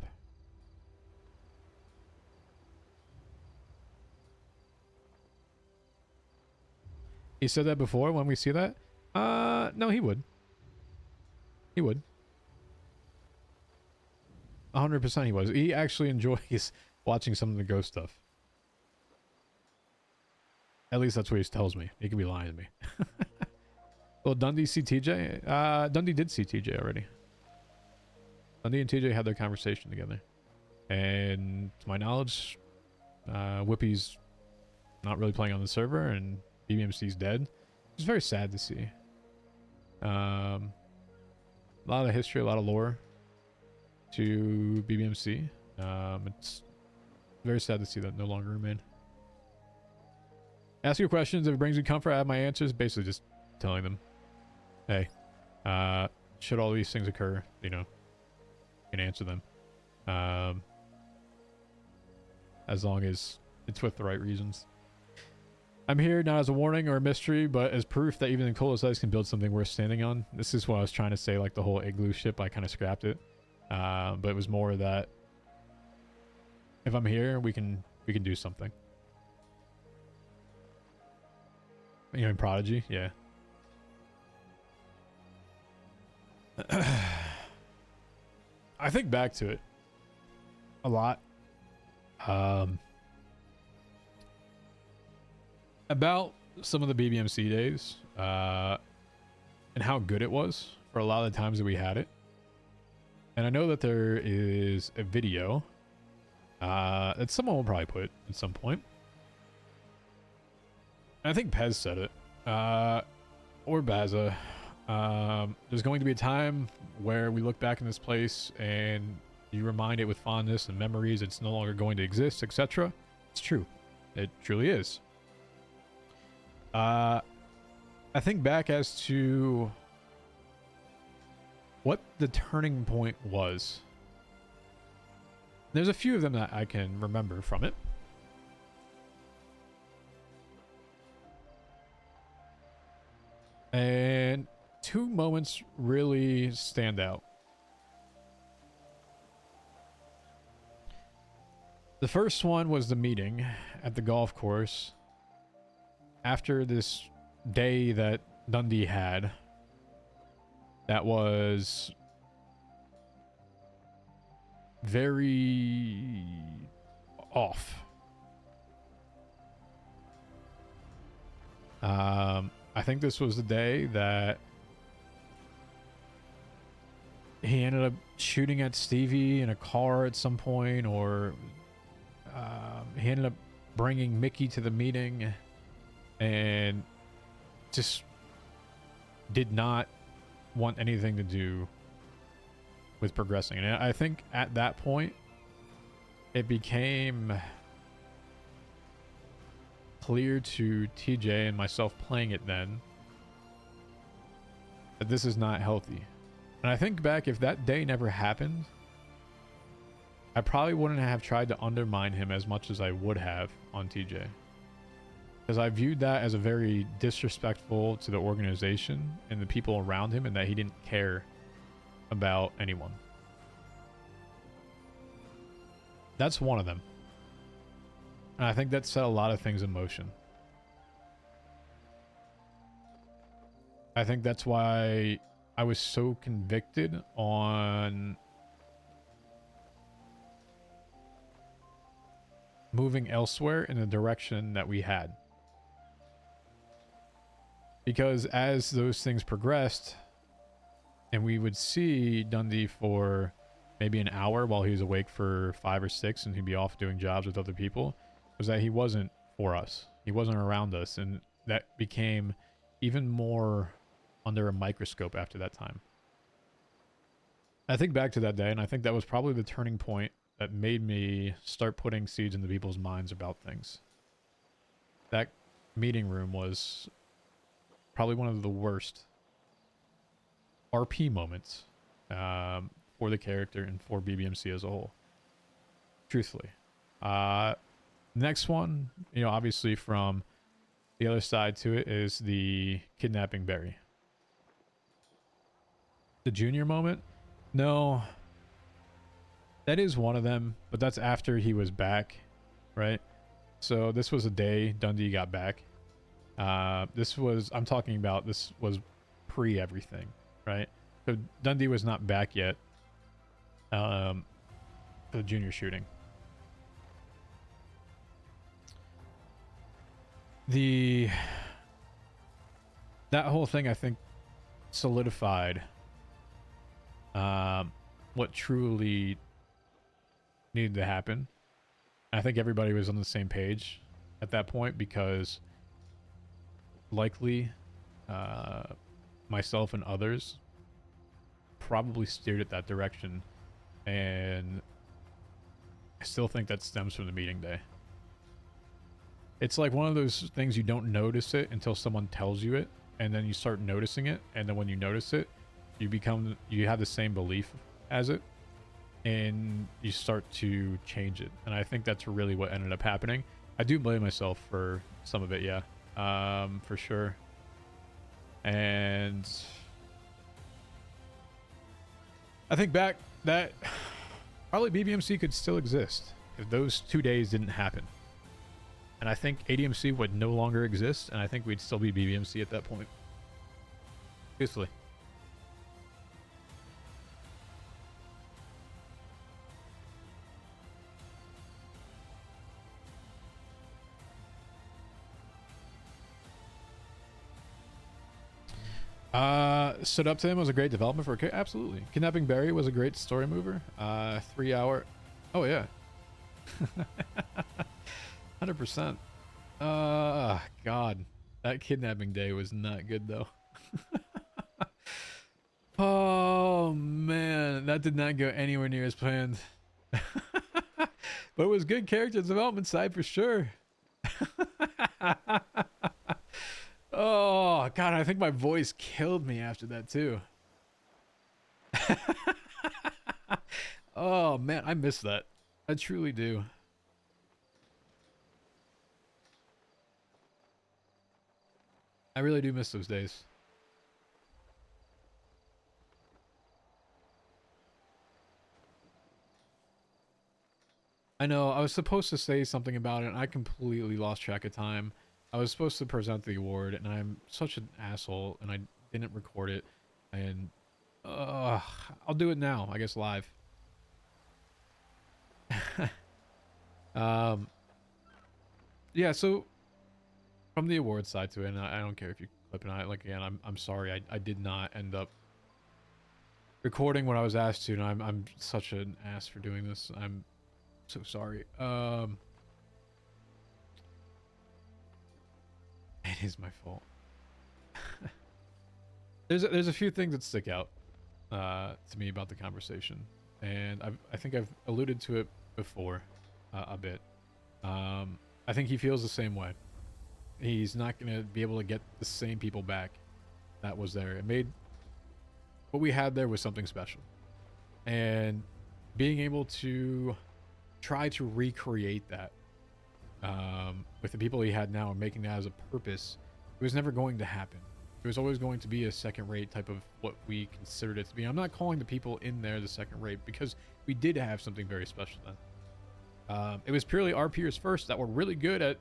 He said that before when we see that? No, he would. He would. 100% he was. He actually enjoys watching some of the ghost stuff. At least that's what he tells me. He could be lying to me. Well, Dundee see TJ? Dundee did see TJ already. Dundee and TJ had their conversation together. And to my knowledge, Whippy's not really playing on the server and BBMC's dead. It's very sad to see. A lot of history, a lot of lore to BBMC. It's very sad to see that no longer remain. Ask your questions. If it brings you comfort, I have my answers. Basically just telling them, hey, should all these things occur, you know, you can answer them. As long as it's with the right reasons. I'm here not as a warning or a mystery, but as proof that even the coldest ice can build something worth standing on. This is what I was trying to say, like the whole igloo ship, I kind of scrapped it. But it was more that if I'm here, we can do something. You mean Prodigy? Yeah. I think back to it a lot. About some of the BBMC days, and how good it was for a lot of the times that we had it. And I know that there is a video that someone will probably put at some point. And I think Pez said it, or Baza. There's going to be a time where we look back in this place and you remind it with fondness and memories. It's no longer going to exist, etc. It's true. It truly is. I think back as to what the turning point was. There's a few of them that I can remember from it. And two moments really stand out. The first one was the meeting at the golf course. After this day that Dundee had, that was very off. I think this was the day that he ended up shooting at Stevie in a car at some point, or he ended up bringing Mickey to the meeting and just did not want anything to do with progressing. And I think at that point, it became clear to TJ and myself playing it then that this is not healthy. And I think back, if that day never happened, I probably wouldn't have tried to undermine him as much as I would have on TJ. Because I viewed that as a very disrespectful to the organization and the people around him, and that he didn't care about anyone. That's one of them. And I think that set a lot of things in motion. I think that's why I was so convicted on moving elsewhere in the direction that we had. Because as those things progressed, and we would see Dundee for maybe an hour while he was awake for 5 or 6 and he'd be off doing jobs with other people, was that he wasn't for us. He wasn't around us, and that became even more under a microscope after that time. I think back to that day, and I think that was probably the turning point that made me start putting seeds into people's minds about things. That meeting room was probably one of the worst RP moments for the character and for BBMC as a whole. Truthfully. Next one, you know, obviously from the other side to it, is the kidnapping Barry. The junior moment? No. That is one of them, but that's after he was back, right? So this was a day Dundee got back. This was pre everything, right? So Dundee was not back yet for the junior shooting. That whole thing, I think, solidified what truly needed to happen. I think everybody was on the same page at that point, because likely myself and others probably steered it that direction, and I still think that stems from the meeting day. It's like one of those things, you don't notice it until someone tells you it, and then you start noticing it, and then when you notice it, you have the same belief as it, and you start to change it. And I think that's really what ended up happening. I do blame myself for some of it, yeah, for sure. And I think back that probably BBMC could still exist if those 2 days didn't happen. And I think ADMC would no longer exist, and I think we'd still be BBMC at that point. Truthfully. Stood up to him was a great development for a character. Absolutely. Kidnapping Barry was a great story mover. 3 hour. Oh, yeah. 100%. God. That kidnapping day was not good, though. Oh, man. That did not go anywhere near as planned. But it was good character development side for sure. Oh, God, I think my voice killed me after that, too. Oh, man, I miss that. I truly do. I really do miss those days. I know I was supposed to say something about it, and I completely lost track of time. I was supposed to present the award, and I'm such an asshole, and I didn't record it. And I'll do it now, I guess, live. um, yeah. So from the award side to it, and I don't care if you clip it. Like again, I'm sorry. I did not end up recording what I was asked to, and I'm such an ass for doing this. I'm so sorry. It is my fault. There's a few things that stick out to me about the conversation, and I think I've alluded to it before a bit. I think he feels the same way. He's not gonna be able to get the same people back that was there. It made what we had there was something special, and being able to try to recreate that with the people he had now and making that as a purpose, it was never going to happen. It was always going to be a second rate type of what we considered it to be. I'm not calling the people in there the second rate because we did have something very special then. It was purely our peers first that were really good at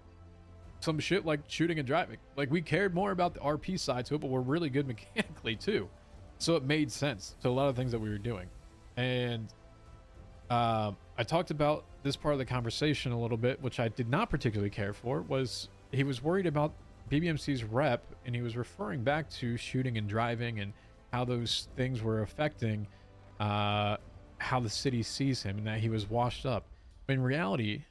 some shit like shooting and driving. Like, we cared more about the RP side to it, but we're really good mechanically too. So it made sense to a lot of things that we were doing. And I talked about this part of the conversation a little bit, which I did not particularly care for, was he was worried about BBMC's rep, and he was referring back to shooting and driving and how those things were affecting how the city sees him, and that he was washed up. But in reality,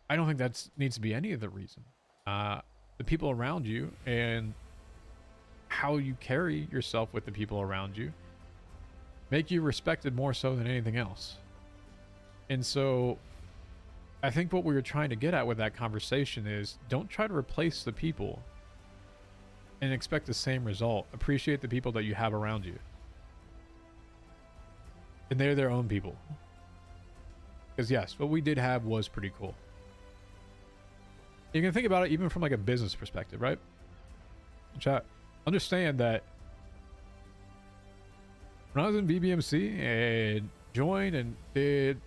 I don't think that needs to be any of the reason. The people around you and how you carry yourself with the people around you make you respected more so than anything else. And so I think what we were trying to get at with that conversation is, don't try to replace the people and expect the same result. Appreciate the people that you have around you. And they're their own people. Because yes, what we did have was pretty cool. You can think about it even from like a business perspective, right? Chat. Understand that when I was in BBMC and joined and did,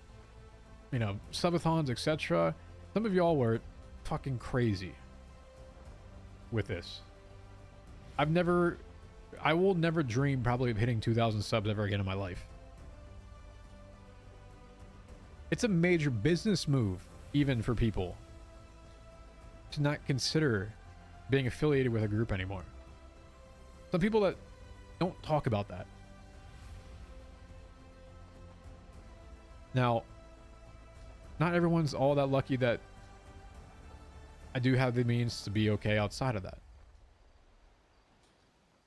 you know, subathons, etc., some of y'all were fucking crazy with this. I will never dream probably of hitting 2,000 subs ever again in my life. It's a major business move, even for people, to not consider being affiliated with a group anymore. Some people that don't talk about that. Now, not everyone's all that lucky that I do have the means to be okay outside of that.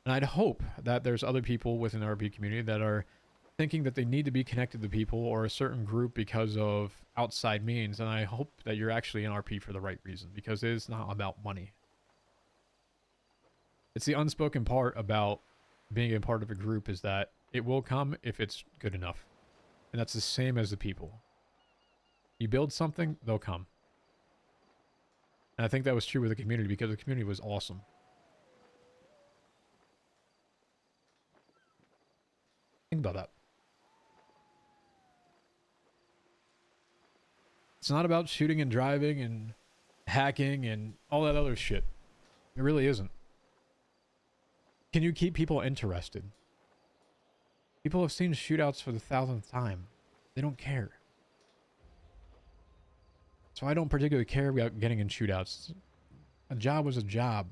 And I'd hope that there's other people within the RP community that are thinking that they need to be connected to people or a certain group because of outside means. And I hope that you're actually in RP for the right reason, because it is not about money. It's the unspoken part about being a part of a group, is that it will come if it's good enough. And that's the same as the people. You build something, they'll come. And I think that was true with the community, because the community was awesome. Think about that. It's not about shooting and driving and hacking and all that other shit. It really isn't. Can you keep people interested? People have seen shootouts for the 1,000th time. They don't care. So I don't particularly care about getting in shootouts. A job was a job.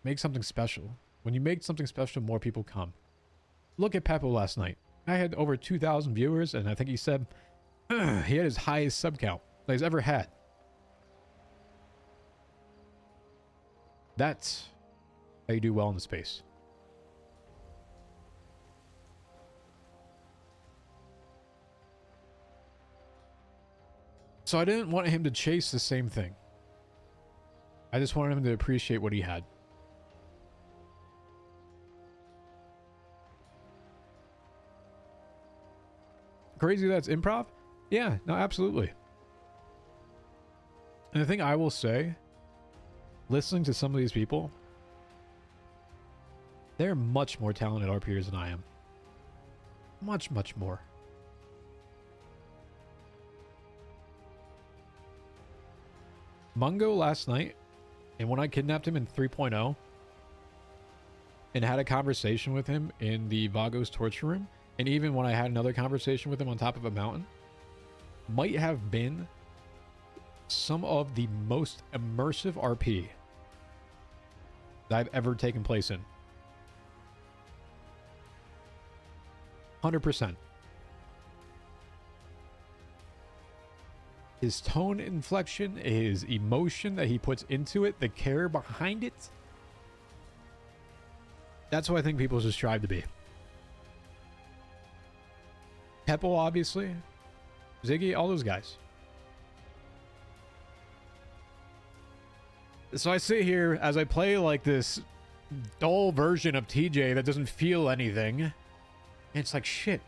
Make something special. When you make something special, more people come. Look at Peppo last night. I had over 2,000 viewers, and I think he said he had his highest sub count that he's ever had. That's how you do well in the space. So I didn't want him to chase the same thing. I just wanted him to appreciate what he had. Crazy that's improv? Yeah, no, absolutely. And the thing I will say, listening to some of these people, they're much more talented RPers than I am. Much, much more. Mungo last night, and when I kidnapped him in 3.0 and had a conversation with him in the Vagos torture room, and even when I had another conversation with him on top of a mountain, might have been some of the most immersive RP that I've ever taken place in. 100%. His tone inflection, his emotion that he puts into it, the care behind it. That's what I think people should strive to be. Peppo, obviously. Ziggy, all those guys. So I sit here as I play like this dull version of TJ that doesn't feel anything. And it's like, shit.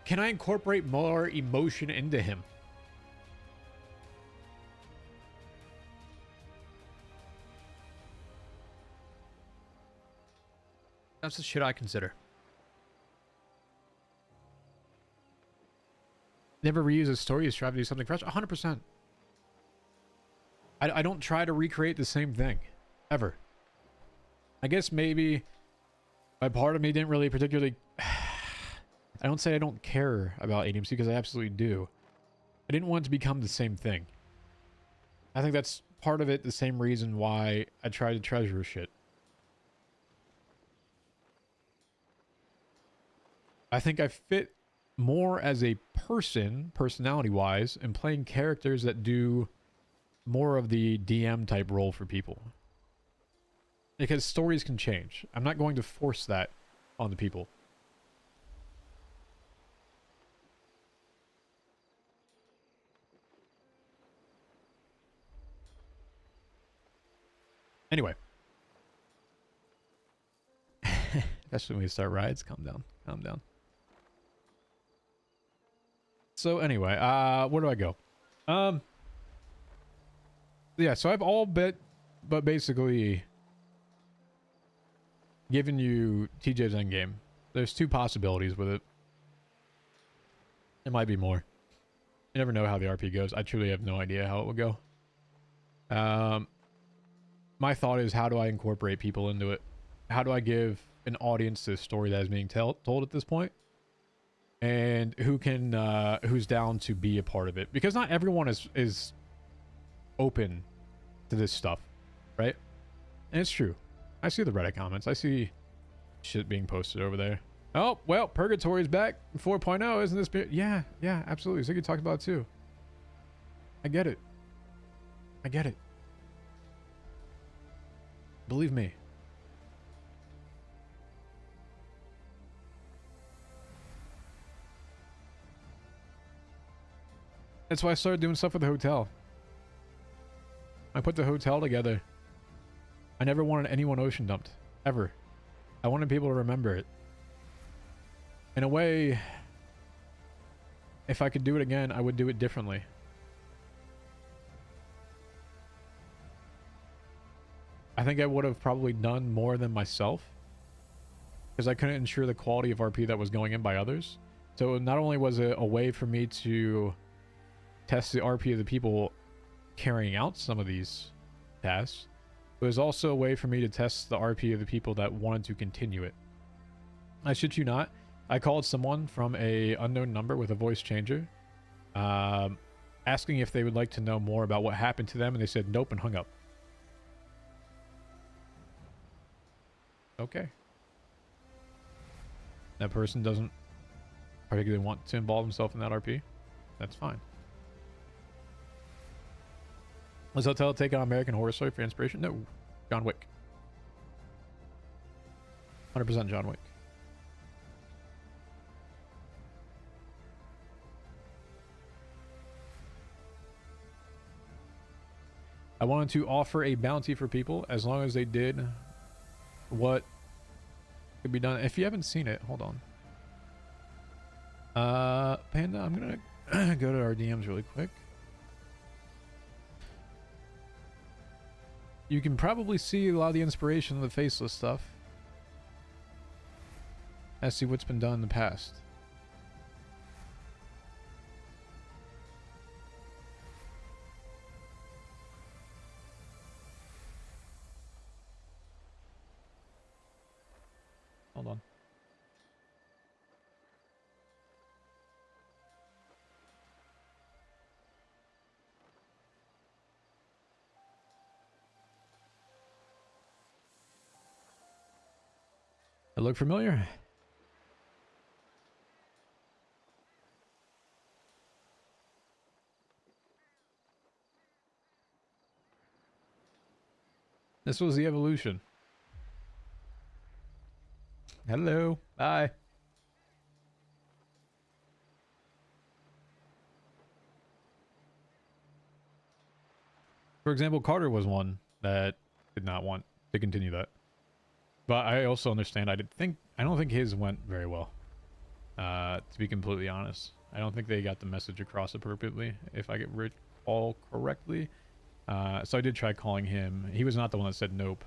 Can I incorporate more emotion into him? That's the shit I consider. Never reuse a story, you strive to do something fresh. 100%. I don't try to recreate the same thing. Ever. I guess maybe a part of me didn't really particularly... I don't say I don't care about ADMC because I absolutely do. I didn't want it to become the same thing. I think that's part of it, the same reason why I try to treasure shit. I think I fit more as a person, personality-wise, and playing characters that do more of the DM type role for people. Because stories can change. I'm not going to force that on the people. Anyway. Especially when we start rides. Calm down. Calm down. So anyway, where do I go? Yeah, so I've all but basically given you TJ's endgame. There's two possibilities with it. It might be more. You never know how the RP goes. I truly have no idea how it will go. My thought is, how do I incorporate people into it? How do I give an audience this story that is being told at this point? And who's down to be a part of it? Because not everyone is open to this stuff, right? And it's true. I see the Reddit comments. I see shit being posted over there. Oh, well, Purgatory's back 4.0, isn't this? Yeah, absolutely. Ziggy talked about it too. I get it. I get it. Believe me. That's why I started doing stuff with the hotel. I put the hotel together. I never wanted anyone ocean dumped. Ever. I wanted people to remember it. In a way, if I could do it again, I would do it differently. I think I would have probably done more than myself, because I couldn't ensure the quality of RP that was going in by others. So not only was it a way for me to test the RP of the people carrying out some of these tasks, it was also a way for me to test the RP of the people that wanted to continue it. I shit you not, I called someone from a unknown number with a voice changer, asking if they would like to know more about what happened to them, and they said nope and hung up. Okay. That person doesn't particularly want to involve himself in that RP. That's fine. Was Hotel take on American Horror Story for inspiration? No. John Wick. 100% John Wick. I wanted to offer a bounty for people as long as they did what could be done. If you haven't seen it, hold on. Panda, I'm gonna go to our DMs really quick. You can probably see a lot of the inspiration of the faceless stuff. I see what's been done in the past. It look familiar? This was the evolution. Hello. Bye. For example, Carter was one that did not want to continue that. But I also understand, I don't think his went very well. To be completely honest. I don't think they got the message across appropriately, if I get recall correctly. So I did try calling him. He was not the one that said nope.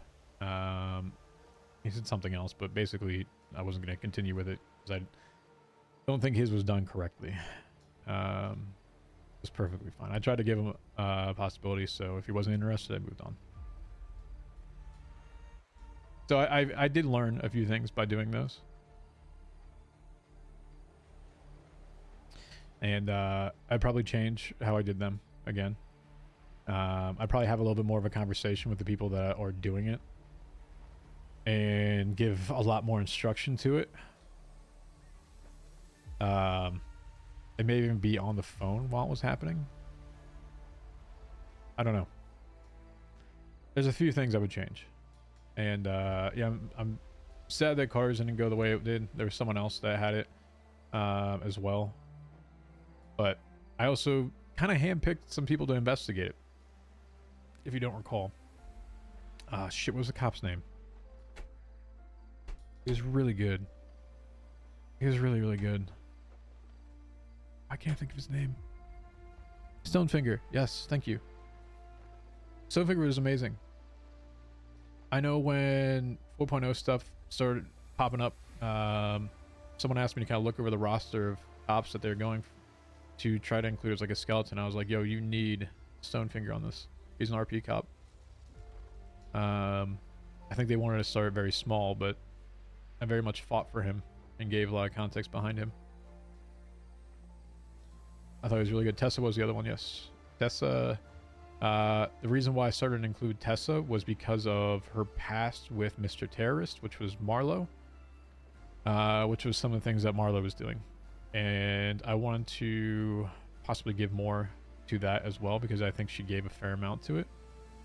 He said something else, but basically I wasn't going to continue with it because I don't think his was done correctly. It was perfectly fine. I tried to give him a possibility, so if he wasn't interested, I moved on. So I did learn a few things by doing those. And I'd probably change how I did them again. I'd probably have a little bit more of a conversation with the people that are doing it and give a lot more instruction to it. It may even be on the phone while it was happening. I don't know. There's a few things I would change. And yeah, I'm sad that Cars didn't go the way it did. There was someone else that had it as well. But I also kind of handpicked some people to investigate it. If you don't recall. Shit, what was the cop's name? He was really good. He was really, really good. I can't think of his name. Stonefinger. Yes, thank you. Stonefinger was amazing. I know when 4.0 stuff started popping up, someone asked me to kind of look over the roster of cops that they're going to try to include as like a skeleton. I was like, yo, you need Stonefinger on this. He's an RP cop. I think they wanted to start very small, but I very much fought for him and gave a lot of context behind him. I thought he was really good. Tessa was the other one, yes. Tessa, the reason why I started to include Tessa was because of her past with Mr. Terrorist, which was Marlowe, which was some of the things that Marlowe was doing. And I wanted to possibly give more to that as well, because I think she gave a fair amount to it.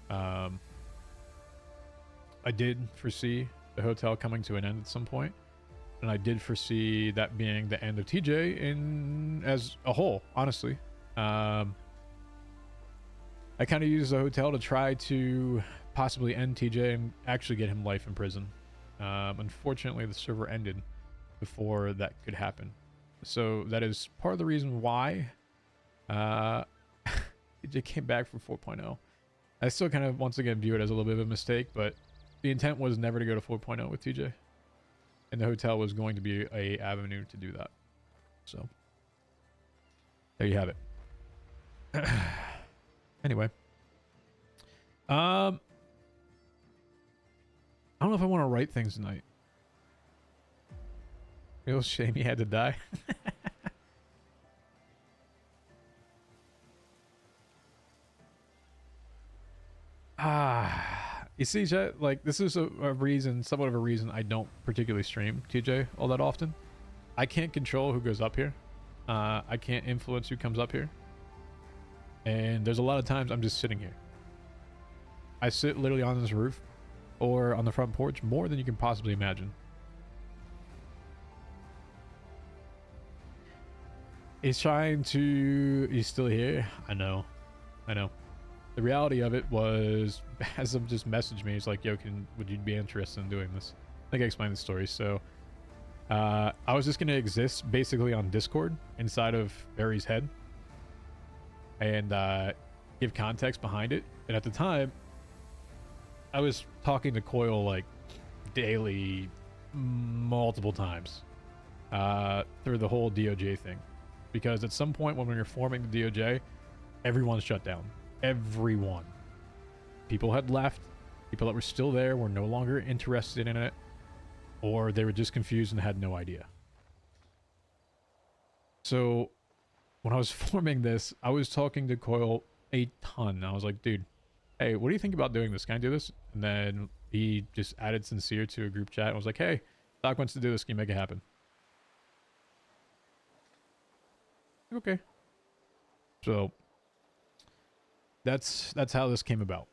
I did foresee the hotel coming to an end at some point, and I did foresee that being the end of TJ in as a whole, honestly. I kind of used the hotel to try to possibly end TJ and actually get him life in prison. Unfortunately, the server ended before that could happen. So that is part of the reason why TJ came back from 4.0. I still kind of, once again, view it as a little bit of a mistake, but the intent was never to go to 4.0 with TJ. And the hotel was going to be a avenue to do that. So, there you have it. Anyway. I don't know if I want to write things tonight. Real shame he had to die. You see, chat, like, this is a reason, somewhat of a reason I don't particularly stream TJ all that often. I can't control who goes up here. I can't influence who comes up here. And there's a lot of times I'm just sitting here. I sit literally on this roof or on the front porch more than you can possibly imagine. He's trying to... He's still here? I know. I know. The reality of it was, as him just messaged me, he's like, yo, would you be interested in doing this? I think I explained the story. So, I was just going to exist basically on Discord inside of Barry's head. And give context behind it. And at the time, I was talking to Coil like daily, multiple times through the whole DOJ thing. Because at some point when we were forming the DOJ, everyone shut down. Everyone. People had left. People that were still there were no longer interested in it. Or they were just confused and had no idea. So when I was forming this, I was talking to Coil a ton. I was like, dude, hey, what do you think about doing this? Can I do this? And then he just added Sincere to a group chat and was like, hey, Doc wants to do this. Can you make it happen? Okay. So that's how this came about.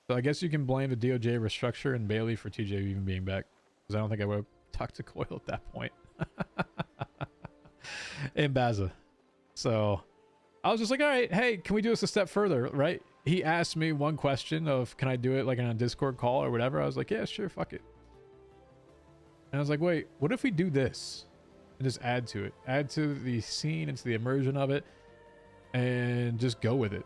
So I guess you can blame the DOJ restructure and Bailey for TJ even being back, because I don't think I would have talked to Coyle at that point. And Baza. So I was just like, all right, hey, can we do this a step further, right? He asked me one question of, can I do it like on a Discord call or whatever? I was like, yeah, sure, fuck it. And I was like, wait, what if we do this? And just add to it. Add to the scene, into the immersion of it, and just go with it.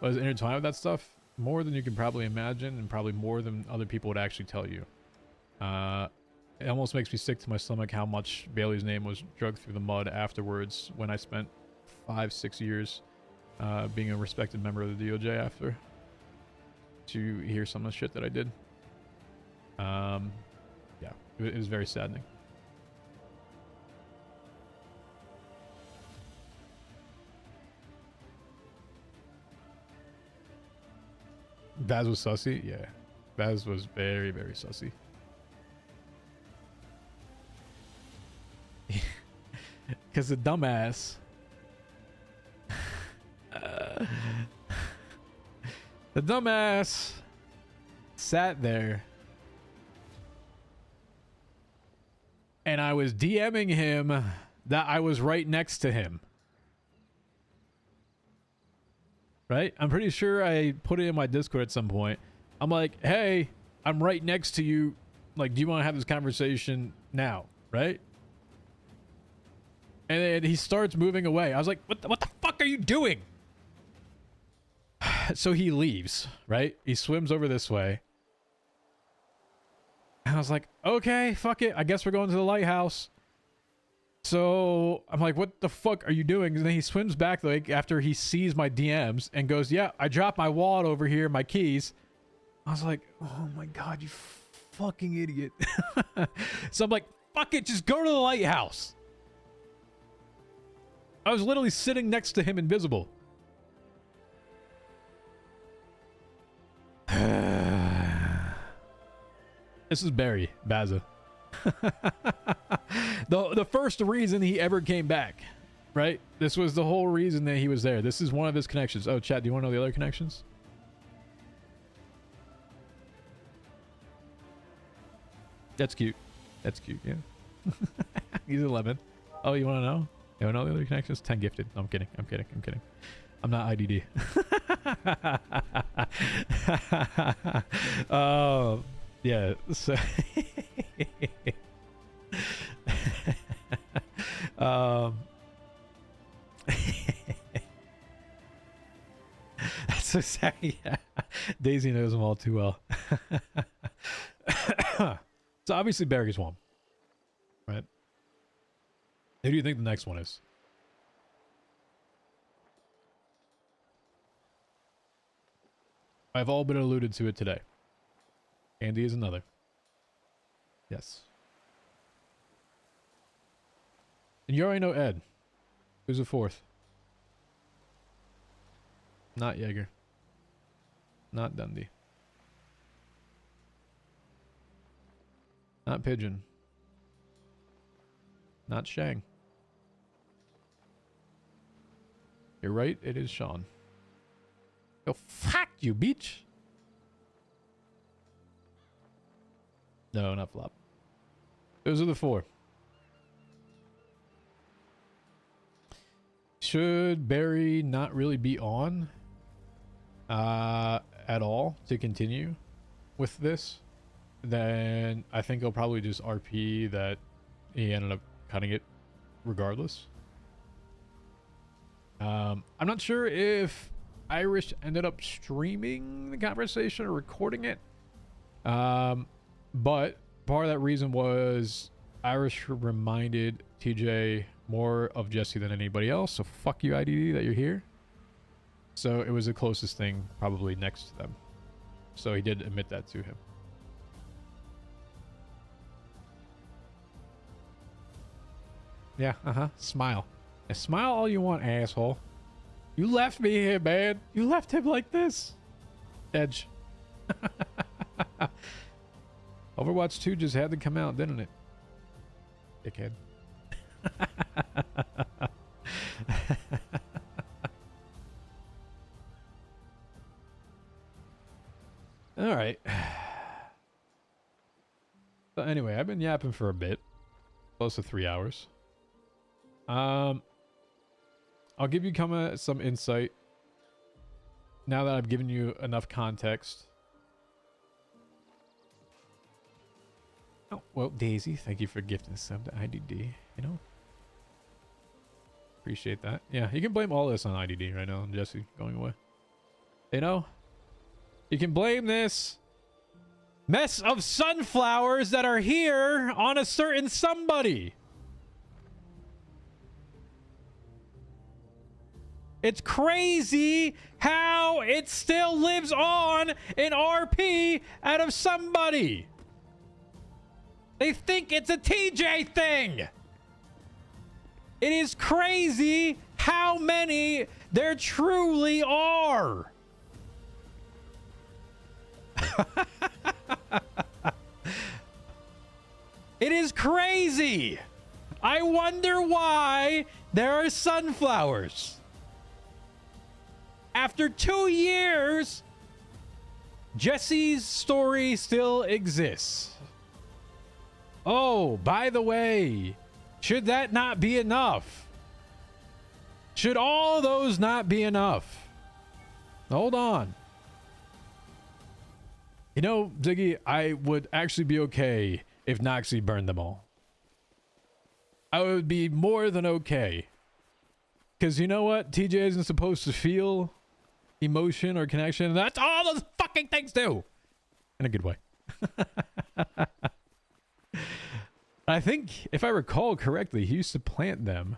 Was intertwined with that stuff more than you can probably imagine, and probably more than other people would actually tell you. It almost makes me sick to my stomach how much Bailey's name was dragged through the mud afterwards, when I spent 5-6 years being a respected member of the DOJ after, to hear some of the shit that I did. Yeah, it was very saddening. Baz was sussy? Yeah. Baz was very, very sussy. Because the dumbass... the dumbass sat there and I was DMing him that I was right next to him. Right? I'm pretty sure I put it in my Discord at some point. I'm like, hey, I'm right next to you. Like, do you want to have this conversation now? Right? And then he starts moving away. I was like, what the fuck are you doing? So he leaves, right? He swims over this way. And I was like, okay, fuck it. I guess we're going to the lighthouse. So I'm like, what the fuck are you doing? And then he swims back like after he sees my DMs and goes, yeah, I dropped my wallet over here, my keys. I was like, oh my God, you fucking idiot. So I'm like, fuck it, just go to the lighthouse. I was literally sitting next to him invisible. This is Barry Baza. The first reason he ever came back, right? This was the whole reason that he was there. This is one of his connections. Oh, chat, do you want to know the other connections? That's cute. That's cute, yeah. He's 11. Oh, you want to know? You want to know the other connections? 10 gifted. No, I'm kidding. I'm kidding. I'm kidding. I'm not IDD. Oh, yeah. So that's exactly, yeah. Daisy knows them all too well. So obviously Barry's one, right? Who do you think the next one is? I've all been alluded to it today. Andy is another. Yes. And you already know Ed. Who's the fourth? Not Jaeger. Not Dundee. Not Pigeon. Not Shang. You're right, it is Sean. Oh, fuck you, bitch. No, not Flop. Those are the four. Should Barry not really be on at all to continue with this, then I think I'll probably just RP that he ended up cutting it regardless. I'm not sure if Irish ended up streaming the conversation or recording it. But part of that reason was Irish reminded TJ more of Jesse than anybody else. So fuck you, IDD, that you're here. So it was the closest thing probably next to them. So he did admit that to him. Yeah, smile. And smile all you want, asshole. You left me here, man. You left him like this. Edge. Overwatch 2 just had to come out, didn't it? Dickhead. All right. So anyway, I've been yapping for a bit, close to 3 hours. I'll give you some insight now that I've given you enough context. Oh, well, Daisy, thank you for gifting sub to IDD, you know? Appreciate that. Yeah, you can blame all this on IDD right now, and Jesse going away. You know? You can blame this mess of sunflowers that are here on a certain somebody. It's crazy how it still lives on in RP out of somebody. They think it's a TJ thing. It is crazy how many there truly are. It is crazy. I wonder why there are sunflowers. After 2 years, Jesse's story still exists. Oh, by the way, should that not be enough? Should all those not be enough? Hold on. You know, Ziggy, I would actually be okay if Noxie burned them all. I would be more than okay. Because you know what? TJ isn't supposed to feel emotion or connection. That's all those fucking things do. In a good way. I think, if I recall correctly, he used to plant them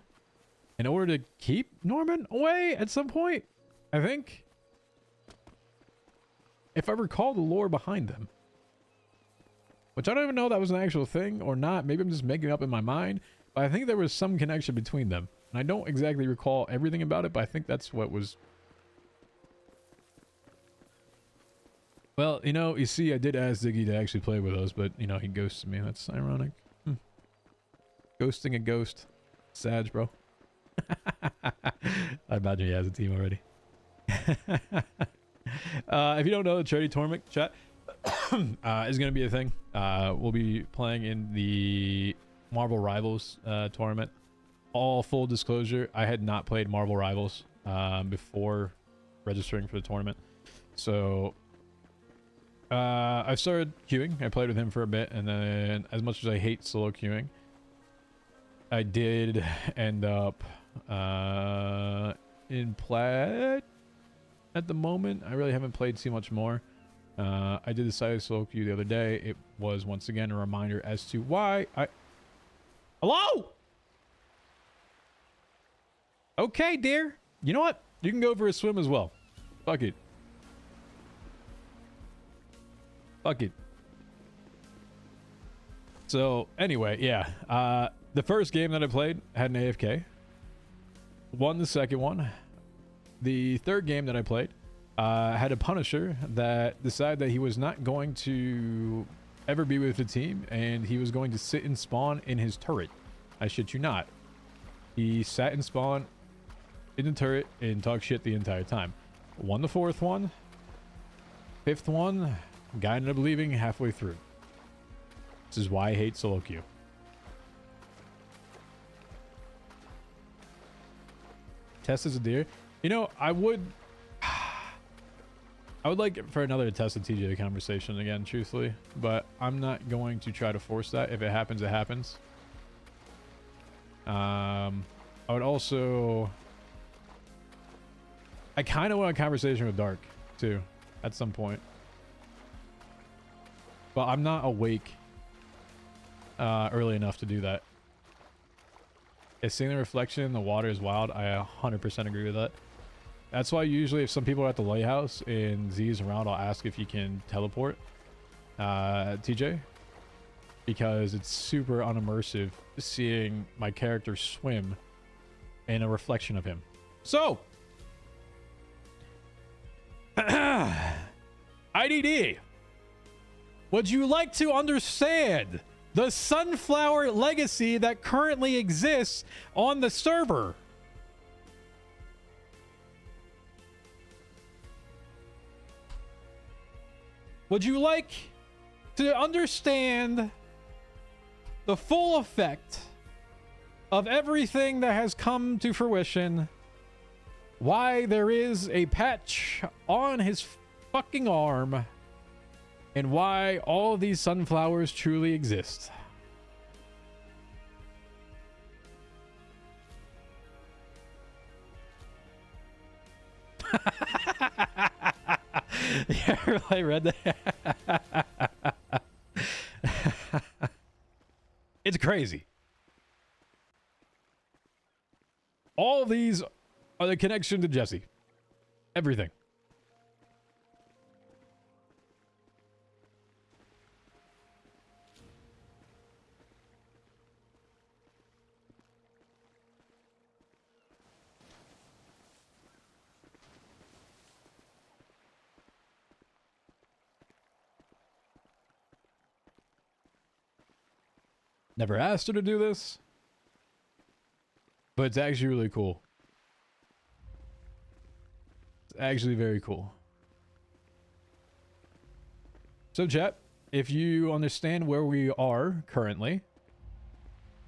in order to keep Norman away at some point. I think. If I recall the lore behind them. Which I don't even know if that was an actual thing or not. Maybe I'm just making it up in my mind. But I think there was some connection between them. And I don't exactly recall everything about it, but I think that's what was... Well, you know, you see, I did ask Ziggy to actually play with us, but, you know, he ghosted me. That's ironic. Ghosting a ghost. Sad, bro. I imagine he has a team already. If you don't know, the charity tournament chat is going to be a thing. We'll be playing in the Marvel Rivals tournament. All full disclosure, I had not played Marvel Rivals before registering for the tournament. So I started queuing. I played with him for a bit, and then as much as I hate solo queuing, I did end up in plat at the moment. I really haven't played too much more. I did decide to solo queue the other day. It was once again a reminder as to why I... Hello? Okay, dear. You know what? You can go for a swim as well. Fuck it. Fuck it. So, anyway, yeah. The first game that I played had an AFK. Won the second one. The third game that I played had a Punisher that decided that he was not going to ever be with the team, and he was going to sit and spawn in his turret. I shit you not. He sat and spawned in the turret and talked shit the entire time. Won the fourth one. Fifth one, guy ended up leaving halfway through. This is why I hate solo queue. Test as a deer. You know, I would like for another Test of TJ conversation again, truthfully, but I'm not going to try to force that. If it happens, it happens. I would also... I kind of want a conversation with Dark, too, at some point. But I'm not awake early enough to do that. It's seeing the reflection in the water is wild. I 100% agree with that. That's why usually if some people are at the lighthouse and Z is around, I'll ask if you can teleport TJ. Because it's super unimmersive seeing my character swim in a reflection of him. So, IDD. Would you like to understand the sunflower legacy that currently exists on the server? Would you like to understand the full effect of everything that has come to fruition? Why there is a patch on his fucking arm, and why all of these sunflowers truly exist. Yeah, I read that. It's crazy. All of these are the connection to Jesse. Everything. Never asked her to do this, but it's actually really cool. It's actually very cool. So chat, if you understand where we are currently,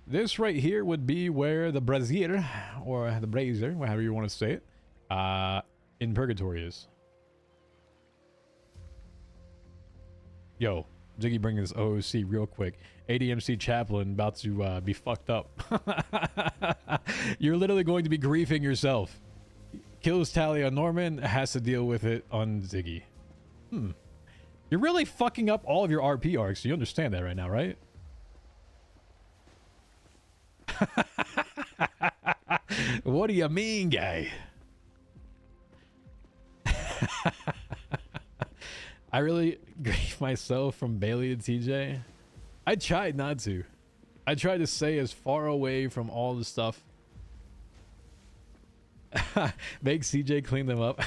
this right here would be where the brazier, or the brazier, however you want to say it, in purgatory is. Yo, Jiggy bring this OOC real quick. ADMC chaplain about to be fucked up. You're literally going to be griefing yourself. Kills tally on Norman, has to deal with it on Ziggy. You're really fucking up all of your RP arcs. You understand that right now, right? What do you mean, guy? I really grieve myself from Bailey to TJ. I tried not to. I tried to stay as far away from all the stuff. Make CJ clean them up.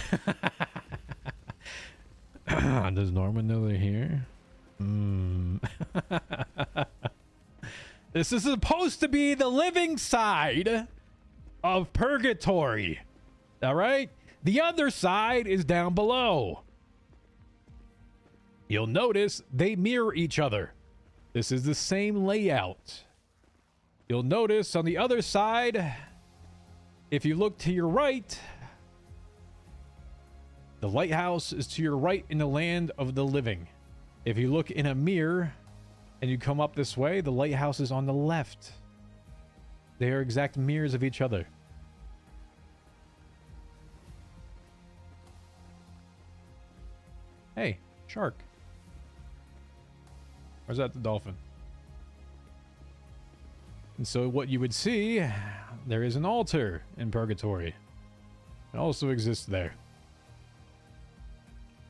Does Norman know they're here? This is supposed to be the living side of purgatory. All right? The other side is down below. You'll notice they mirror each other. This is the same layout. You'll notice on the other side, if you look to your right, the lighthouse is to your right in the land of the living. If you look in a mirror and you come up this way, the lighthouse is on the left. They are exact mirrors of each other. Hey, shark. Or is that the dolphin? And so what you would see, there is an altar in purgatory. It also exists there.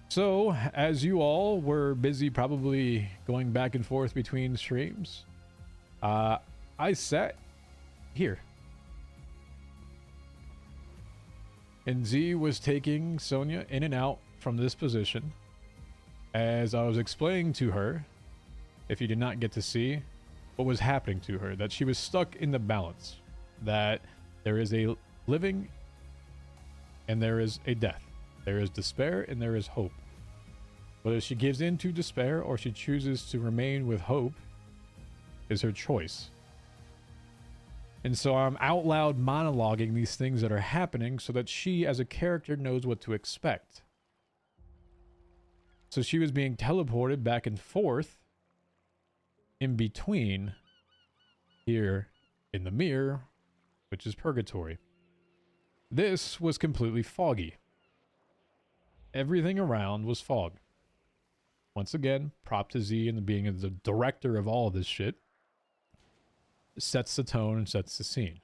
So, as you all were busy probably going back and forth between streams, I sat here. And Z was taking Sonia in and out from this position as I was explaining to her, if you did not get to see what was happening to her, that she was stuck in the balance, that there is a living and there is a death. There is despair and there is hope. Whether she gives in to despair or she chooses to remain with hope is her choice. And so I'm out loud monologuing these things that are happening so that she as a character knows what to expect. So she was being teleported back and forth in between here in the mirror, which is purgatory. This was completely foggy. Everything around was fog. Once again, prop to Z and being the director of all of this shit. Sets the tone and sets the scene.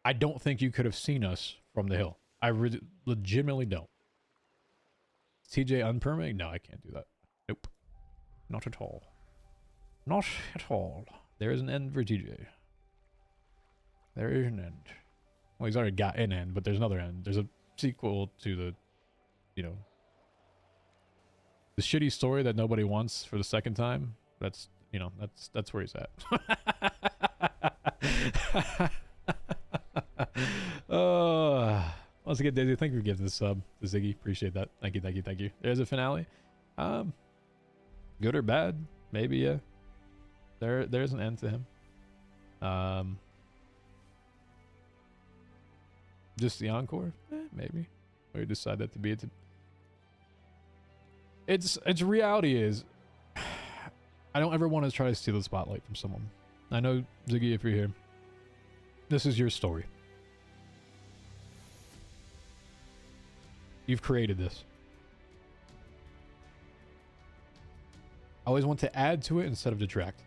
I don't think you could have seen us from the hill. I legitimately don't. TJ unpermitting? No, I can't do that. Nope. Not at all. Not at all. There is an end for TJ. There is an end. Well, he's already got an end, but there's another end. There's a sequel to the, you know, The shitty story that nobody wants for the second time. That's, you know, that's where he's at. Once again, Daisy, thank you for giving the sub to Ziggy. Appreciate that. Thank you, thank you, thank you. There's a finale. Good or bad? Maybe, yeah. There's an end to him. Just the encore? Maybe. Or you decide that to be it. Its reality is, I don't ever want to try to steal the spotlight from someone. I know, Ziggy, if you're here, this is your story. You've created this. I always want to add to it instead of detract.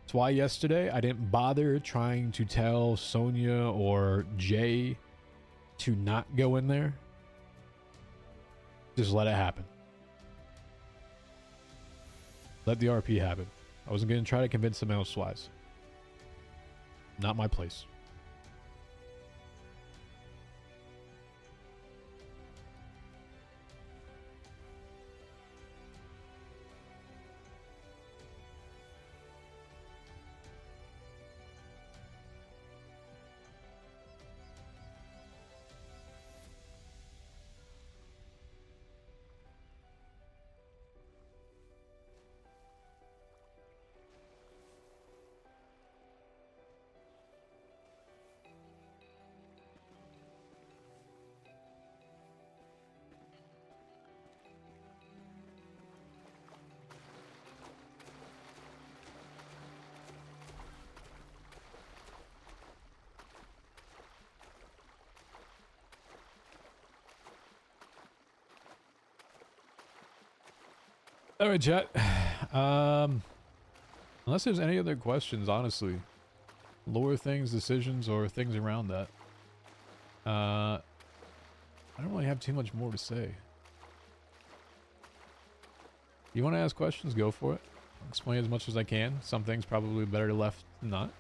That's why yesterday I didn't bother trying to tell Sonia or Jay to not go in there. Just let it happen. Let the RP happen. I wasn't going to try to convince them elsewise. Not my place. All right, chat. Unless there's any other questions, honestly, lore things, decisions, or things around that, I don't really have too much more to say. You want to ask questions? Go for it. I'll explain as much as I can. Some things probably better left than not.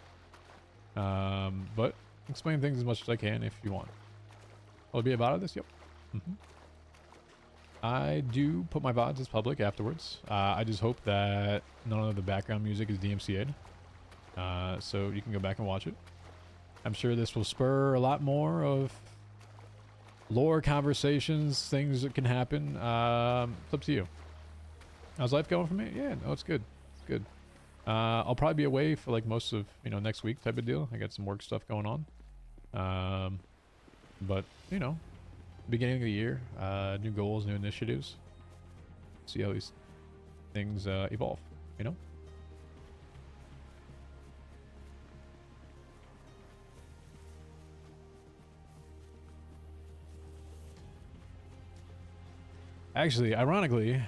But explain things as much as I can if you want. Will it be about this? Yep. I do put my VODs as public afterwards. I just hope that none of the background music is DMCA'd. So you can go back and watch it. I'm sure this will spur a lot more of lore conversations, things that can happen. It's up to you. How's life going for me? Yeah, no, it's good. It's good. I'll probably be away for like most of, you know, next week type of deal. I got some work stuff going on. But, you know, beginning of the year, new goals, new initiatives. See how these things evolve, you know? Actually, ironically,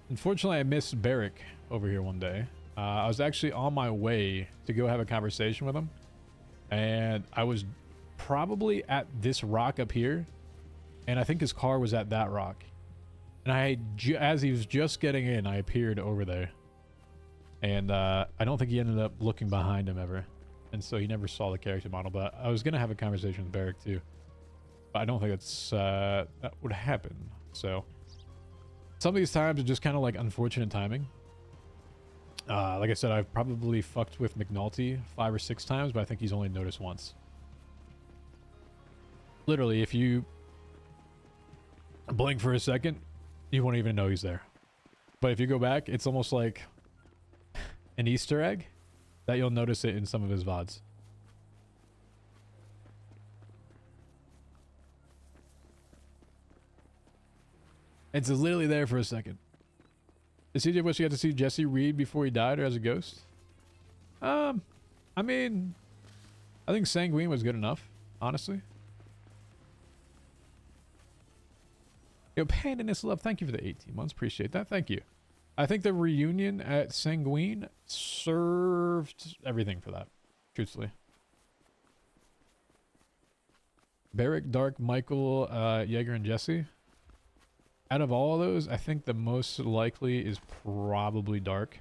unfortunately, I missed Barrick over here one day. I was actually on my way to go have a conversation with him, and I was probably at this rock up here, and I think his car was at that rock. And as he was just getting in, I appeared over there, and I don't think he ended up looking behind him ever, and so he never saw the character model. But I was gonna have a conversation with Barrick too, but I don't think that would happen. So some of these times are just kind of like unfortunate timing. Like I said, I've probably fucked with McNulty 5 or 6 times, but I think he's only noticed once. Literally, if you blink for a second, you won't even know he's there. But if you go back, it's almost like an Easter egg that you'll notice it in some of his VODs. It's literally there for a second. Did CJ wish you got to see Jesse Reed before he died or as a ghost? I mean, I think Sanguine was good enough, honestly. Yo, Pain in This Love, thank you for the 18 months. Appreciate that. Thank you. I think the reunion at Sanguine served everything for that, truthfully. Barrick, Dark, Michael, Yeager, and Jesse. Out of all of those, I think the most likely is probably Dark.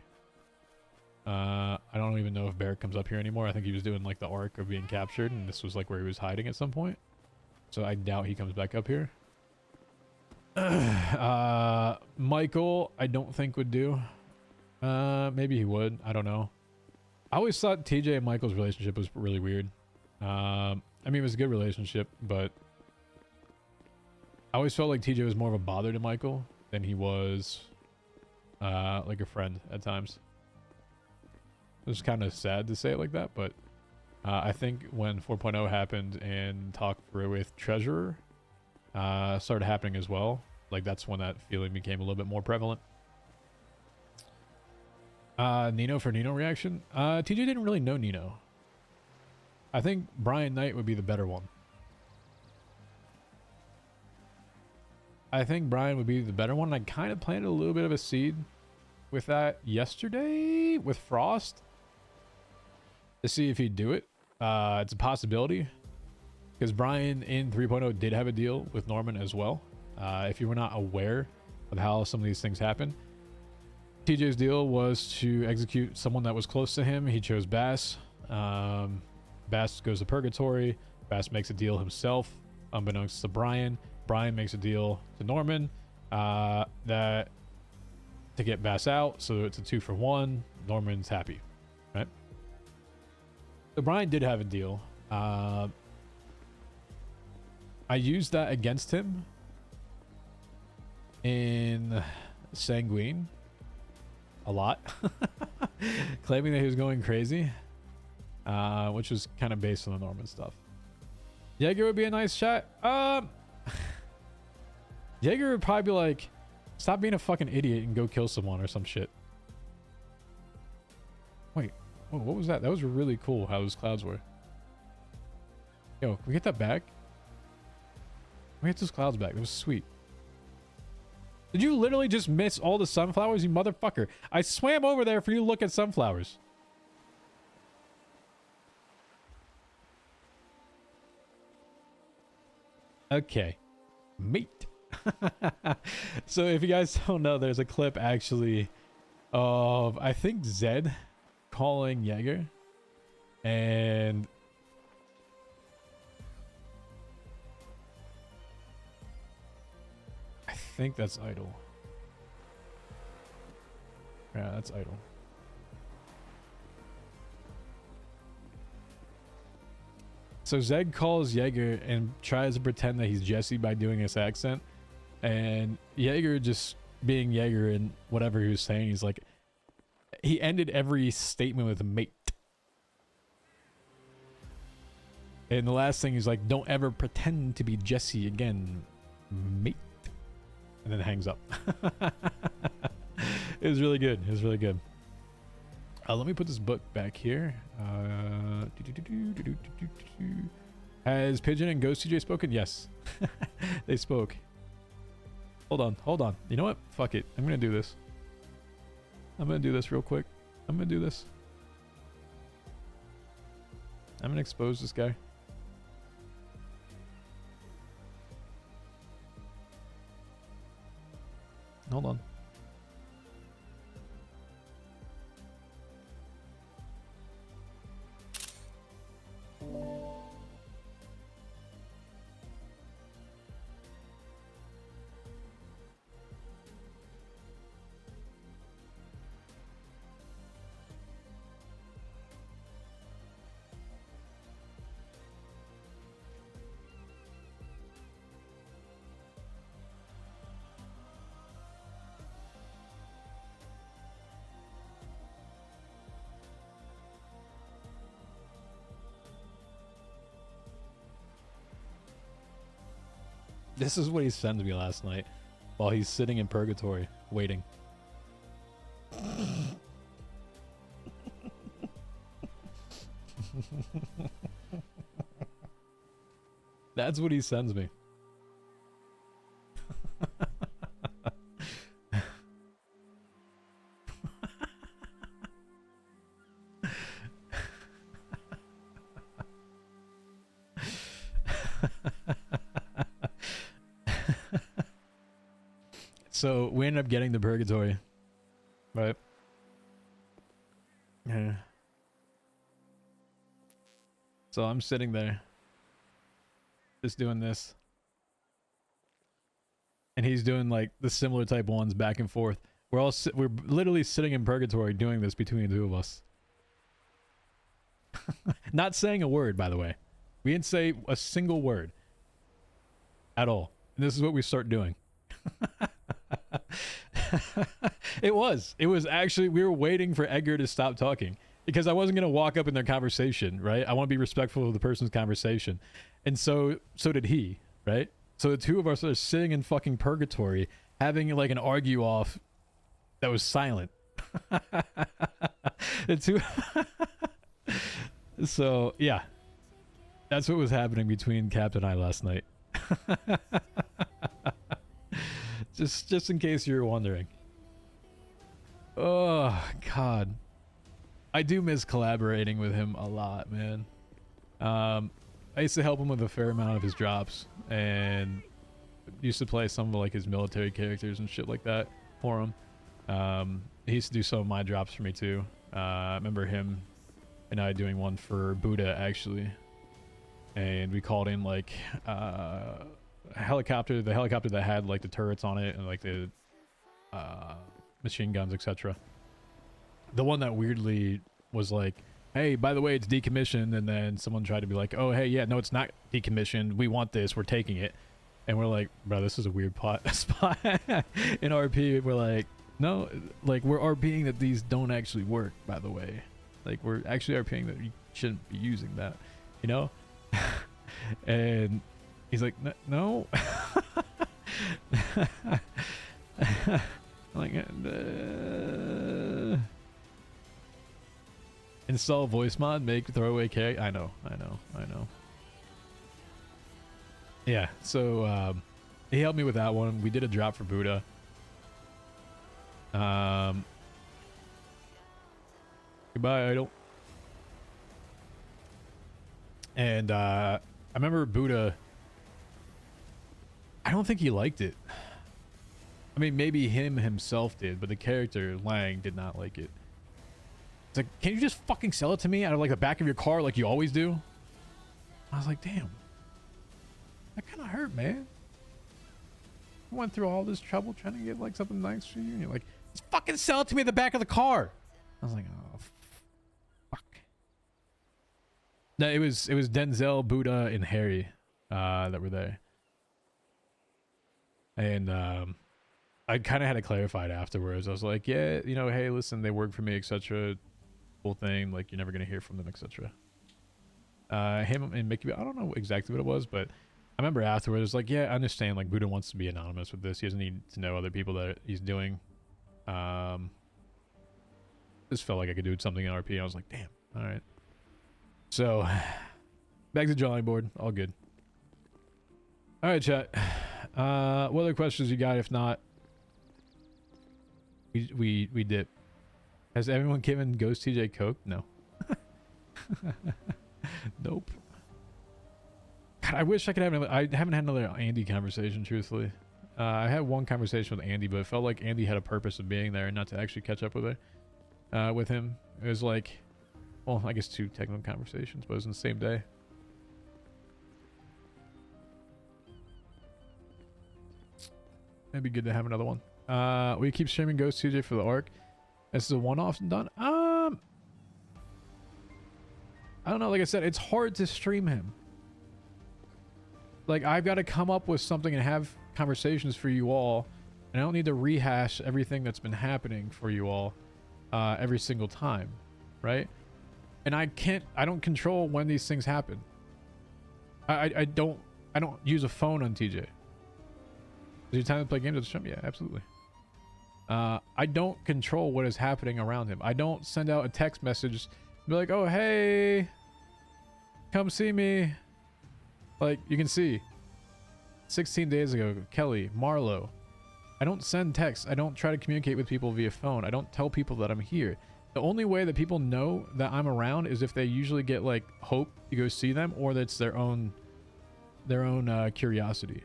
I don't even know if Barrick comes up here anymore. I think he was doing like the arc of being captured, and this was like where he was hiding at some point. So I doubt he comes back up here. Michael, I don't think would do. Maybe he would. I don't know. I always thought TJ and Michael's relationship was really weird. I mean, it was a good relationship, but I always felt like TJ was more of a bother to Michael than he was, like a friend at times. It was kind of sad to say it like that, but I think when 4.0 happened and talk through with Treasurer started happening as well, like that's when that feeling became a little bit more prevalent. Nino for Nino reaction. TJ didn't really know Nino. I think Brian Knight would be the better one. I think Brian would be the better one. I kind of planted a little bit of a seed with that yesterday with Frost to see if he'd do it. It's a possibility because Brian in 3.0 did have a deal with Norman as well. If you were not aware of how some of these things happen, TJ's deal was to execute someone that was close to him. He chose Bass. Bass goes to Purgatory. Bass makes a deal himself, unbeknownst to Brian. Brian makes a deal to Norman that to get Bass out, so it's a 2-for-1. Norman's happy, right? So Brian did have a deal. I used that against him in Sanguine a lot, claiming that he was going crazy, which was kind of based on the Norman stuff. Jaeger would be a nice chat. Jaeger would probably be like, stop being a fucking idiot and go kill someone or some shit. Wait, whoa, what was that? That was really cool how those clouds were. Yo, can we get that back? Can we get those clouds back? That was sweet. Did you literally just miss all the sunflowers, you motherfucker? I swam over there for you to look at sunflowers. Okay. Mate. So if you guys don't know, there's a clip actually of, I think, Zed calling Jaeger. And I think that's Idol. Yeah, that's Idol. So Zed calls Jaeger and tries to pretend that he's Jesse by doing his accent. And Jaeger, just being Jaeger and whatever he was saying, he's like, he ended every statement with mate. And the last thing he's like, don't ever pretend to be Jesse again, mate. And then hangs up. It was really good. It was really good. Let me put this book back here. Has Pigeon and Ghost TJ spoken? Yes. They spoke. Hold on. Hold on. You know what? Fuck it. I'm going to do this. I'm going to do this real quick. I'm going to do this. I'm going to expose this guy. Hold on. This is what he sends me last night while he's sitting in purgatory waiting. That's what he sends me. So we ended up getting the purgatory, right? Yeah. So I'm sitting there, just doing this. and he's doing like the similar type ones back and forth. We're literally sitting in purgatory doing this between the two of us. Not saying a word, by the way. We didn't say a single word at all. And this is what we start doing. It was actually, we were waiting for Edgar to stop talking because I wasn't going to walk up in their conversation, right? I want to be respectful of the person's conversation. And so did he, right? So the two of us are sitting in fucking purgatory having like an argue off that was silent. The two So yeah, that's what was happening between Captain and I last night. just in case you were wondering. Oh God, I do miss collaborating with him a lot, man. I used to help him with a fair amount of his drops, and used to play some of like his military characters and shit like that for him. He used to do some of my drops for me too. I remember him and I doing one for Buddha actually, and we called in like a helicopter, the helicopter that had like the turrets on it and like the machine guns, etc. The one that weirdly was like, hey, by the way, it's decommissioned, and then someone tried to be like, oh hey, yeah, no, it's not decommissioned, we want this, we're taking it. And we're like, bro, this is a weird spot in RP. We're like, no, like we're RPing that these don't actually work, by the way. Like we're actually RPing that you shouldn't be using that, you know? And he's like, no. Like, install voice mod, make throwaway character. I know. Yeah, so he helped me with that one. We did a drop for Buddha. Goodbye, Idol. And I remember Buddha, I don't think he liked it. I mean, maybe him himself did, but the character, Lang, did not like it. It's like, can you just fucking sell it to me out of like the back of your car like you always do? I was like, damn. That kind of hurt, man. I went through all this trouble trying to get like something nice for you, and you're like, just fucking sell it to me at the back of the car. I was like, oh, fuck. No, it was Denzel, Buddha, and Harry that were there. And I kind of had to clarify it afterwards. I was like, yeah, you know, hey, listen, they work for me, etc. Whole thing, like you're never gonna hear from them, etc. Him and Mickey, I don't know exactly what it was, but I remember afterwards, it was like, yeah, I understand, like Buddha wants to be anonymous with this. He doesn't need to know other people that he's doing. Just felt like I could do something in RP. I was like, damn, all right. So, back to the drawing board. All good. All right, chat. What other questions you got? If not, we dip. Has everyone given Ghost TJ Coke? No. Nope. God, I wish I could have another. I haven't had another Andy conversation, truthfully. I had one conversation with Andy, but it felt like Andy had a purpose of being there and not to actually catch up with her. With him, it was like, well, I guess 2 technical conversations, but it was in the same day. It'd be good to have another one. We keep streaming Ghost TJ for the arc. This is a one-off and done. I don't know. Like I said, it's hard to stream him. Like, I've got to come up with something and have conversations for you all, and I don't need to rehash everything that's been happening for you all every single time, right? And I don't control when these things happen. I don't use a phone on TJ. Is your time to play games at the stream? Yeah, absolutely. I don't control what is happening around him. I don't send out a text message and be like, oh, hey, come see me. Like, you can see 16 days ago, Kelly, Marlo. I don't send texts. I don't try to communicate with people via phone. I don't tell people that I'm here. The only way that people know that I'm around is if they usually get like hope to go see them, or that's their own curiosity.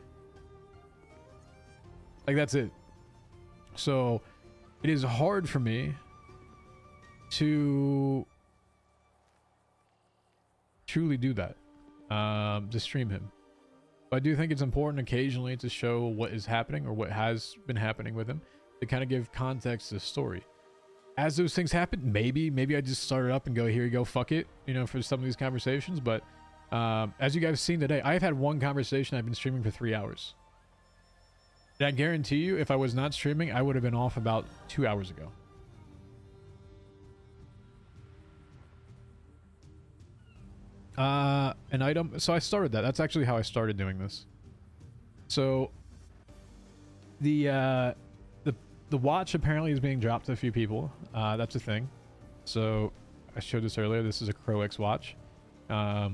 Like, that's it. So it is hard for me to truly do that, to stream him. But I do think it's important occasionally to show what is happening or what has been happening with him to kind of give context to the story. As those things happen, maybe I just start it up and go, here you go, fuck it, you know, for some of these conversations. But as you guys have seen today, I've had one conversation. I've been streaming for 3 hours. And I guarantee you, if I was not streaming, I would have been off about 2 hours ago. An item. So I started that. That's actually how I started doing this. So the watch apparently is being dropped to a few people. That's a thing. So I showed this earlier. This is a Croix watch. I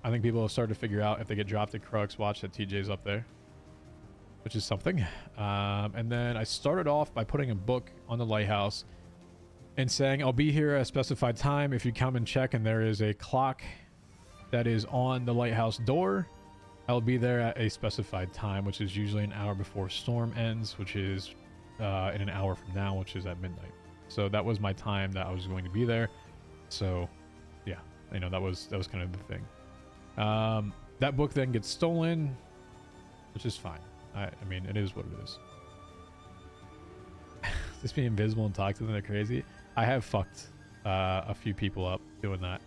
think people have started to figure out if they get dropped a Croix watch that TJ's up there, which is something. And then I started off by putting a book on the lighthouse and saying, I'll be here at a specified time if you come and check, and there is a clock that is on the lighthouse door. I'll be there at a specified time, which is usually an hour before storm ends, which is in an hour from now, which is at midnight. So that was my time that I was going to be there. So yeah, you know, that was kind of the thing. That book then gets stolen, which is fine. I mean, it is what it is. Just being invisible and talk to them, they're crazy. I have fucked a few people up doing that.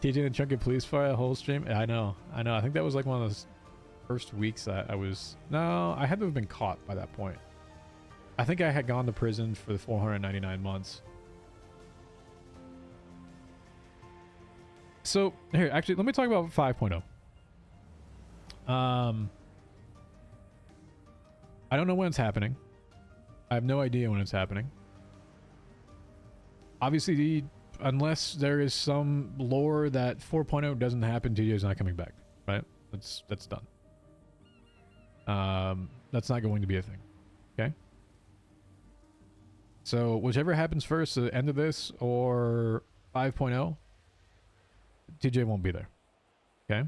TJ and Chunky Police for a whole stream. I know. I think that was like one of those first weeks that I was... No, I had to have been caught by that point. I think I had gone to prison for the 499 months. So, here, actually, let me talk about 5.0. I don't know when it's happening. I have no idea when it's happening. Obviously, unless there is some lore that 4.0 doesn't happen, TJ is not coming back, right? That's done. That's not going to be a thing. Okay? So, whichever happens first, the end of this or 5.0, TJ won't be there. Okay?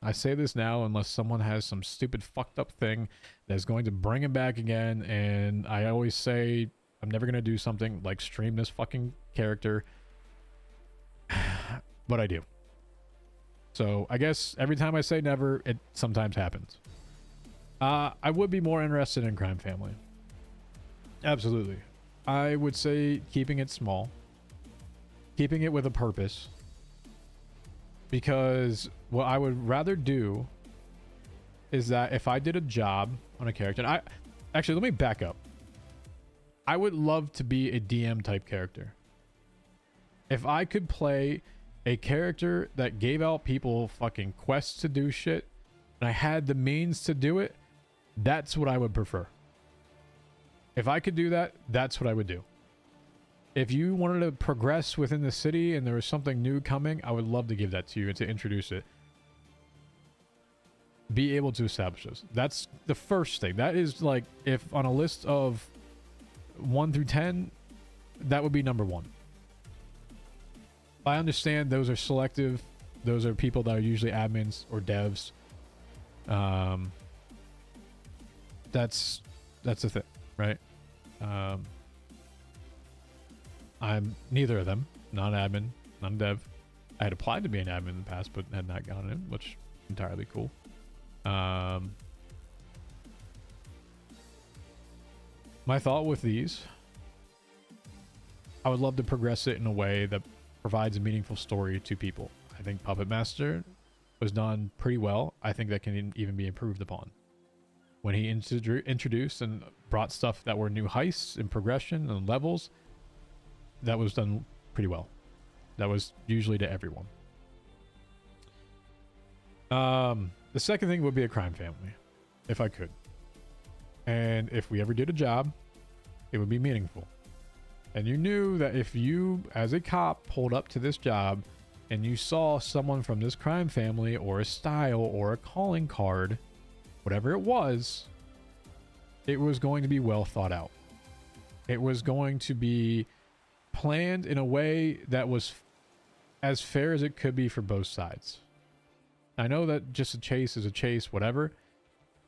I say this now unless someone has some stupid fucked up thing that's going to bring him back again, and I always say I'm never going to do something like stream this fucking character, but I do. So I guess every time I say never, it sometimes happens. I would be more interested in Crime Family. Absolutely. I would say keeping it small, keeping it with a purpose, because what I would rather do is that if I did a job on a character, and actually, let me back up. I would love to be a DM type character. If I could play a character that gave out people fucking quests to do shit, and I had the means to do it, that's what I would prefer. If I could do that, that's what I would do. If you wanted to progress within the city and there was something new coming, I would love to give that to you and to introduce it. Be able to establish this. That's the first thing. That is like, if on a list of 1 through 10, that would be number 1. I understand those are selective. Those are people that are usually admins or devs. That's the thing, right? I'm neither of them. Not an admin, not a dev. I had applied to be an admin in the past, but had not gotten it, which is entirely cool. My thought with these, I would love to progress it in a way that provides a meaningful story to people. I think Puppet Master was done pretty well. I think that can even be improved upon. When he introduced and brought stuff that were new heists and progression and levels, that was done pretty well. That was usually to everyone. The second thing would be a Crime Family, if I could. And if we ever did a job, it would be meaningful. And you knew that if you, as a cop, pulled up to this job and you saw someone from this crime family or a style or a calling card, whatever it was going to be well thought out. It was going to be planned in a way that was as fair as it could be for both sides. I know that just a chase is a chase, whatever,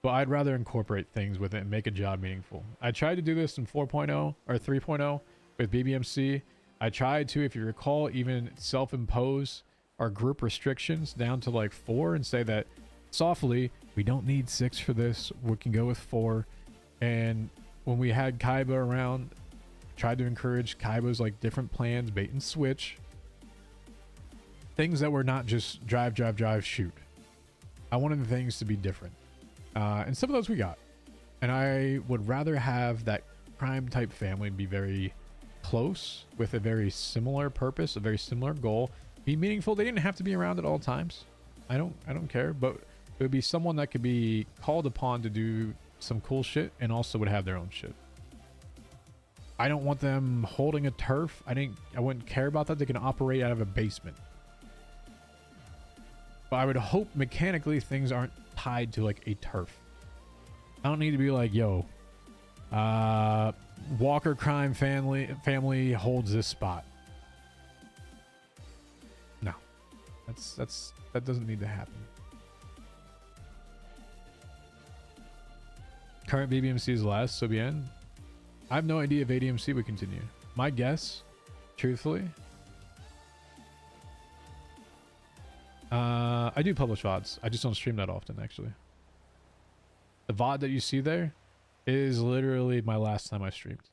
but I'd rather incorporate things with it and make a job meaningful. I tried to do this in 4.0 or 3.0 with BBMC. I tried to, if you recall, even self-impose our group restrictions down to like 4 and say that softly, we don't need 6 for this. We can go with 4. And when we had Kaiba around, tried to encourage Kaiba's like different plans, bait and switch. Things that were not just drive, drive, drive, shoot. I wanted the things to be different. And some of those we got. And I would rather have that crime type family be very close with a very similar purpose, a very similar goal, be meaningful. They didn't have to be around at all times. I don't care, but it would be someone that could be called upon to do some cool shit and also would have their own shit. I don't want them holding a turf. I wouldn't care about that. They can operate out of a basement. But I would hope mechanically things aren't tied to like a turf. I don't need to be like, yo, Walker crime family holds this spot. No. That doesn't need to happen. Current BBMC is last, so bien. I have no idea if ADMC would continue. My guess, truthfully, I do publish VODs. I just don't stream that often, actually. The VOD that you see there is literally my last time I streamed.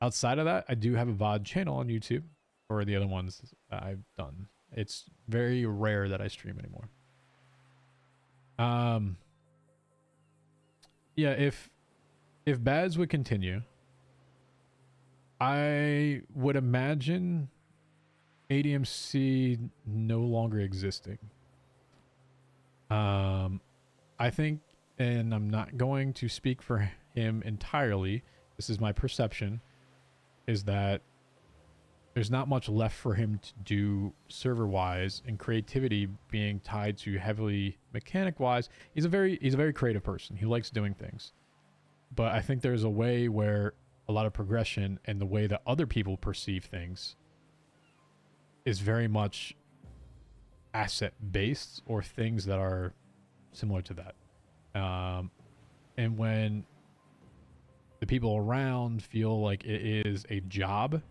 Outside of that, I do have a VOD channel on YouTube for the other ones that I've done. It's very rare that I stream anymore. Yeah, if Bads would continue, I would imagine ADMC no longer existing. I think, and I'm not going to speak for him entirely, this is my perception, is that there's not much left for him to do server-wise, and creativity being tied to heavily mechanic-wise. He's a very creative person. He likes doing things. But I think there's a way where a lot of progression and the way that other people perceive things is very much asset-based or things that are similar to that. And when the people around feel like it is a job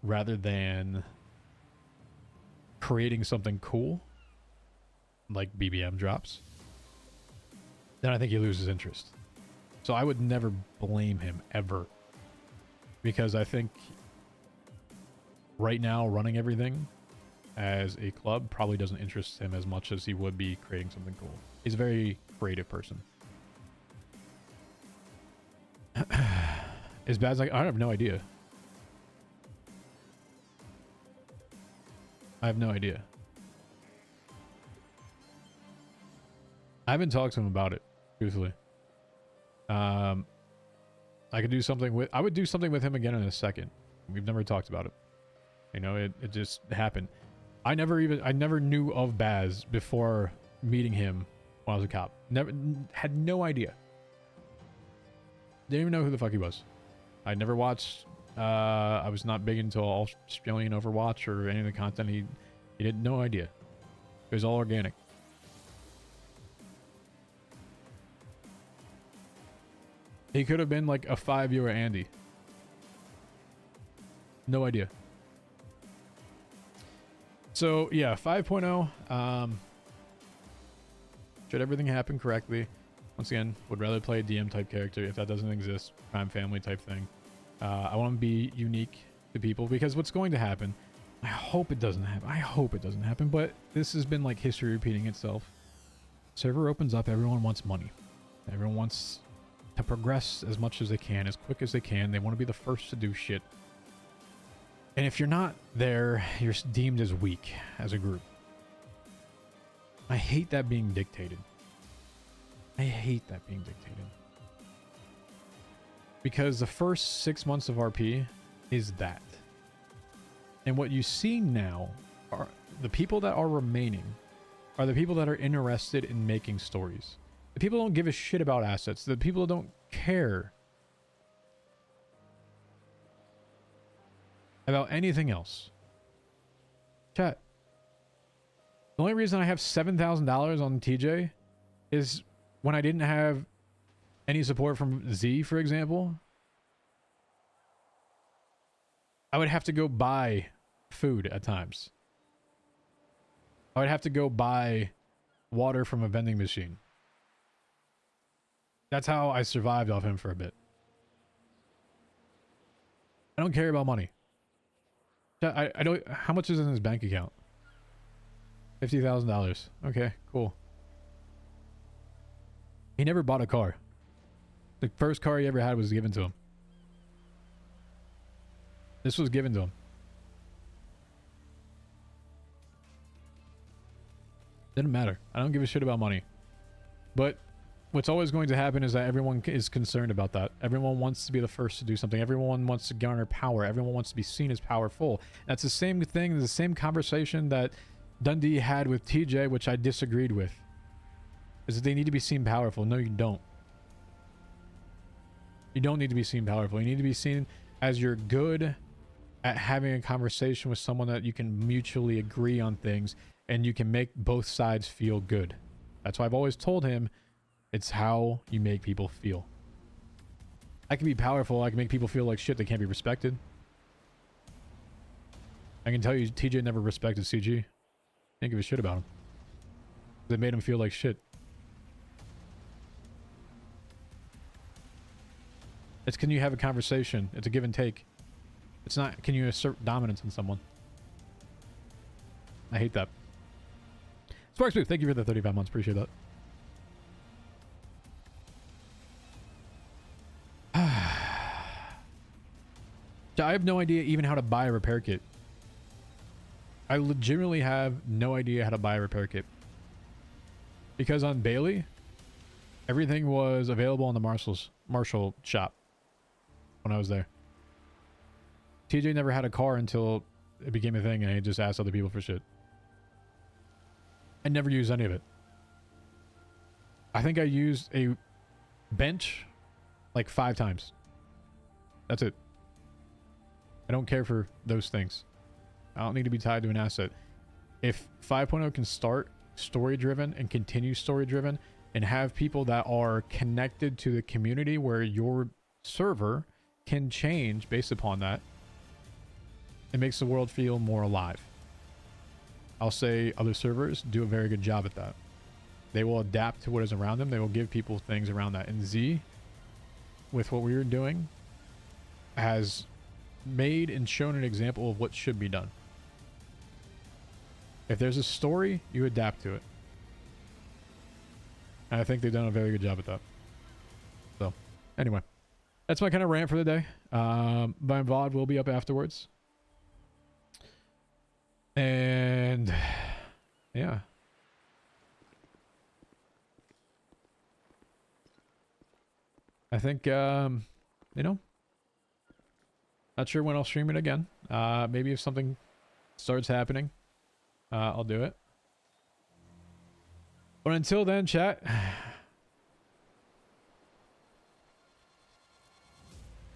rather than creating something cool, like BBM drops, then I think he loses interest. So I would never blame him ever, because I think right now running everything as a club probably doesn't interest him as much as he would be creating something cool. He's a very creative person. Is Bad's like, I have no idea. I have no idea. I haven't talked to him about it, truthfully. I could do something with, I would do something with him again in a second. We've never talked about it. You know, it just happened. I never knew of Baz before meeting him when I was a cop. Had no idea. Didn't even know who the fuck he was. I never watched, I was not big into Australian Overwatch or any of the content. He had no idea. It was all organic. He could have been like a 5-year Andy. No idea. So yeah, 5.0. Should everything happen correctly? Once again, would rather play a DM type character if that doesn't exist. Crime family type thing. I want to be unique to people, because what's going to happen, I hope it doesn't happen. I hope it doesn't happen, but this has been like history repeating itself. Server opens up, everyone wants money. Everyone wants to progress as much as they can, as quick as they can. They want to be the first to do shit. And if you're not there, you're deemed as weak as a group. I hate that being dictated. I hate that being dictated. Because the first 6 months of RP is that. And what you see now are the people that are remaining are the people that are interested in making stories. The people don't give a shit about assets. The people don't care about anything else. Chat. The only reason I have $7,000 on TJ is when I didn't have any support from Z, for example. I would have to go buy food at times. I would have to go buy water from a vending machine. That's how I survived off him for a bit. I don't care about money. I don't. How much is in his bank account? $50,000. Okay, cool. He never bought a car. The first car he ever had was given to him. This was given to him. Didn't matter. I don't give a shit about money. But what's always going to happen is that everyone is concerned about that. Everyone wants to be the first to do something. Everyone wants to garner power. Everyone wants to be seen as powerful. That's the same thing, the same conversation that Dundee had with TJ, which I disagreed with. Is that they need to be seen powerful. No, you don't. You don't need to be seen powerful. You need to be seen as you're good at having a conversation with someone that you can mutually agree on things and you can make both sides feel good. That's why I've always told him it's how you make people feel. I can be powerful. I can make people feel like shit. They can't be respected. I can tell you TJ never respected CG. Didn't give a shit about him. They made him feel like shit. It's can you have a conversation? It's a give and take. It's not can you assert dominance on someone. I hate that. Sparks Booth, thank you for the 35 months. Appreciate that. I have no idea even how to buy a repair kit. I legitimately have no idea how to buy a repair kit. Because on Bailey, everything was available in the Marshall shop when I was there. TJ never had a car until it became a thing and he just asked other people for shit. I never used any of it. I think I used a bench like 5 times. That's it. I don't care for those things. I don't need to be tied to an asset. If 5.0 can start story driven and continue story driven and have people that are connected to the community where your server can change based upon that, it makes the world feel more alive. I'll say other servers do a very good job at that. They will adapt to what is around them. They will give people things around that. And Z, with what we were doing, has made and shown an example of what should be done. If there's a story, you adapt to it. And I think they've done a very good job at that. So, anyway. That's my kind of rant for the day. My VOD will be up afterwards. And, yeah. I think, you know, not sure when I'll stream it again. Maybe if something starts happening, I'll do it. But until then, chat,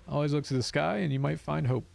always look to the sky and you might find hope.